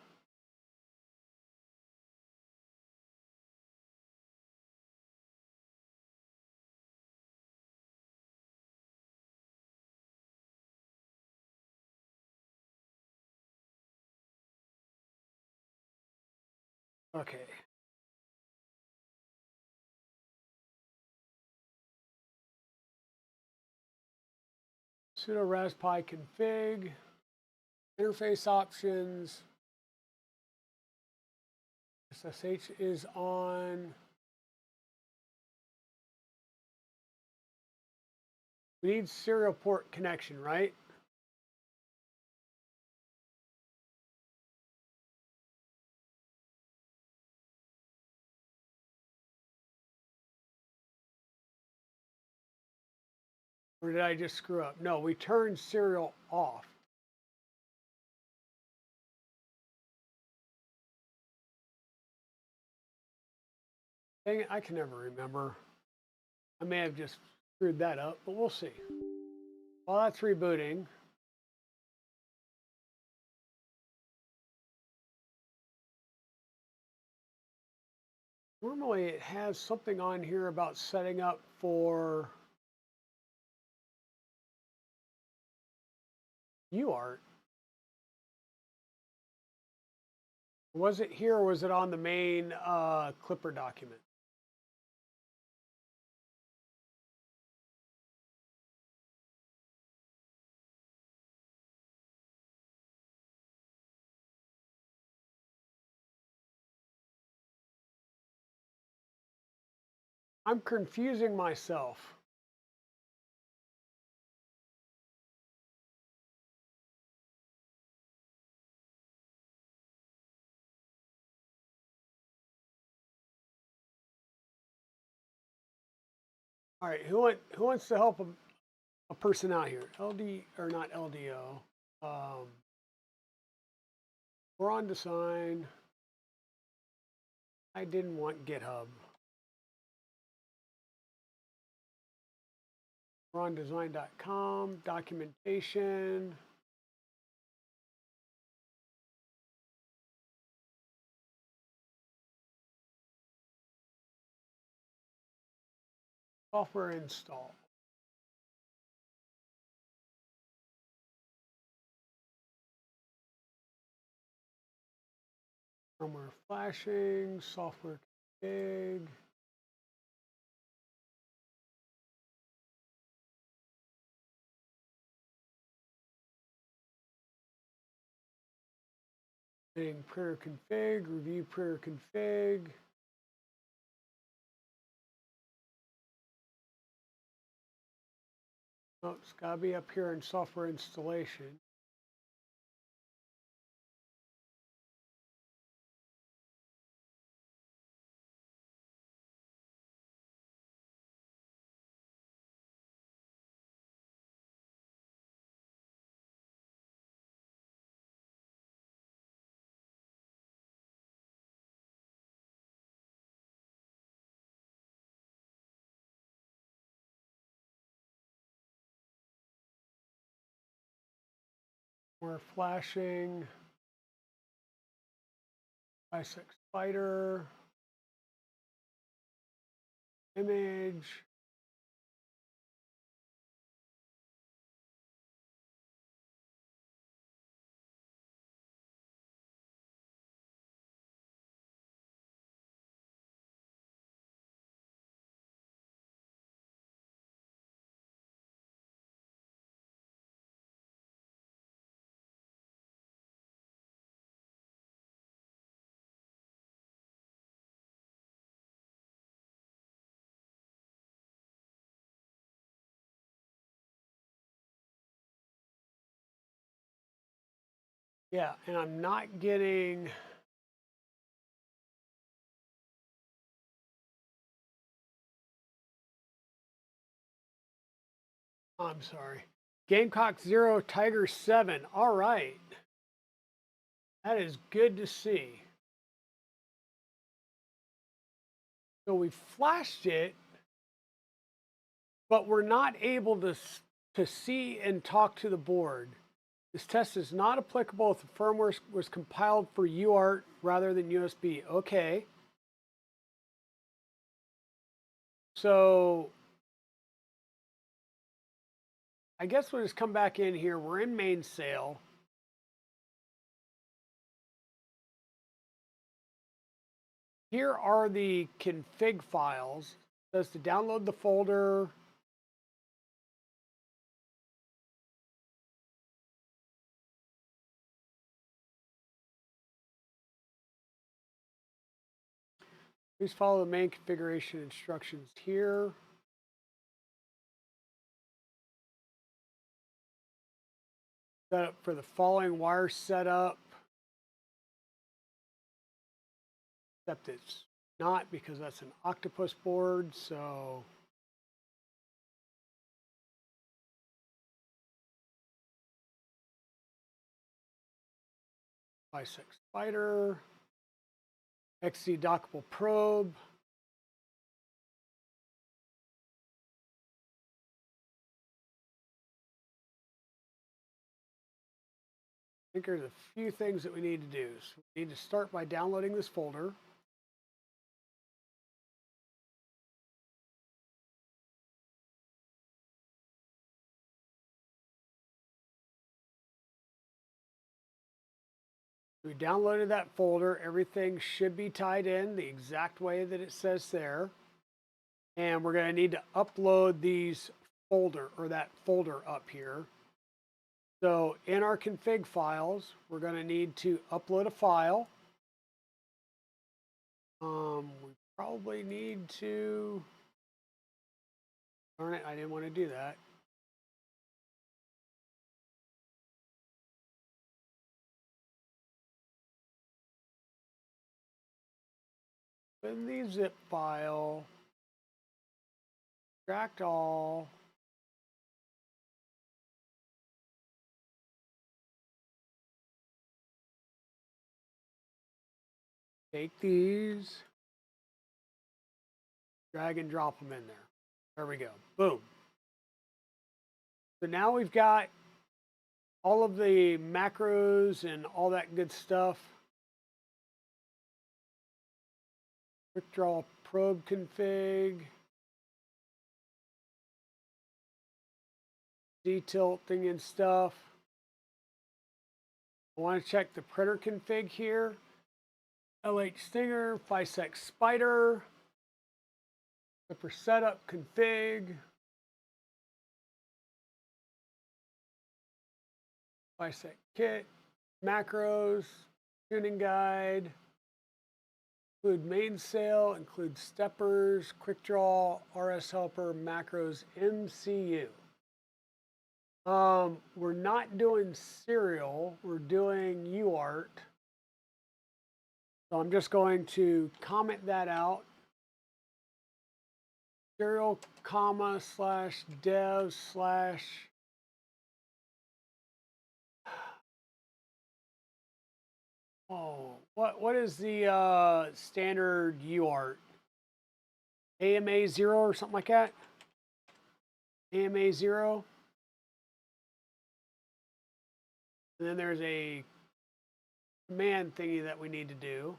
Speaker 2: Okay. Sudo raspi config, interface options, SSH is on. We need serial port connection, right? Or did I just screw up? No, we turned serial off. Dang it, I can never remember. I may have just screwed that up, but we'll see. While that's rebooting, normally it has something on here about setting up for UART. Was it here or was it on the main Clipper document? I'm confusing myself. All right, who wants to help a person out here? LD or not LDO? We're on design. I didn't want GitHub. We're on design.com, documentation. Software install. Firmware flashing, software config. Hitting prayer config, review prayer config. Oh, it's got to be up here in software installation. More flashing. I6 Spider. Image. Yeah, and I'm not getting. I'm sorry. Gamecock 0, Tiger 7. All right. That is good to see. So we flashed it, but we're not able to see and talk to the board. This test is not applicable if the firmware was compiled for UART rather than USB. Okay. So I guess we'll just come back in here. We're in mainsail. Here are the config files. It says to download the folder. Please follow the main configuration instructions here. Setup for the following wire setup. Except it's not because that's an octopus board. So bisect spider, XC dockable probe. I think there's a few things that we need to do. So we need to start by downloading this folder. We downloaded that folder. Everything should be tied in the exact way that it says there. And we're going to need to upload these folder or that folder up here. So in our config files, we're going to need to upload a file. We probably need to, darn it, I didn't want to do that. In the zip file, extract all. Take these, drag and drop them in there. There we go. Boom. So now we've got all of the macros and all that good stuff. Quick draw probe config. Detilting and stuff. I want to check the printer config here. LH Stinger, FISEC Spider. Clipper setup config. FISEC kit. Macros. Tuning guide. Include mainsail, include steppers, quick draw, RS helper, macros, MCU. We're not doing serial, we're doing UART. So I'm just going to comment that out. Serial, comma, slash dev, slash. Oh, what is the standard UART? AMA 0 or something like that? AMA 0. And then there's a command thingy that we need to do.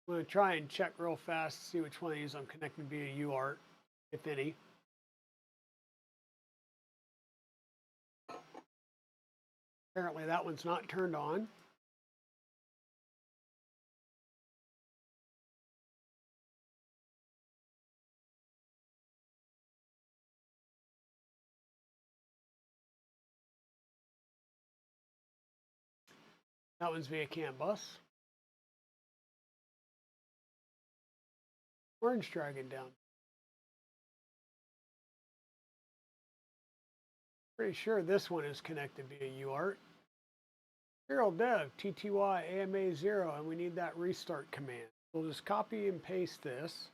Speaker 2: I'm going to try and check real fast to see which one of these I'm connecting via UART, if any. Apparently that one's not turned on. That one's via CAN bus. Orange Dragon down.
Speaker 1: Pretty sure this one is connected via UART. Serial dev TTY AMA 0, and we need that restart command. We'll just copy and paste this.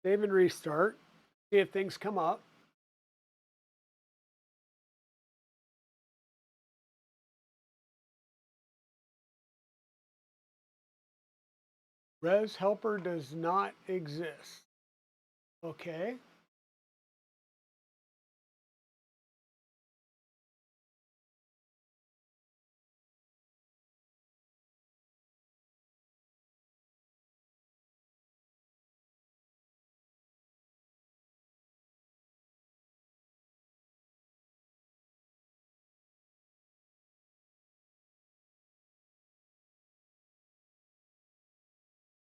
Speaker 1: Save and restart. See if things come up. Res helper does not exist. Okay.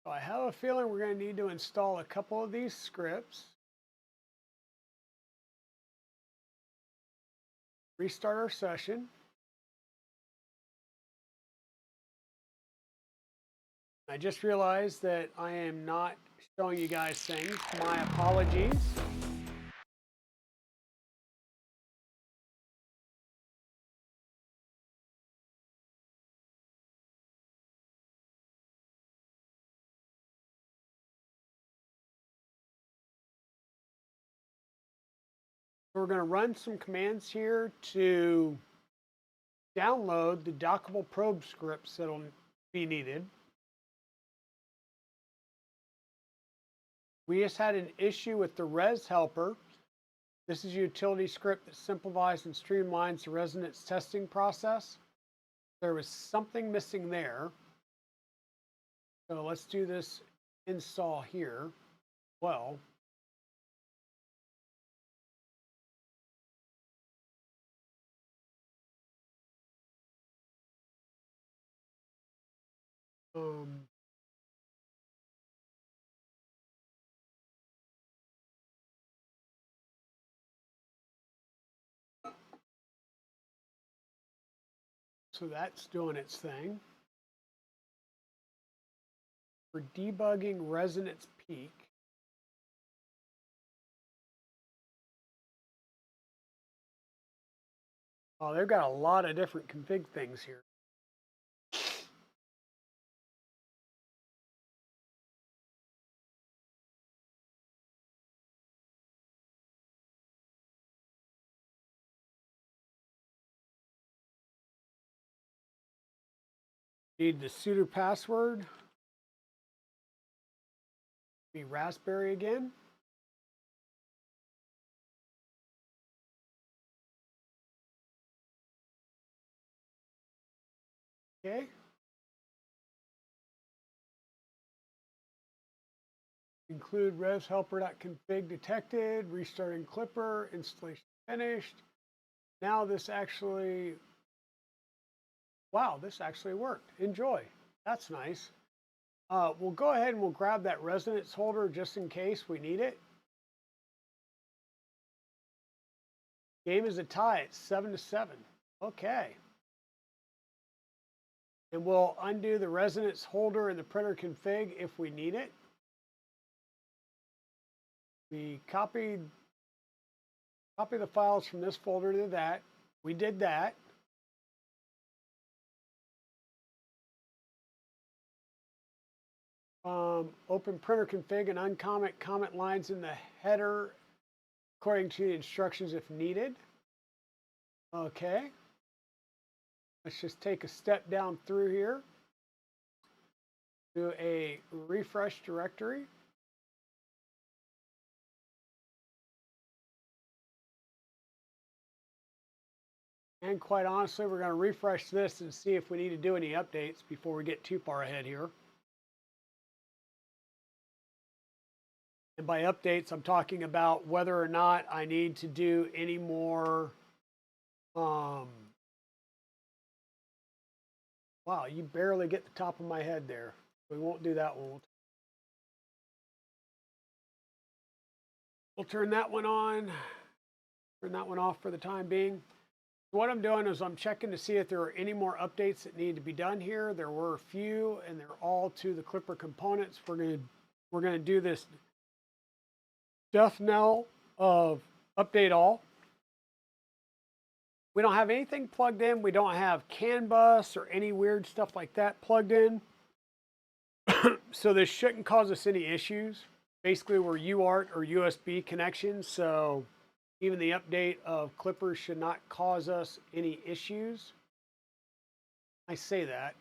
Speaker 1: So I have a feeling we're going to need to install a couple of these scripts. Restart our session. I just realized that I am not showing you guys things. My apologies. We're going to run some commands here to download the dockable probe scripts that'll be needed. We just had an issue with the res helper. This is a utility script that simplifies and streamlines the resonance testing process. There was something missing there. So let's do this install here. Well, um, so that's doing its thing. For debugging resonance peak, oh, they've got a lot of different config things here. Need the sudo password. Be Raspberry again. Okay. Include res helper.config detected, restarting Clipper, installation finished. Now this actually, wow, this actually worked. Enjoy. That's nice. We'll go ahead and we'll grab that resonance holder just in case we need it. Game is a tie. It's 7-7. Okay. And we'll undo the resonance holder in the printer config if we need it. We copy the files from this folder to that. We did that. Open printer config and uncomment comment lines in the header according to the instructions if needed. Okay. Let's just take a step down through here. Do a refresh directory. And quite honestly, we're going to refresh this and see if we need to do any updates before we get too far ahead here. And by updates, I'm talking about whether or not I need to do any more. Wow, you barely get the top of my head there. We won't do that one. We'll turn that one on, turn that one off for the time being.
Speaker 2: What I'm doing is I'm checking to see if there are any more updates that need to be done here. There were a few, and they're all to the Clipper components. We're gonna do this death knell of update all. We don't have anything plugged in. We don't have CAN bus or any weird stuff like that plugged in. So this shouldn't cause us any issues. Basically, we're UART or USB connections, so even the update of Clippers should not cause us any issues. I say that.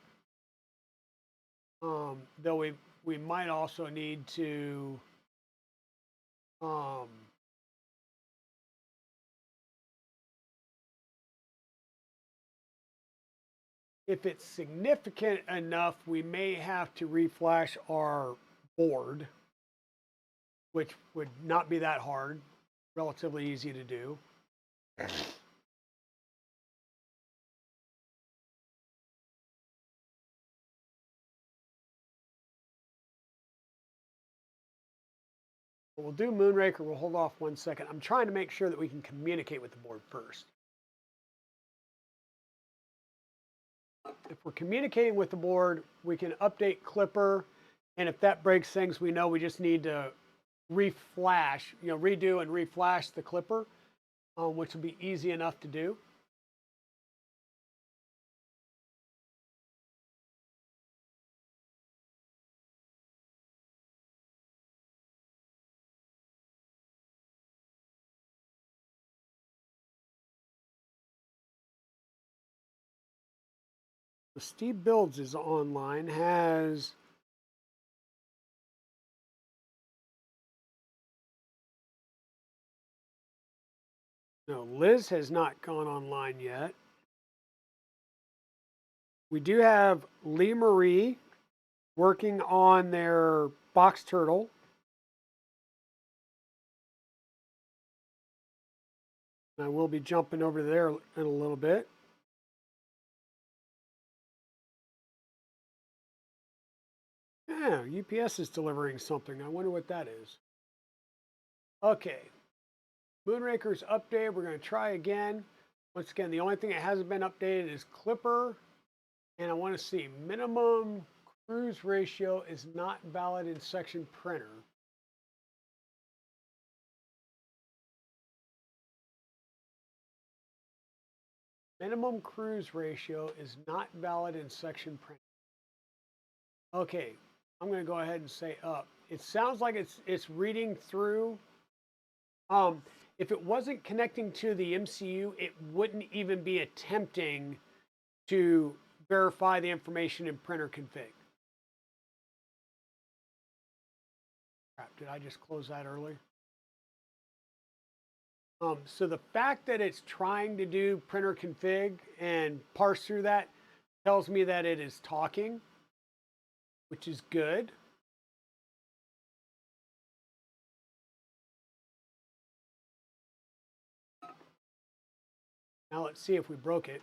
Speaker 2: Though we might also need to um, if it's significant enough, we may have to reflash our board, which would not be that hard, relatively easy to do. But we'll do Moonraker. We'll hold off 1 second. I'm trying to make sure that we can communicate with the board first. If we're communicating with the board, we can update Clipper. And if that breaks things, we know we just need to reflash, redo and reflash the Clipper, which will be easy enough to do. Steve Builds is online, has no, Liz has not gone online yet. We do have Lee Marie working on their box turtle. I will be jumping over there in a little bit. Yeah, UPS is delivering something. I wonder what that is. Okay, Moonraker's updated. We're going to try again. Once again, the only thing that hasn't been updated is Clipper. And I want to see minimum cruise ratio is not valid in section printer. Minimum cruise ratio is not valid in section printer. Okay, I'm going to go ahead and say up. It sounds like it's reading through. If it wasn't connecting to the MCU, it wouldn't even be attempting to verify the information in printer config. Crap, did I just close that early? So the fact that it's trying to do printer config and parse through that tells me that it is talking, which is good. Now let's see if we broke it.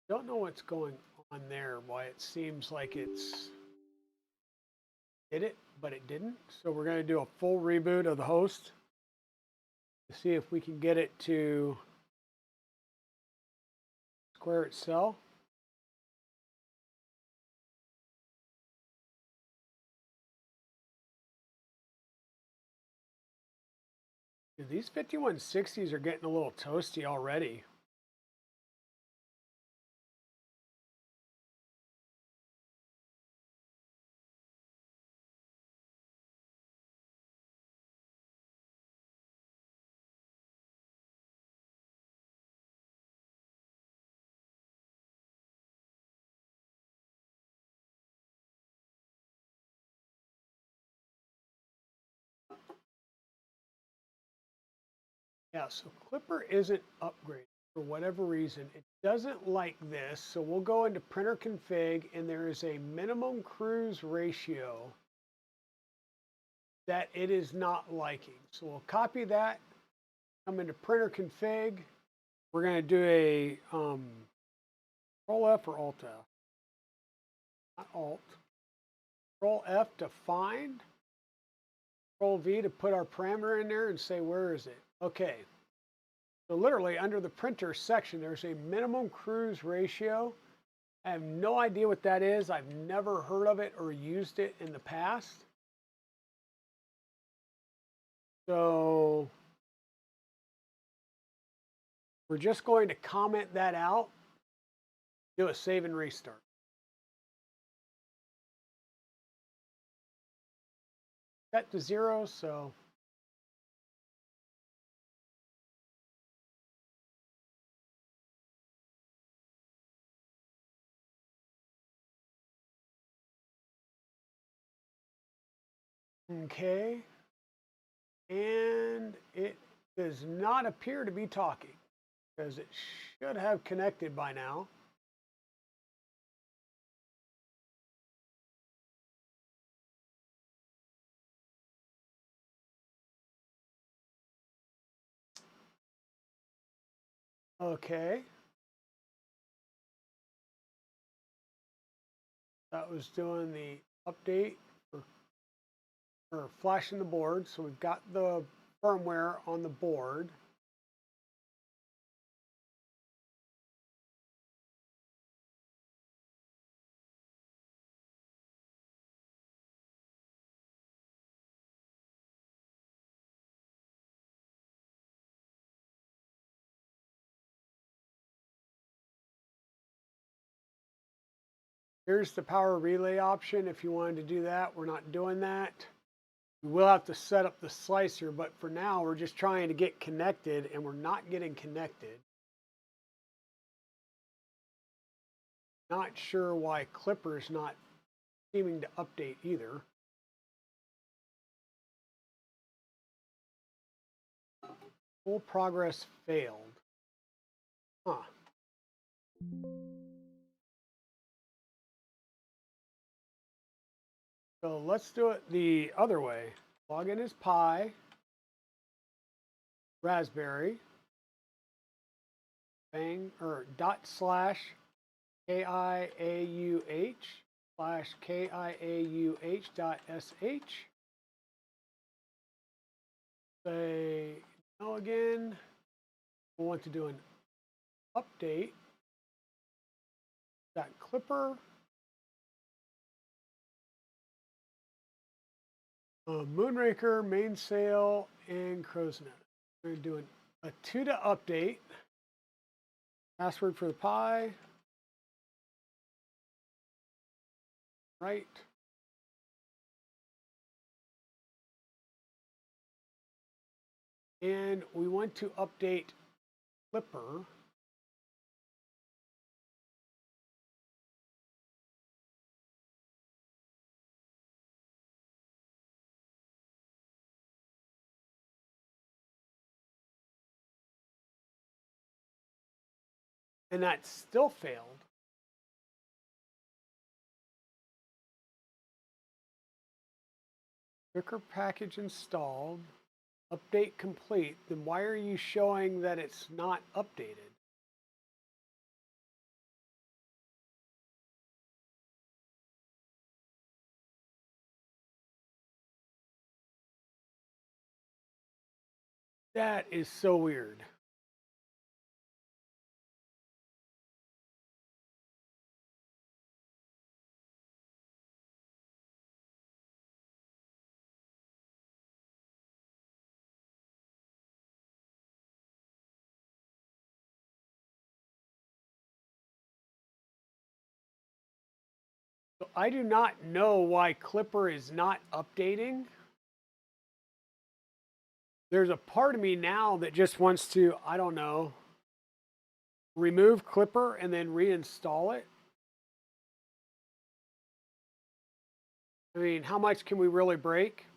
Speaker 2: Don't know what's going on there, why it seems like it's did it, but it didn't. So we're going to do a full reboot of the host to see if we can get it to square itself. Dude, these 5160s are getting a little toasty already. Yeah, so Clipper isn't upgraded for whatever reason. It doesn't like this, so we'll go into printer config and there is a minimum cruise ratio that it is not liking. So we'll copy that, come into printer config. We're going to do a Control F or Alt F, not Alt. Control F to find, Control V to put our parameter in there and say, where is it? Okay. So literally under the printer section, there's a minimum cruise ratio. I have no idea what that is. I've never heard of it or used it in the past. So we're just going to comment that out, do a save and restart. Set to 0, so okay. And it does not appear to be talking because it should have connected by now. Okay. That was doing the update or flashing the board. So we've got the firmware on the board. Here's the power relay option if you wanted to do that. We're not doing that. We will have to set up the slicer, but for now we're just trying to get connected and we're not getting connected. Not sure why Clipper's not seeming to update either. Full progress failed. Huh. So let's do it the other way. Login is Pi, Raspberry, bang, or /KIAUH/KIAUH.sh. Say no again. We want to do an update. Got Clipper. Moonraker, Mainsail, and Crow's Nest. We're doing a TUDA update. Password for the Pi. Right. And we want to update Clipper. And that still failed. Sticker package installed. Update complete. Then why are you showing that it's not updated? That is so weird. So I do not know why Clipper is not updating. There's a part of me now that just wants to, I don't know, remove Clipper and then reinstall it. I mean, how much can we really break?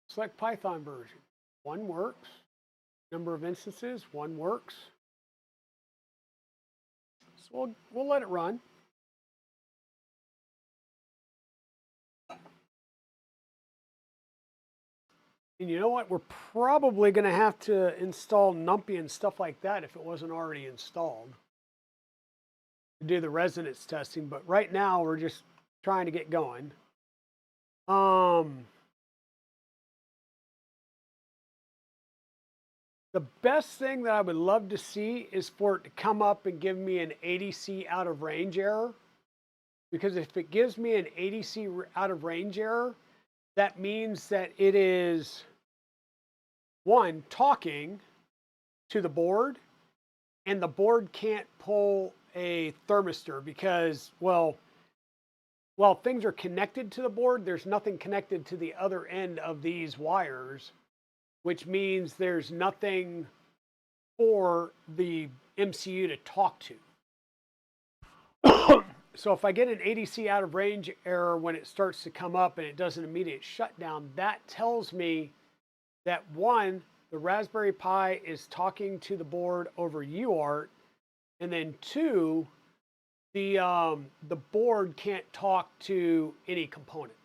Speaker 2: Select Python version. One works. Number of instances, one works. So we'll let it run. And you know what? We're probably going to have to install Numpy and stuff like that if it wasn't already installed to do the resonance testing. But right now, we're just trying to get going. The best thing that I would love to see is for it to come up and give me an ADC out of range error. Because if it gives me an ADC out of range error, that means that it is, one, talking to the board, and the board can't pull a thermistor because, well, while things are connected to the board, there's nothing connected to the other end of these wires, which means there's nothing for the MCU to talk to. So if I get an ADC out of range error when it starts to come up and it does an immediate shutdown, that tells me that one, the Raspberry Pi is talking to the board over UART, and then two, the board can't talk to any components.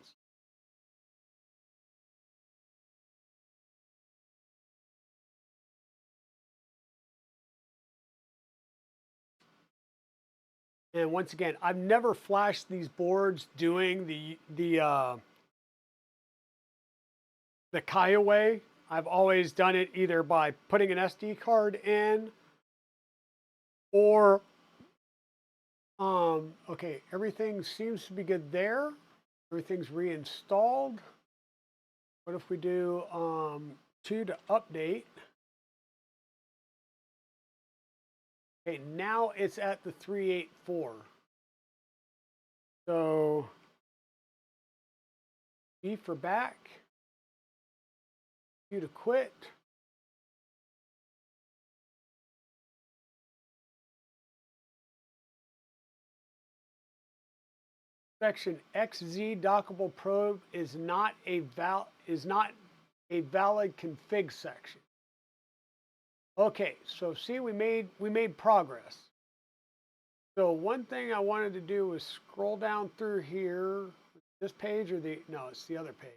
Speaker 2: And once again, I've never flashed these boards doing the Kaya way. I've always done it either by putting an SD card in or okay, everything seems to be good there. Everything's reinstalled. What if we do 2 to update? Okay, now it's at the 384. So B for back, Q to quit. Section XZ dockable probe is not a valid config section. Okay, so see we made progress. So one thing I wanted to do was scroll down through here. This page or no, it's the other page.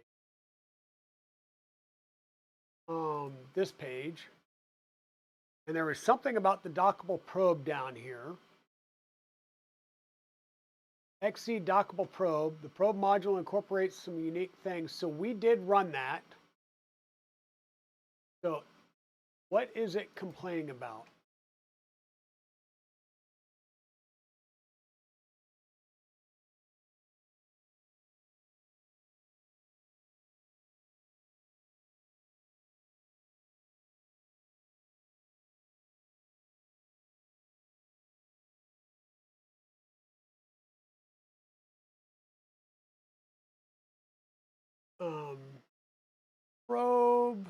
Speaker 2: This page. And there was something about the dockable probe down here. XZ dockable probe. The probe module incorporates some unique things. So we did run that. So what is it complaining about? Probe.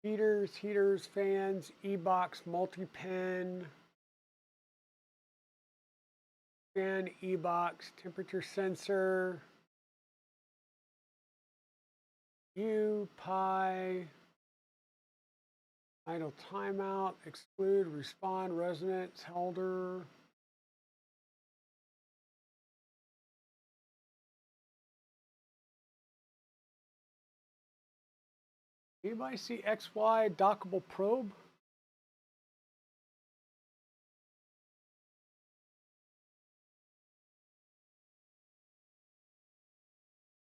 Speaker 2: Heaters, fans, E-box, multi-pin, fan, E-box, temperature sensor, U, pi, idle timeout, exclude, respond, resonance, holder. Anybody see XY dockable probe?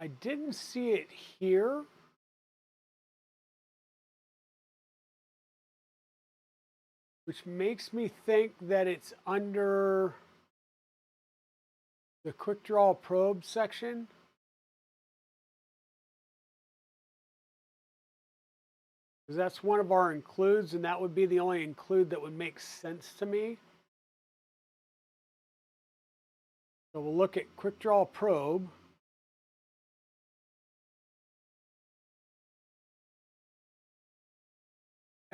Speaker 2: I didn't see it here. Which makes me think that it's under the quick draw probe section. Because that's one of our includes, and that would be the only include that would make sense to me. So we'll look at quick draw probe.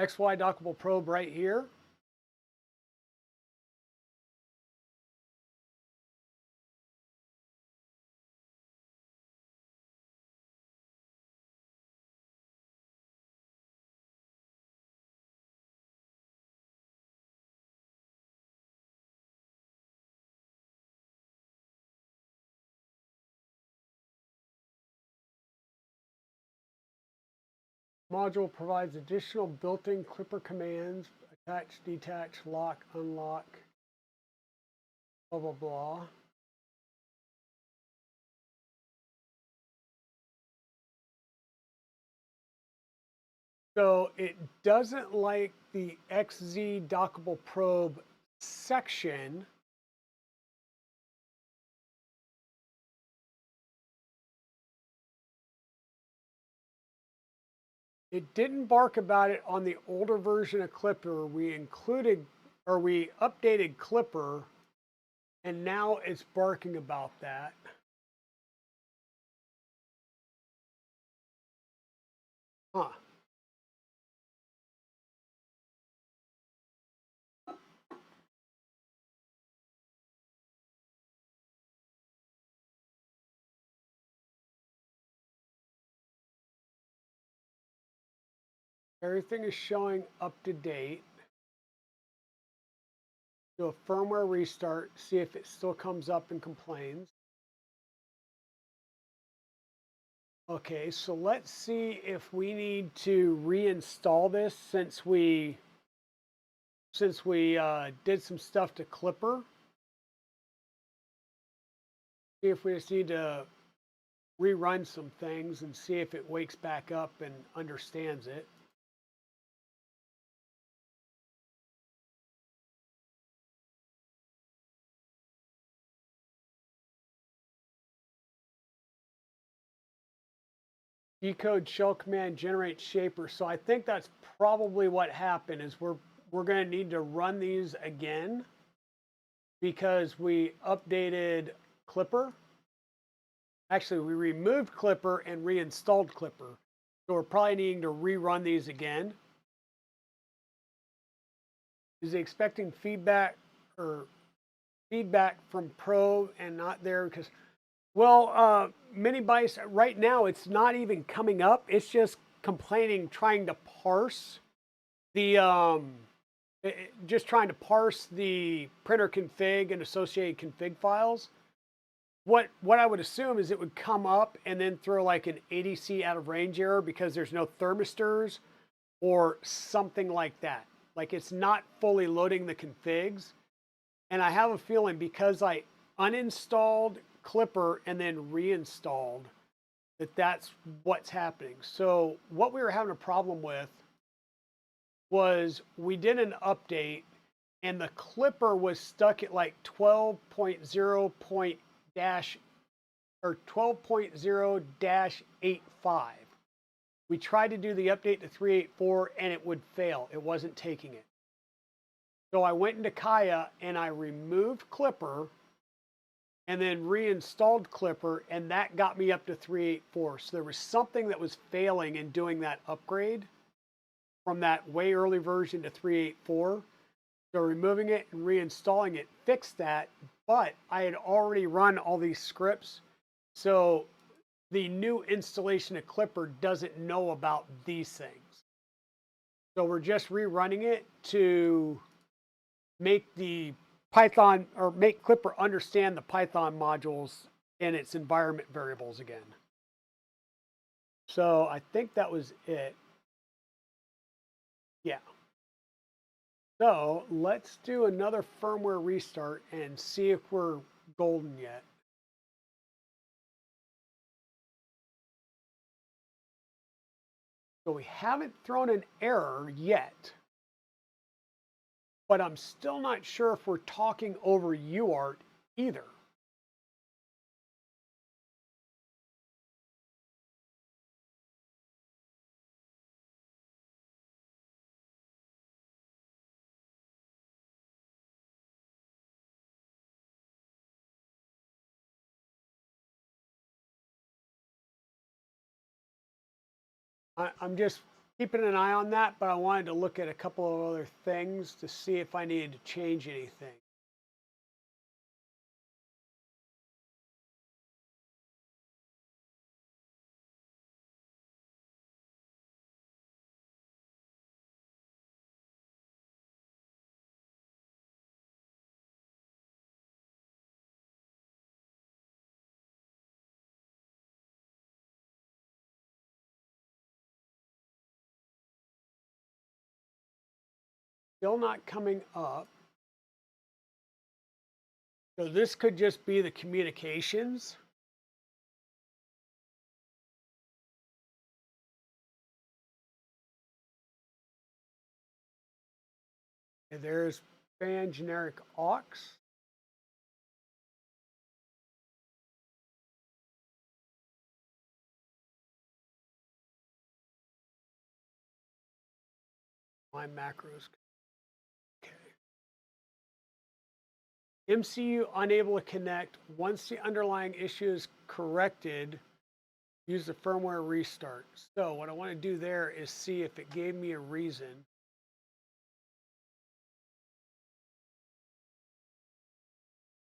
Speaker 2: XY dockable probe right here. Module provides additional built-in clipper commands, attach, detach, lock, unlock, blah, blah, blah. So it doesn't like the XZ dockable probe section. It didn't bark about it on the older version of Clipper. We updated Clipper, and now it's barking about that. Huh. Everything is showing up to date. Do a firmware restart, see if it still comes up and complains. Okay, so let's see if we need to reinstall this since we did some stuff to Clipper. See if we just need to rerun some things and see if it wakes back up and understands it. Decode shell command generate shaper. So I think that's probably what happened is we're going to need to run these again because we updated Clipper. Actually, we removed Clipper and reinstalled Clipper. So we're probably needing to rerun these again. Is he expecting feedback from Pro and not there? Because, well, mini bites right now, it's not even coming up. It's just complaining, trying to parse the just trying to parse the printer config and associated config files. What I would assume is it would come up and then throw like an ADC out of range error because there's no thermistors or something like that. Like it's not fully loading the configs. And I have a feeling because I uninstalled Clipper and then reinstalled that that's what's happening. So what we were having a problem with was we did an update and the Clipper was stuck at like 12.0 dash or 12.0-85. We tried to do the update to 3.8.4 and it would fail. It wasn't taking it. So I went into Kaya and I removed Clipper and then reinstalled Clipper, and that got me up to 3.8.4. So there was something that was failing in doing that upgrade from that way early version to 3.8.4. So removing it and reinstalling it fixed that, but I had already run all these scripts. So the new installation of Clipper doesn't know about these things. So we're just rerunning it to make the Python or make Clipper understand the Python modules and its environment variables again. So I think that was it. Yeah. So let's do another firmware restart and see if we're golden yet. So we haven't thrown an error yet, but I'm still not sure if we're talking over UART either. I'm just keeping an eye on that, but I wanted to look at a couple of other things to see if I needed to change anything. Still not coming up. So this could just be the communications. And there's fan generic aux. My macros. Okay. MCU unable to connect. Once the underlying issue is corrected, use the firmware restart. So what I want to do there is see if it gave me a reason.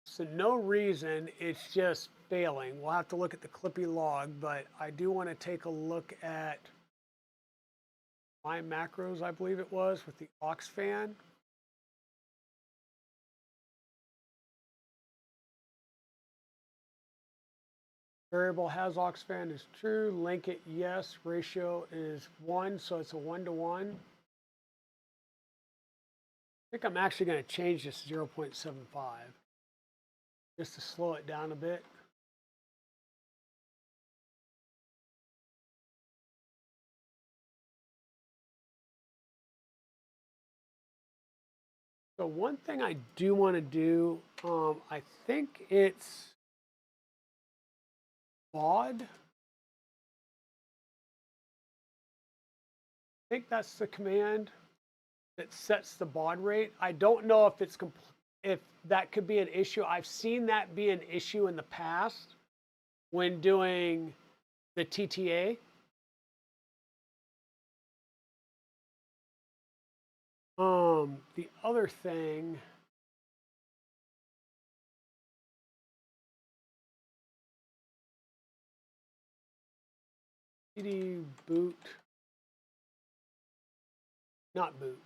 Speaker 2: So no reason, it's just failing. We'll have to look at the Clippy log, but I do want to take a look at my macros, I believe it was, with the aux fan. Variable has aux fan is true. Link it, yes. Ratio is 1, so it's a 1-to-1. I think I'm actually going to change this to 0.75 just to slow it down a bit. So one thing I do want to do, I think it's baud. I think that's the command that sets the baud rate. I don't know if it's if that could be an issue. I've seen that be an issue in the past when doing the TTA. The other thing, CD boot, not boot.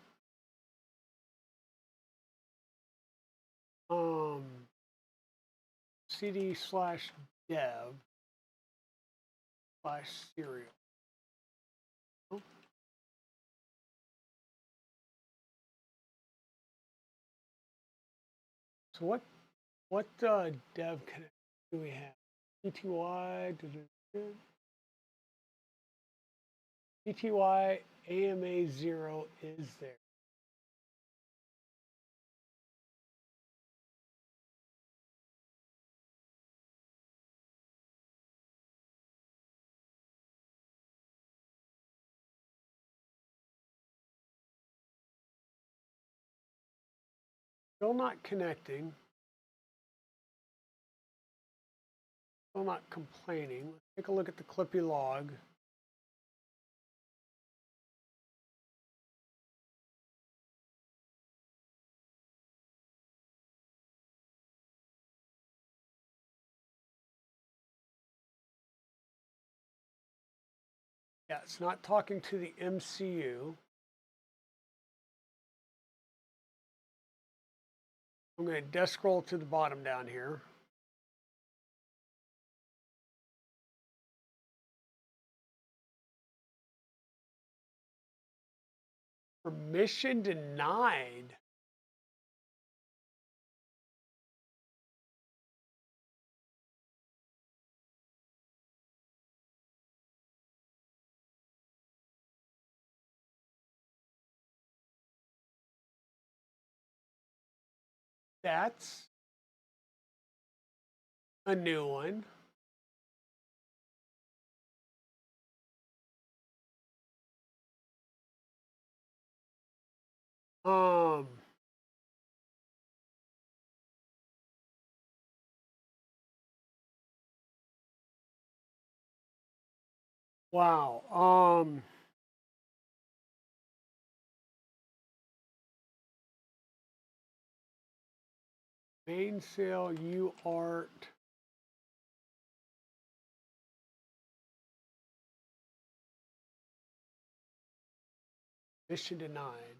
Speaker 2: CD/dev/serial. So what dev connect do we have? TTY, TTY AMA0 is there. Still not connecting. Still not complaining. Let's take a look at the Clippy log. Yeah, it's not talking to the MCU. I'm going to desk scroll to the bottom down here. Permission denied. That's a new one. Um, wow. Mainsail UART. Mission denied.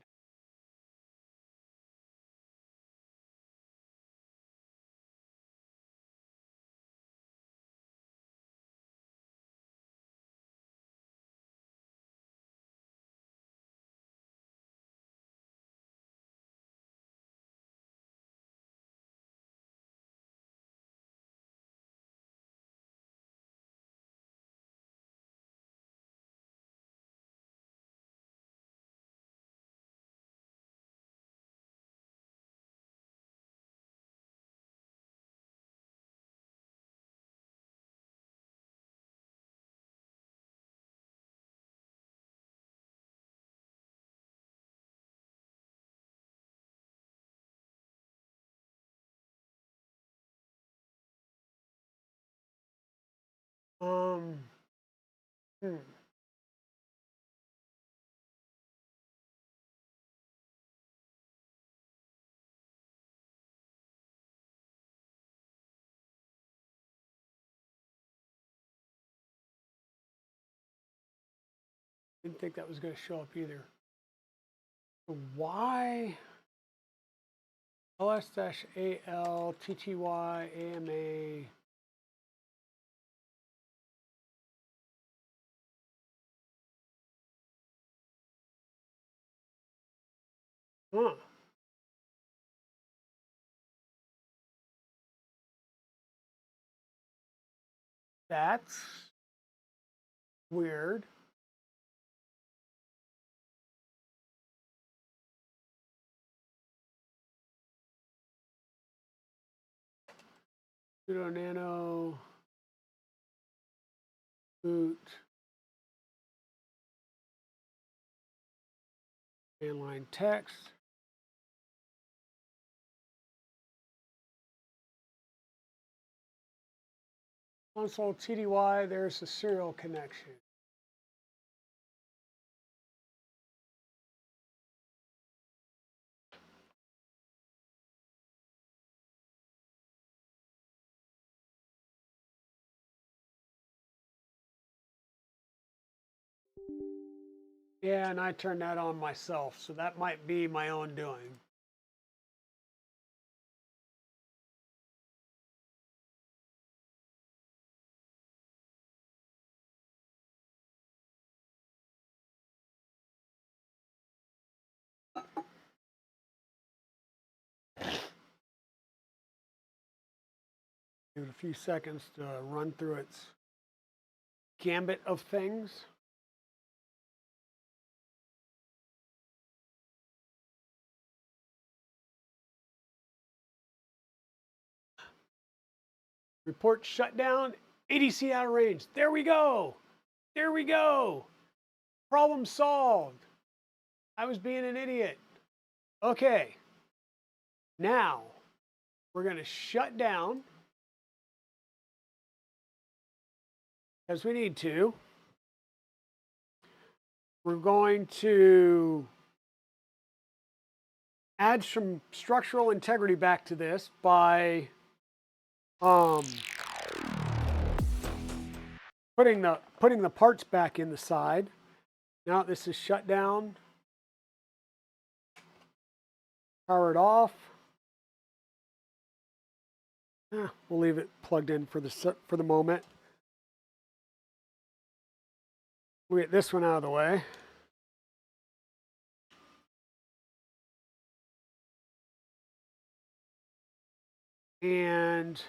Speaker 2: Um, hmm. Didn't think that was going to show up either. Why LS-AL TTY AMA? Huh. That's weird. Pseudo nano boot inline text. Console TDY, there's the serial connection. Yeah, and I turned that on myself, so that might be my own doing. Give it a few seconds to run through its gambit of things. Report shutdown, ADC out of range. There we go. There we go. Problem solved. I was being an idiot. Okay. Now we're going to shut down as we need to. We're going to add some structural integrity back to this by putting the parts back in the side. Now this is shut down. Power it off. We'll leave it plugged in for the moment. We'll get this one out of the way. And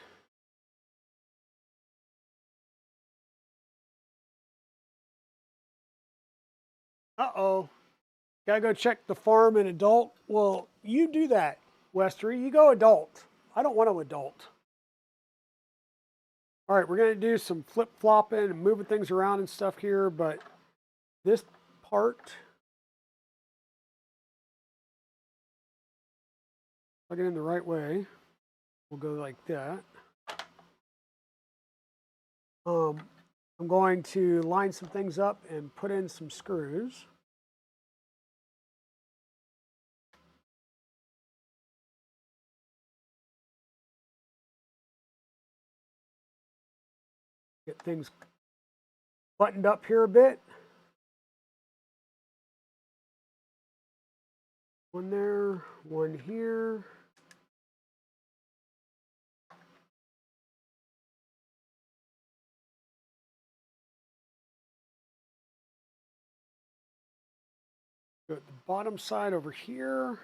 Speaker 2: uh-oh, gotta go check the farm and adult. Well, you do that, Westery. You go adult. I don't want to adult. All right, we're gonna do some flip-flopping and moving things around and stuff here, but this part, plug it in the right way. We'll go like that. I'm going to line some things up and put in some screws. Get things buttoned up here a bit. One there, one here. Go at the bottom side over here.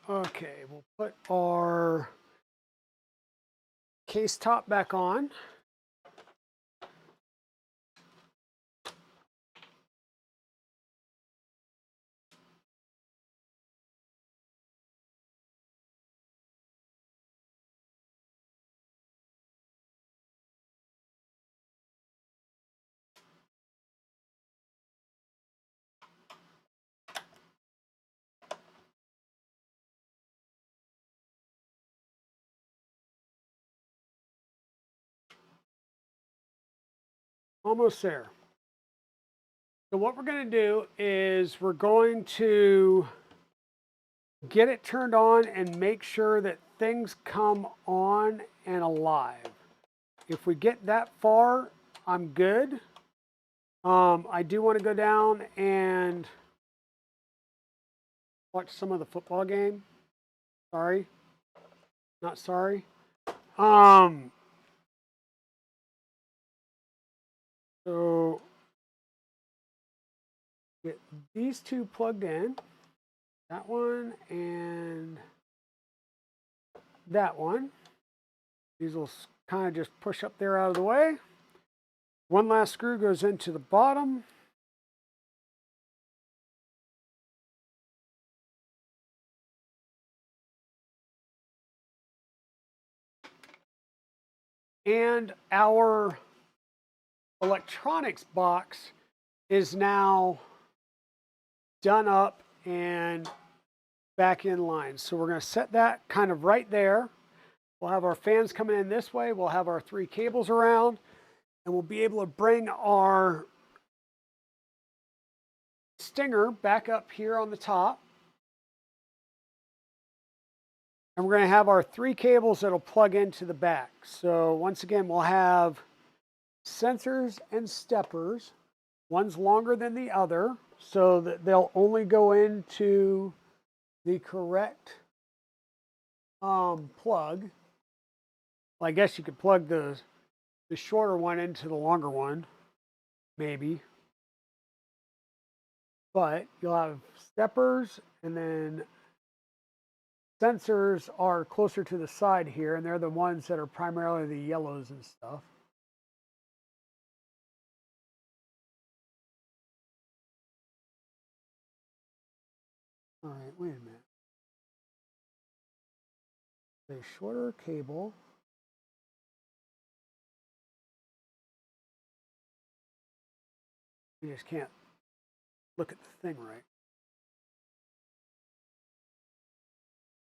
Speaker 2: Okay, we'll put our case top back on. Almost there. So what we're going to do is we're going to get it turned on and make sure that things come on and alive. If we get that far, I'm good. I do want to go down and watch some of the football game. Sorry, not sorry. So get these two plugged in, that one and that one. These will kind of just push up there out of the way. One last screw goes into the bottom. And our electronics box is now done up and back in line. So we're going to set that kind of right there. We'll have our fans coming in this way. We'll have our 3 cables around, and we'll be able to bring our stinger back up here on the top. And we're going to have our 3 cables that'll plug into the back. So once again, we'll have sensors and steppers. One's longer than the other, so that they'll only go into the correct plug. Well, I guess you could plug the shorter one into the longer one, maybe. But you'll have steppers, and then sensors are closer to the side here, and they're the ones that are primarily the yellows and stuff. All right, wait a minute. A shorter cable. You just can't look at the thing right.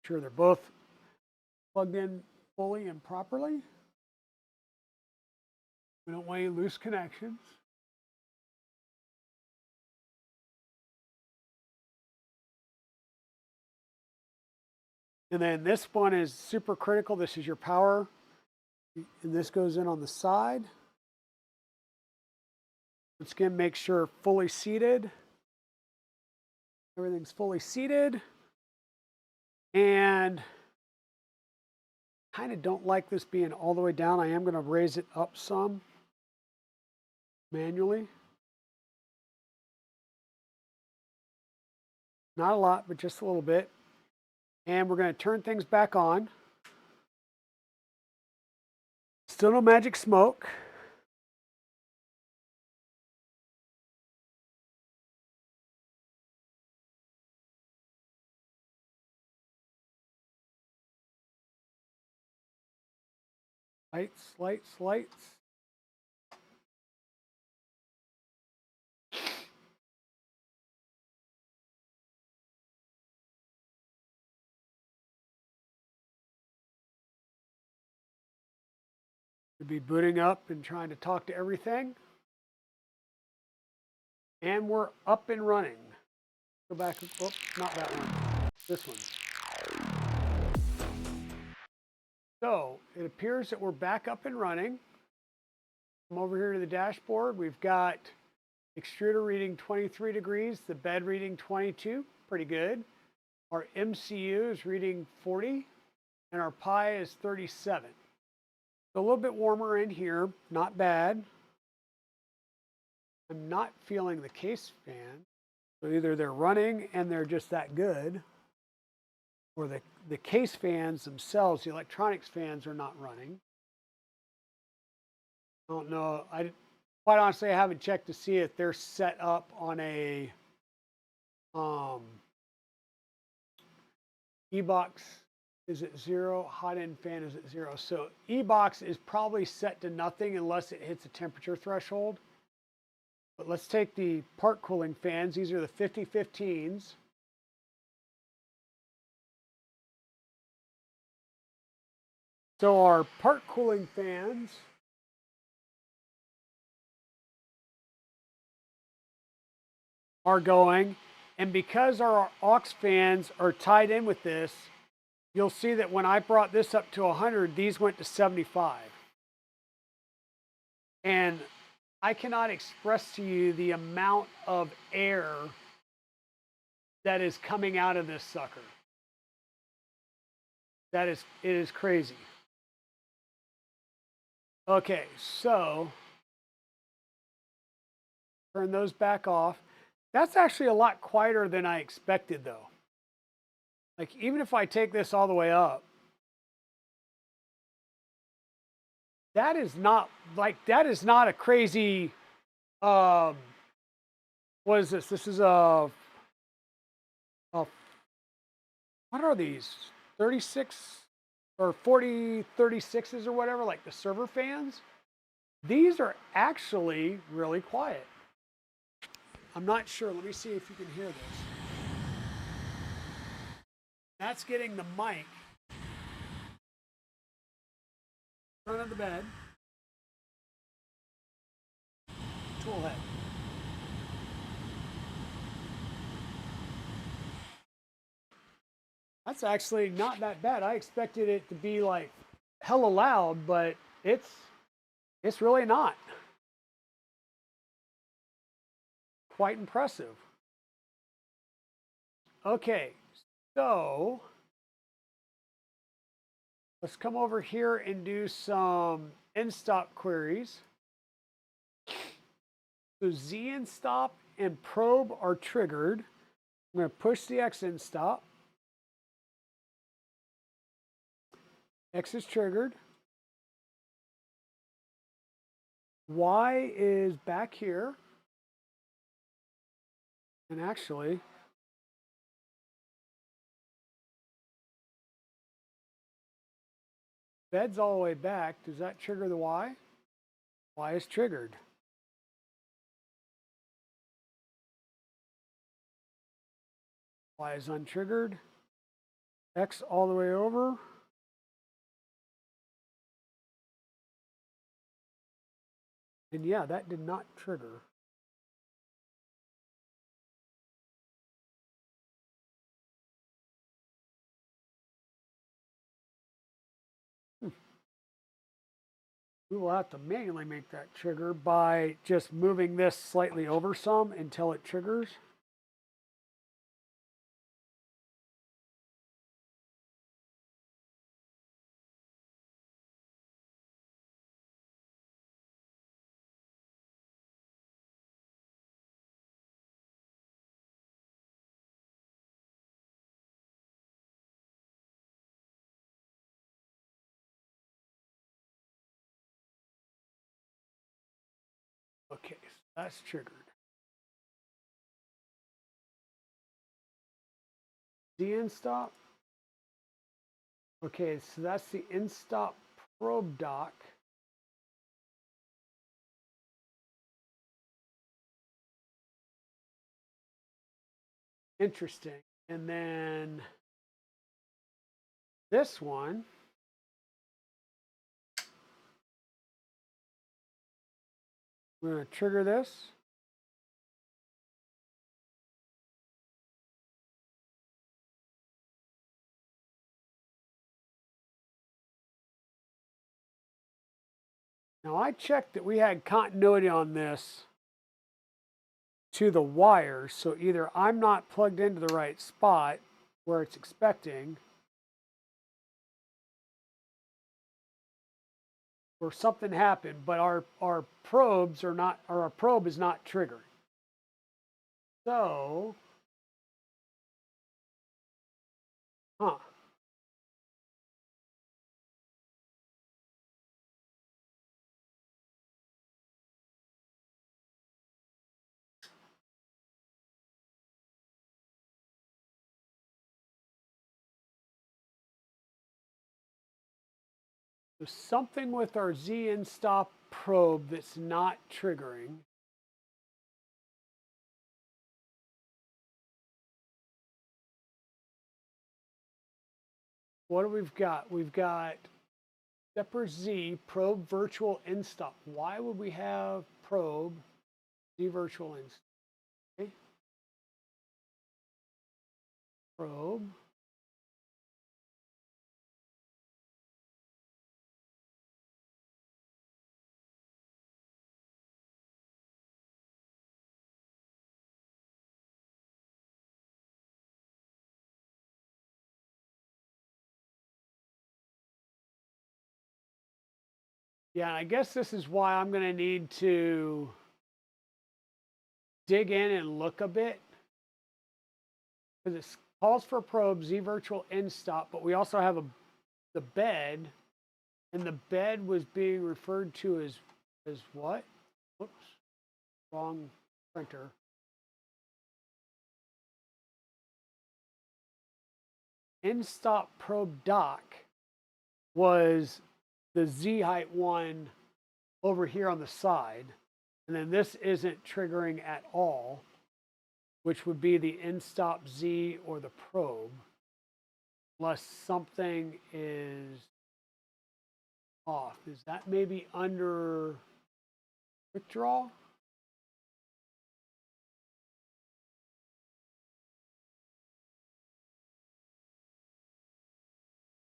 Speaker 2: Sure, they're both plugged in fully and properly. We don't want any loose connections. And then this one is super critical. This is your power. And this goes in on the side. Once again, make sure fully seated. Everything's fully seated. And kind of don't like this being all the way down. I am going to raise it up some manually. Not a lot, but just a little bit. And we're going to turn things back on. Still no magic smoke. Lights, lights, lights. To be booting up and trying to talk to everything. And we're up and running. Go back, oh, not that one, this one. So it appears that we're back up and running. Come over here to the dashboard. We've got extruder reading 23 degrees, the bed reading 22, pretty good. Our MCU is reading 40, and our pi is 37. So a little bit warmer in here, not bad. I'm not feeling the case fan. So either they're running and they're just that good, or the case fans themselves, the electronics fans are not running. I don't know. Quite honestly, I haven't checked to see if they're set up on a um, E-box is at 0, hot end fan is at 0. So E-box is probably set to nothing unless it hits a temperature threshold. But let's take the part cooling fans. These are the 5015s. So our part cooling fans are going, and because our aux fans are tied in with this, you'll see that when I brought this up to 100, these went to 75. And I cannot express to you the amount of air that is coming out of this sucker. It is crazy. Okay, so turn those back off. That's actually a lot quieter than I expected though. Like even if I take this all the way up, that is not a crazy what is this? This is a what are these? 36 or 40 36s or whatever, like the server fans. These are actually really quiet. I'm not sure. Let me see if you can hear this. That's getting the mic in front of the bed. Tool head. That's actually not that bad. I expected it to be like hella loud, but it's really not. Quite impressive. Okay, so let's come over here and do some endstop queries. So Z endstop and probe are triggered. I'm going to push the X endstop. X is triggered. Y is back here. And actually, bed's all the way back. Does that trigger the Y? Y is triggered. Y is untriggered. X all the way over. And yeah, that did not trigger. We will have to manually make that trigger by just moving this slightly over some until it triggers. Okay, so that's triggered. The end stop. Okay, so that's the end stop probe dock. Interesting. And then this one, I'm going to trigger this. Now I checked that we had continuity on this to the wires, so either I'm not plugged into the right spot where it's expecting, or something happened, but our probes are not, or our probe is not triggered. So, So something with our Z endstop probe that's not triggering. What do we've got? We've got stepper Z probe virtual endstop. Why would we have probe Z virtual endstop? Okay. Probe. Yeah, I guess this is why I'm going to need to dig in and look a bit, because it calls for probe Z virtual endstop, but we also have the bed, and the bed was being referred to as what? Whoops, wrong printer. Endstop probe dock was the Z height one over here on the side, and then this isn't triggering at all, which would be the endstop Z or the probe, unless something is off. Is that maybe under quick draw?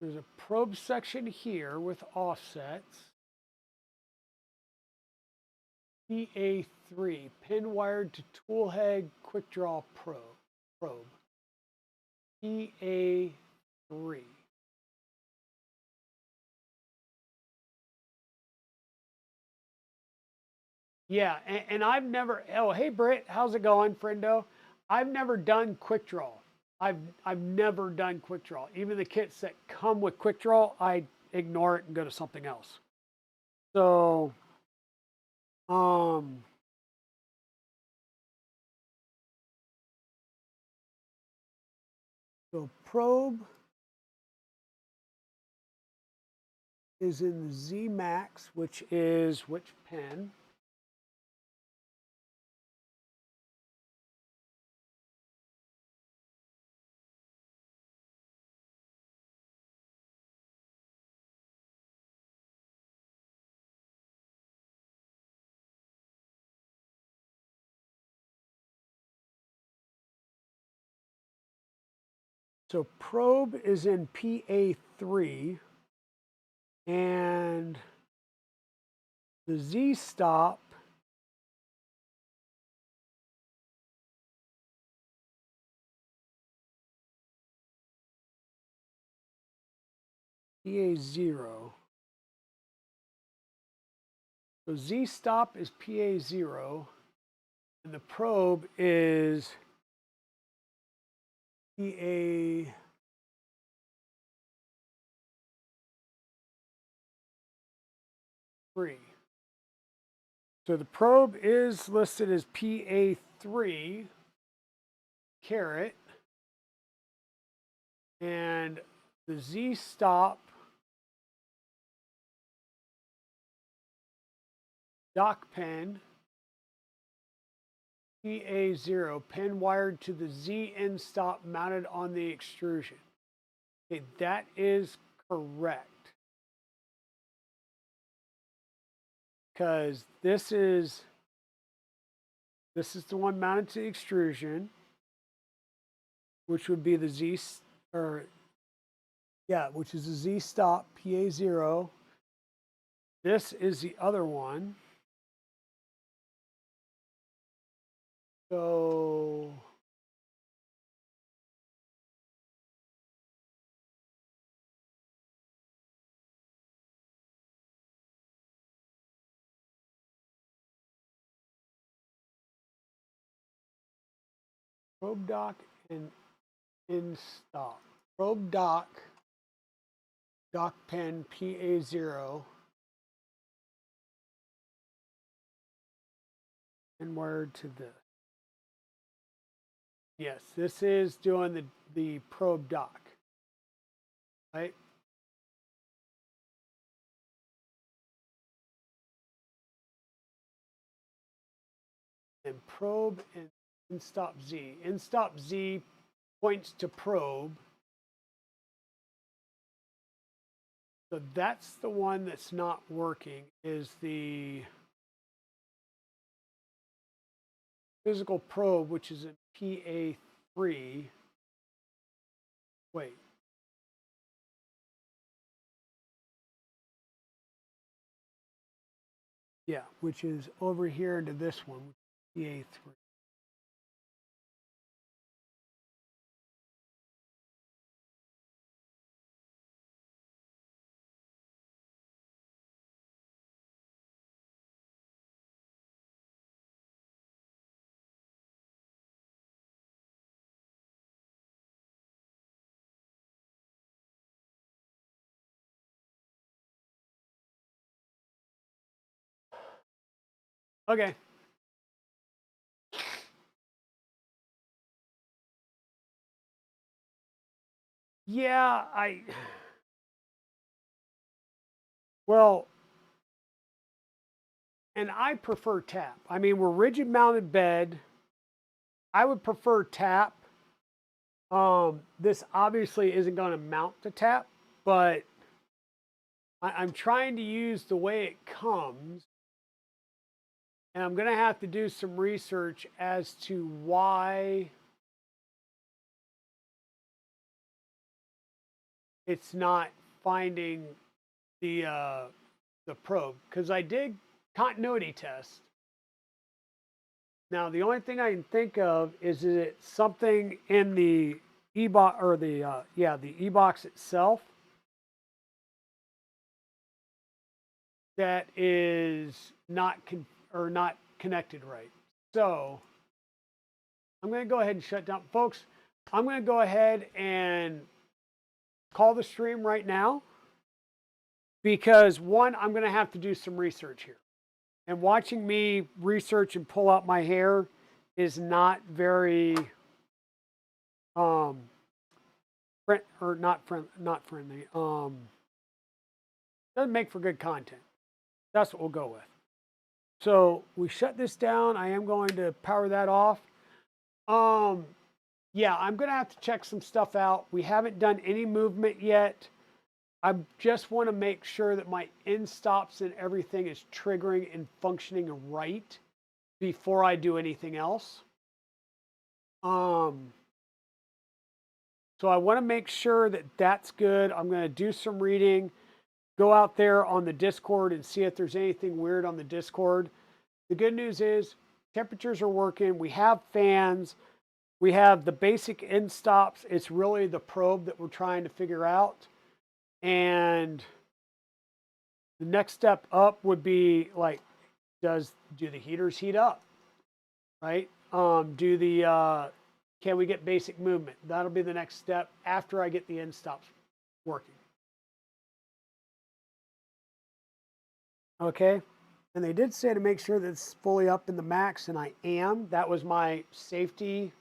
Speaker 2: There's a probe section here with offsets. PA3, pin wired to tool head quick draw probe. PA3. Yeah, and I've never. Oh, hey Britt, how's it going, friendo? I've never done quick draw. I've never done quick draw. Even the kits that come with quick draw, I ignore it and go to something else. So, um, so probe is in the Z max, which is which pin? So probe is in PA3, and the Z stop PA0. So Z stop is PA0, and the probe is PA3. So the probe is listed as PA3 caret, and the Z stop dock pin PA0, pin wired to the Z end stop mounted on the extrusion. Okay, that is correct. Because this is the one mounted to the extrusion, which would be the Z, or yeah, which is the Z stop PA0. This is the other one. So probe dock and in stop. Probe dock pin PA0 and wired to this. Yes, this is doing the probe dock, right? and probe and endstop Z. Endstop Z points to probe. So that's the one that's not working, is the physical probe, which is in PA3. Wait. Yeah, which is over here into this one, PA3. Okay. Yeah, well, and I prefer tap. I mean, we're rigid mounted bed. I would prefer tap. This obviously isn't going to mount to tap, but I'm trying to use the way it comes. And I'm going to have to do some research as to why it's not finding the probe, because I did continuity test. Now the only thing I can think of is that it's something in the e-box, or the e-box itself, that is not connected right. So I'm going to go ahead and shut down, folks. I'm going to go ahead and call the stream right now, because one, I'm going to have to do some research here. And watching me research and pull out my hair is not very not friendly. Doesn't make for good content. That's what we'll go with. So we shut this down. I am going to power that off. Yeah, I'm gonna have to check some stuff out. We haven't done any movement yet. I just want to make sure that my end stops and everything is triggering and functioning right before I do anything else. So I want to make sure that that's good. I'm going to do some reading, go out there on the Discord and see if there's anything weird on the Discord. The good news is temperatures are working. We have fans. We have the basic end stops. It's really the probe that we're trying to figure out. And the next step up would be like, do the heaters heat up? Right? Can we get basic movement? That'll be the next step after I get the end stops working. Okay. And they did say to make sure that it's fully up in the max, and I am. That was my safety,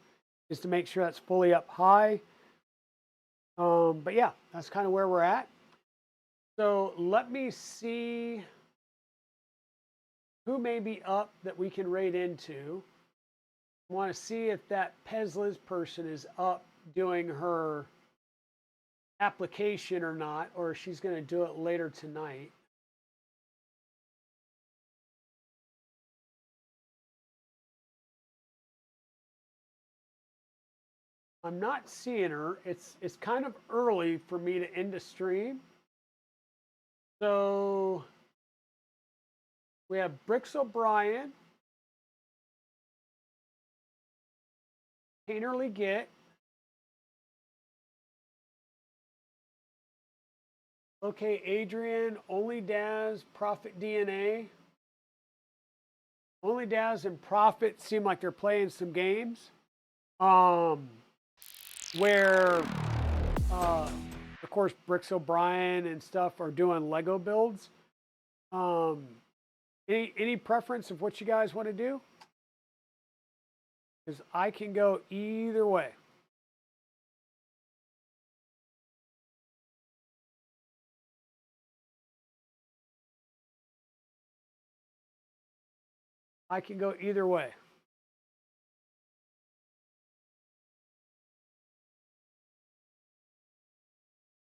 Speaker 2: is to make sure that's fully up high. But yeah, that's kind of where we're at. So let me see who may be up that we can raid into. I want to see if that Pezliz person is up doing her application or not, or she's going to do it later tonight. I'm not seeing her. It's kind of early for me to end a stream. So we have Bricks O'Brien, Painterly Git, okay, Adrian, Only Daz, Prophet DNA. Only Daz and Prophet seem like they're playing some games. Where of course Bricks O'Brien and stuff are doing Lego builds. Any preference of what you guys want to do? Because I can go either way. I can go either way.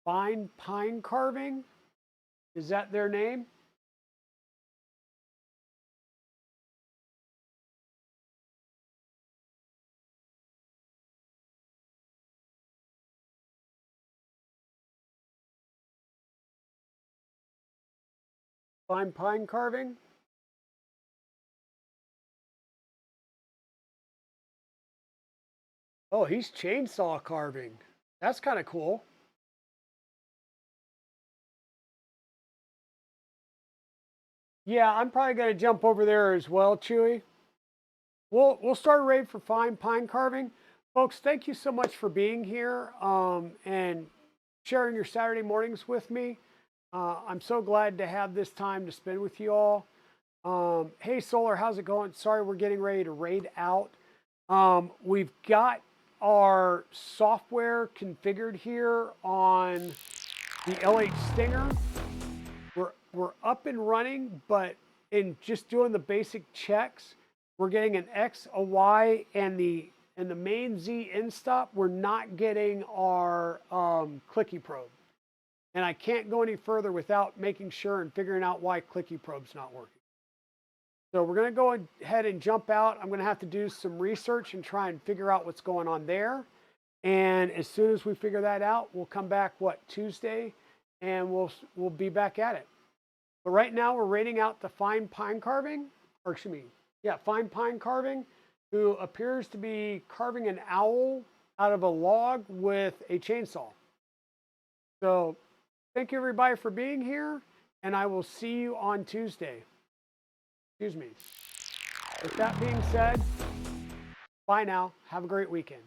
Speaker 2: Fine Pine Carving. Is that their name? Fine Pine Carving. Oh, he's chainsaw carving. That's kind of cool. Yeah, I'm probably going to jump over there as well, Chewy. We'll start a raid for Fine Pine Carving. Folks, thank you so much for being here and sharing your Saturday mornings with me. I'm so glad to have this time to spend with you all. Hey, Solar, how's it going? Sorry, we're getting ready to raid out. We've got our software configured here on the LH Stinger. We're up and running, but in just doing the basic checks, we're getting an X, a Y, and the main Z end stop. We're not getting our clicky probe. And I can't go any further without making sure and figuring out why clicky probe's not working. So we're going to go ahead and jump out. I'm going to have to do some research and try and figure out what's going on there. And as soon as we figure that out, we'll come back, Tuesday, and we'll be back at it. But right now we're rating out the Fine Pine Carving, or excuse me, yeah, Fine Pine Carving, who appears to be carving an owl out of a log with a chainsaw. So thank you everybody for being here, and I will see you on Tuesday. Excuse me. With that being said, bye now. Have a great weekend.